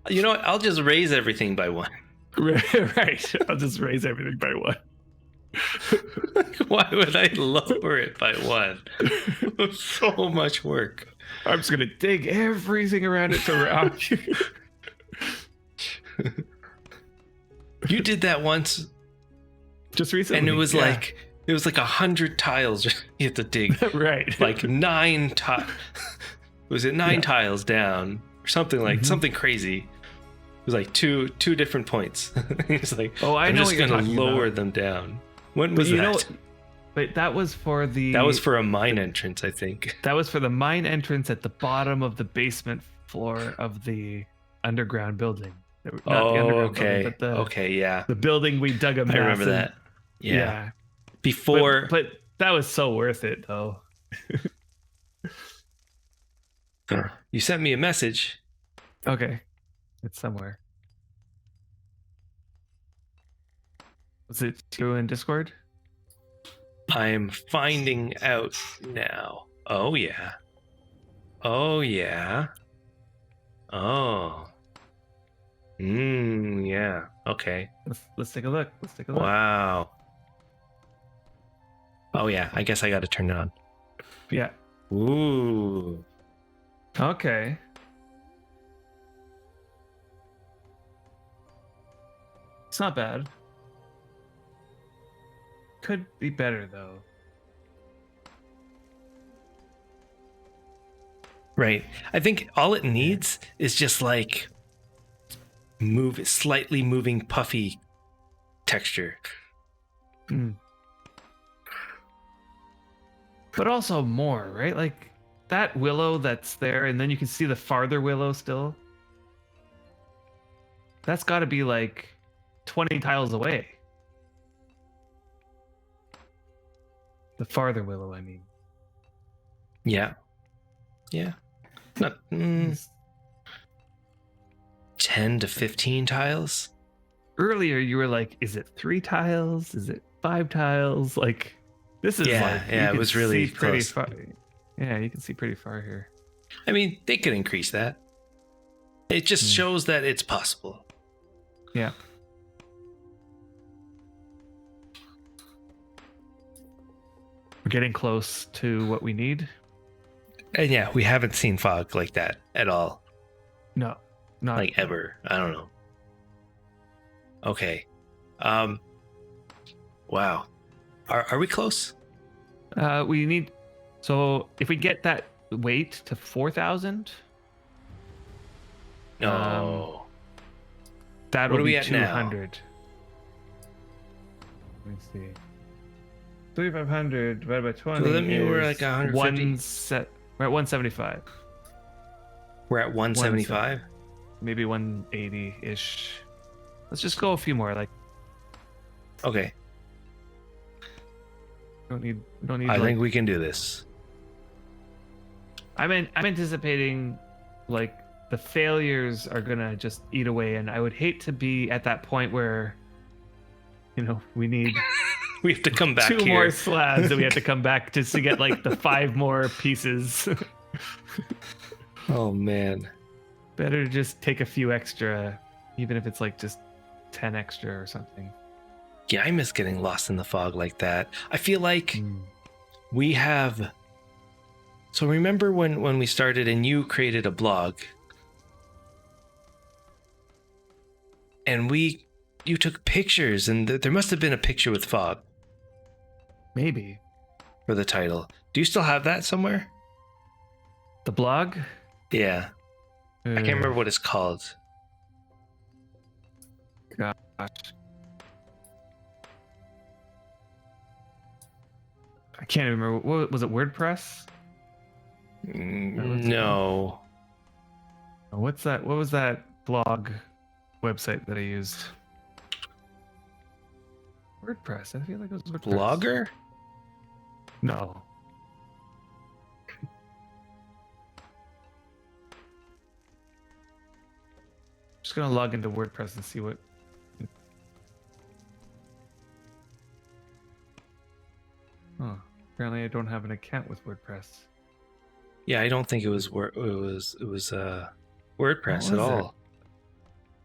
you know what? I'll just raise everything by one. Right. I'll just raise everything by one. Why would I lower it by one? So much work. I'm just going to dig everything around it to rock. You did that once. Just recently. And it was like 100 tiles you had to dig. Right. Like 9 tiles. Was it 9 tiles down? Or something like, something crazy. It was like two different points. He's like, I'm just going to lower them down. When was that? But that was for a mine entrance, I think. That was for the mine entrance at the bottom of the basement floor of the underground building. Okay. Yeah. The building we dug a massive... I remember that. Yeah. Before... But that was so worth it, though. You sent me a message. Okay. It's somewhere. Was it you in Discord? I'm finding out now. Oh, yeah. Oh, yeah. Oh. Yeah. Okay. Let's take a look. Wow. Oh, yeah. I guess I got to turn it on. Yeah. Ooh. Okay. It's not bad. Could be better, though. Right. I think all it needs is just like slightly moving puffy texture. But also more, right? Like that willow that's there, and then you can see the farther willow still. That's got to be like 20 tiles away. The farther willow, I mean. Yeah. Yeah. Not 10 to 15 tiles. Earlier, you were like, "Is it 3 tiles? Is it 5 tiles?" Like, this is Yeah, like, yeah, you it can was really see pretty close. far. Yeah, you can see pretty far here. I mean, they could increase that. It just shows that it's possible. Yeah. We're getting close to what we need. And yeah, we haven't seen fog like that at all. No, not Like ever. I don't know. Okay. Wow. Are we close? We need. So if we get that weight to 4,000, No. that What will are we be at now? 200. Let me see. 3,500 divided by 20. So that means we're is like 150? We're at 175. We're at 175? Maybe 180 ish. Let's just go a few more. Like, Okay. don't need. I like, think we can do this. I'm anticipating like the failures are gonna just eat away, and I would hate to be at that point where, we need We have to come back 2 here. more slabs that we have to come back just to get like the 5 more pieces. Oh, man. Better to just take a few extra, even if it's like just 10 extra or something. Yeah, I miss getting lost in the fog like that. I feel like we have... So remember when we started and you created a blog? And you took pictures, and there must have been a picture with fog Maybe for the title. Do you still have that somewhere? the blog. Yeah. I can't remember what it's called. Gosh. I can't remember. What was it? WordPress? No. What's that? What was that blog website that I used? WordPress. I feel like it was WordPress. Blogger? No. Just gonna log into WordPress and see what. Oh, apparently I don't have an account with WordPress. Yeah, I don't think it was WordPress What at was all.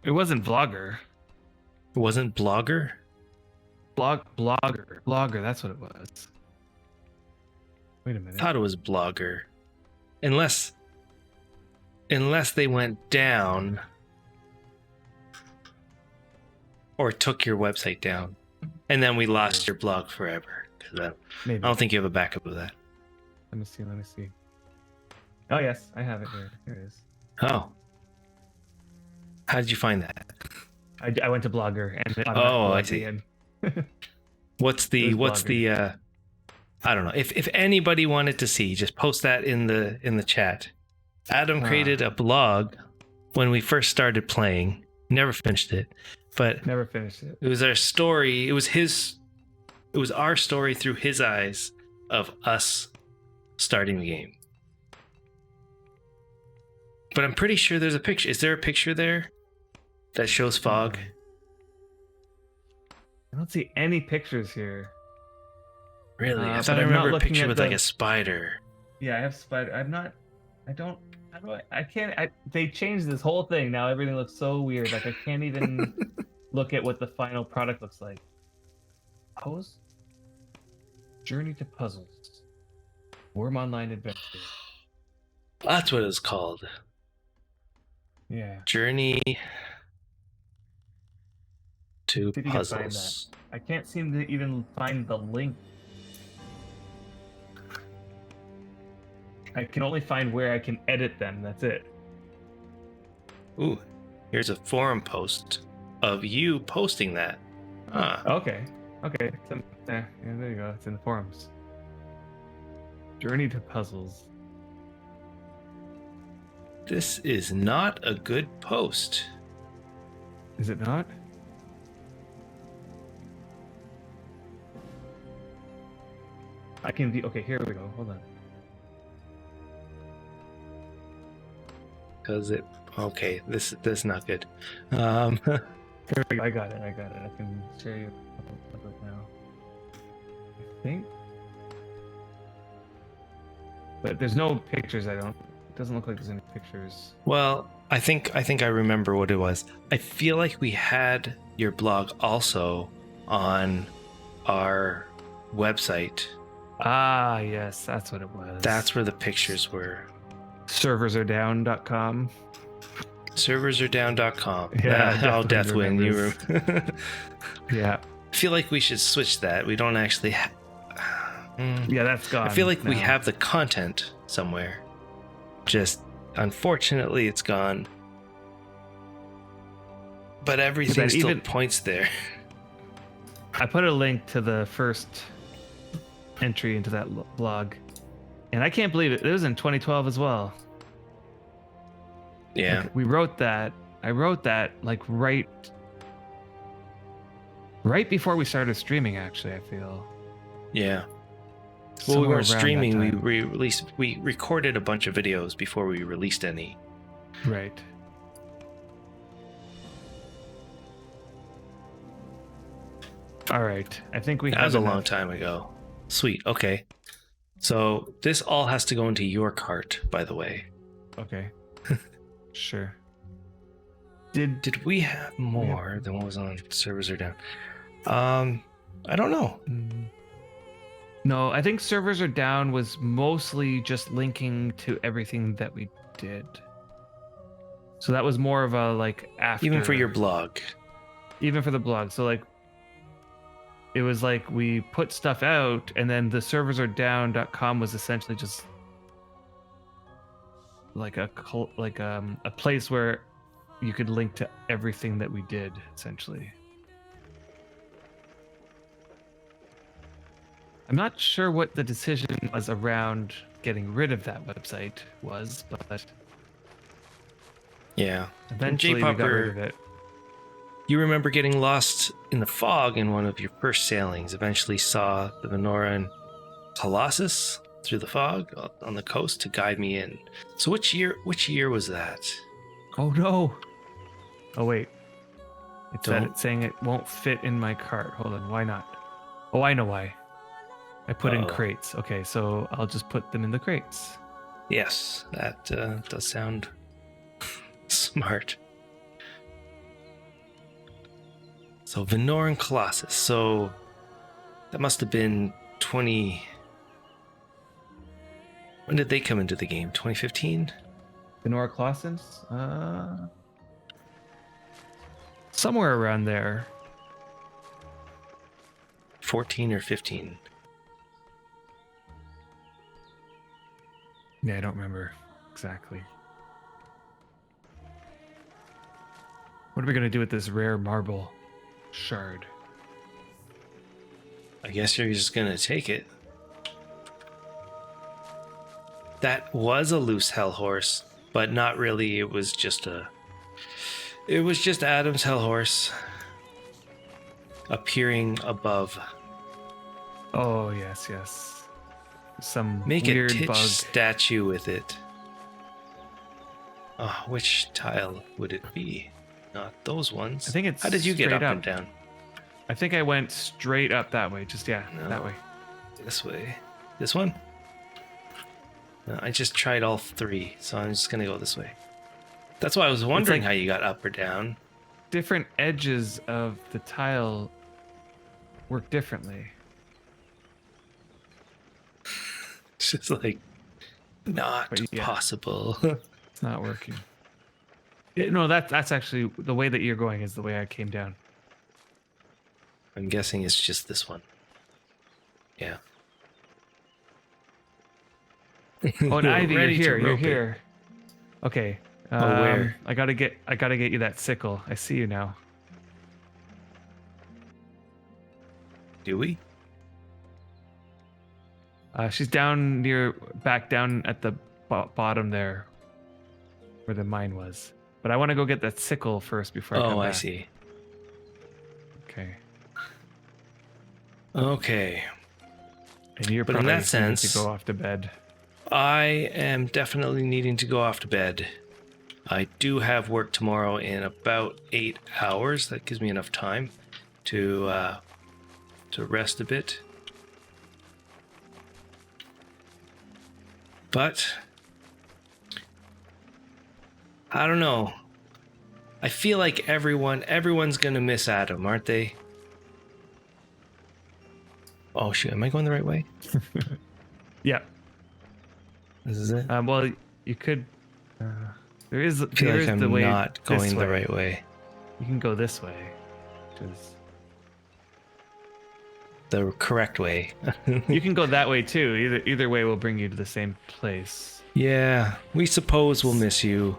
It wasn't Vlogger. It wasn't Blogger? Blogger. That's what it was. Wait a I minute. thought it was Blogger. Unless they went down or took your website down. And then we lost your blog forever. 'Cause I Maybe. don't think you have a backup of that. Let me see. Oh yes, I have it here. Here it is. Oh. How did you find that? I went to Blogger and it Oh, I automatically see. logged me What's It was the I don't know. If anybody wanted to see, just post that in the chat. Adam created a blog when we first started playing. Never finished it. But Never finished it. it was our story. It was our story through his eyes of us starting the game. But I'm pretty sure there's a picture. Is there a picture there that shows fog? I don't see any pictures here. Really? I but thought I I'm not remember a looking picture at with like the- a spider. Yeah, I have spider. They changed this whole thing. Now everything looks so weird. Like I can't even look at what the final product looks like. Pose? Journey to Puzzles. Worm Online Adventure. That's what it's called. Yeah. Journey to See if you can find Puzzles. I can't seem to even find the link. I can only find where I can edit them. That's it. Ooh, here's a forum post of you posting that. Ah, Okay. Okay. Yeah, there you go. It's in the forums. Journey to Puzzles. This is not a good post. Is it not? I can be okay. Here we go. Hold on. Because it. Okay, this is not good. Here we go. I got it. I can share you a little bit now. I think. But there's no pictures. It doesn't look like there's any pictures. Well, I think I remember what it was. I feel like we had your blog also on our website. Ah, yes, that's what it was. That's where the pictures were. Serversaredown.com. Serversaredown.com. Yeah, Oh, Deathwind, you were. Yeah. I feel like we should switch that. We don't actually. Yeah, that's gone. I feel like we now. have the content somewhere. Just unfortunately, it's gone. But everything still points there. I put a link to the first entry into that blog, and I can't believe it. It was in 2012 as well. Yeah. Like, we wrote that. I wrote that like right before we started streaming. Actually, I feel. Yeah. Well, we Somewhere weren't around that streaming. time. We recorded a bunch of videos before we released any. Right. All right. I think we That have was a long enough. time ago. Sweet. Okay. So this all has to go into your cart, by the way. Okay. Sure. Did we have more than what was on servers are down? I don't know. No, I think servers are down was mostly just linking to everything that we did. So that was more of a like after. Even for your blog. Even for the blog. So like it was like we put stuff out and then the serversaredown.com was essentially just like a place where you could link to everything that we did essentially. I'm not sure what the decision was around getting rid of that website was, but Yeah. eventually we got rid of it. You remember getting lost in the fog in one of your first sailings. Eventually saw the Venora and Colossus through the fog on the coast to guide me in. So which year was that? Oh no! Oh wait, it's Don't- saying it won't fit in my cart. Hold on, why not? Oh, I know why. I put in Uh-oh. crates. Okay, so I'll just put them in the crates. Yes, that does sound smart. So Venora and Colossus. So that must have been 20. When did they come into the game? 2015? Venora Clausens? Somewhere around there. 14 or 15? Yeah, I don't remember exactly. What are we gonna do with this rare marble shard? I guess you're just gonna take it. That was a loose hell horse, but not really. It was just Adam's hell horse appearing above. Oh yes, yes. Some Make weird a Titch bug. statue with it. Oh, which tile would it be? Not those ones. I think it's How did you get straight up up. and down? I think I went straight up that way. Just No. that way. This way. This one? No, I just tried all three, so I'm just gonna go this way. That's why I was wondering like- how you got up or down. Different edges of the tile work differently. It's just like not But yeah. possible. It's not working. No, that's actually the way that you're going is the way I came down. I'm guessing it's just this one. Yeah. Oh, and Ivy, you're Ready to here. You're rope it. here. Okay. where? I gotta get you that sickle. I see you now. Do we? She's back down at the bottom there. where the mine was. But I want to go get that sickle first before I come Oh, back. I see. Okay. Okay. And you're But in probably that needing sense- to go off to bed. I am definitely needing to go off to bed. I do have work tomorrow in about 8 hours. That gives me enough time to rest a bit. But I don't know. I feel like everyone's gonna miss Adam, aren't they? Oh shoot, am I going the right way? Yeah. This is it? Well, you could. There is. I feel There like is I'm the way. not this going the way. right way. You can go this way, which is. The correct way. You can go that way too. Either way will bring you to the same place. Yeah, we suppose we'll miss you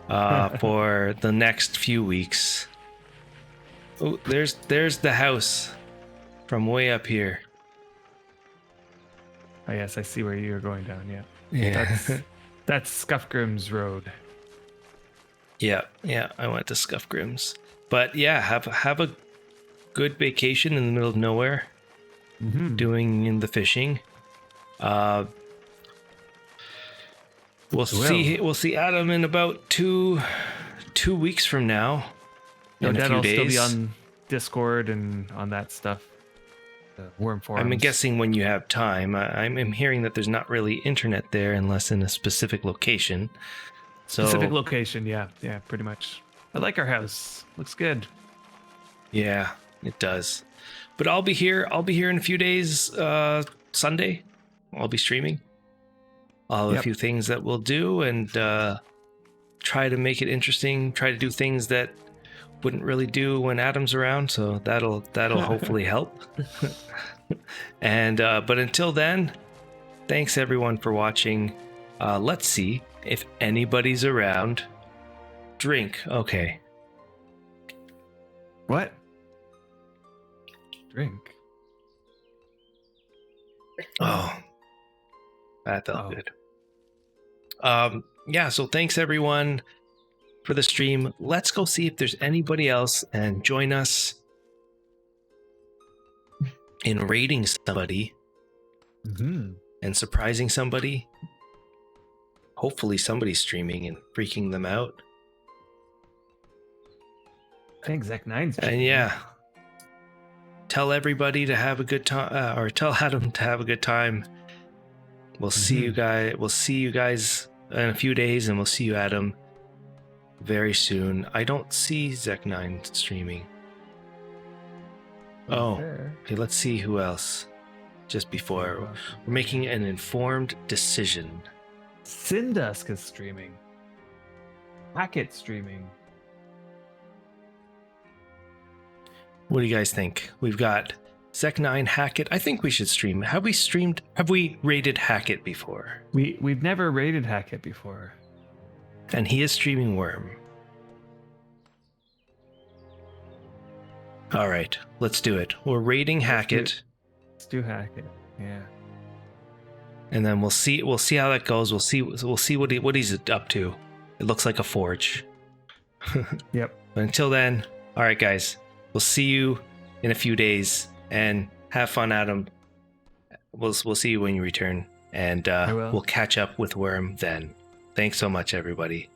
for the next few weeks. Oh, there's the house from way up here. Oh yes, I see where you're going down. Yeah. Yeah. That's Scuffgrim's Road. Yeah, I went to Scuffgrim's. But yeah, have a good vacation in the middle of nowhere, doing the fishing. We'll see Adam in about two weeks from now. No, In a Dad few will still be days. on Discord and on that stuff. The worm forums. I'm guessing when you have time. I'm hearing that there's not really internet there unless in a specific location. So Specific location, yeah, pretty much. I like our house. Looks good. yeah, it does. But I'll be here. I'll be here in a few days. Sunday, I'll be streaming. I'll have a few things that we'll do and try to make it interesting. Try to do things that wouldn't really do when Adam's around. So that'll hopefully help. And but until then, thanks everyone for watching. Let's see if anybody's around. Drink. Okay. What? Drink. Oh, that felt Oh. good. Yeah, so thanks everyone for the stream. Let's go see if there's anybody else and join us in raiding somebody Mm-hmm. and surprising somebody. Hopefully somebody's streaming and freaking them out. I think Zach9's. And yeah, tell everybody to have a good time, or tell Adam to have a good time. We'll see you guys. We'll see you guys in a few days, and we'll see you, Adam, very soon. I don't see Zach9 streaming. Oh, okay. Let's see who else. Just before we're making an informed decision. Syndusk is streaming. Hackett streaming. What do you guys think? We've got Zach9, Hackett. I think we should stream. Have we rated Hackett before? We've never rated Hackett before. And he is streaming Worm. All right, let's do it. We're rating Hackett, Let's do Hackett. Yeah. and then we'll see how that goes. We'll see what he's up to. It looks like a forge. Yep. But until then, all right, guys. We'll see you in a few days, and have fun, Adam. We'll see you when you return, and I will. we'll catch up with Worm then. Thanks so much, everybody.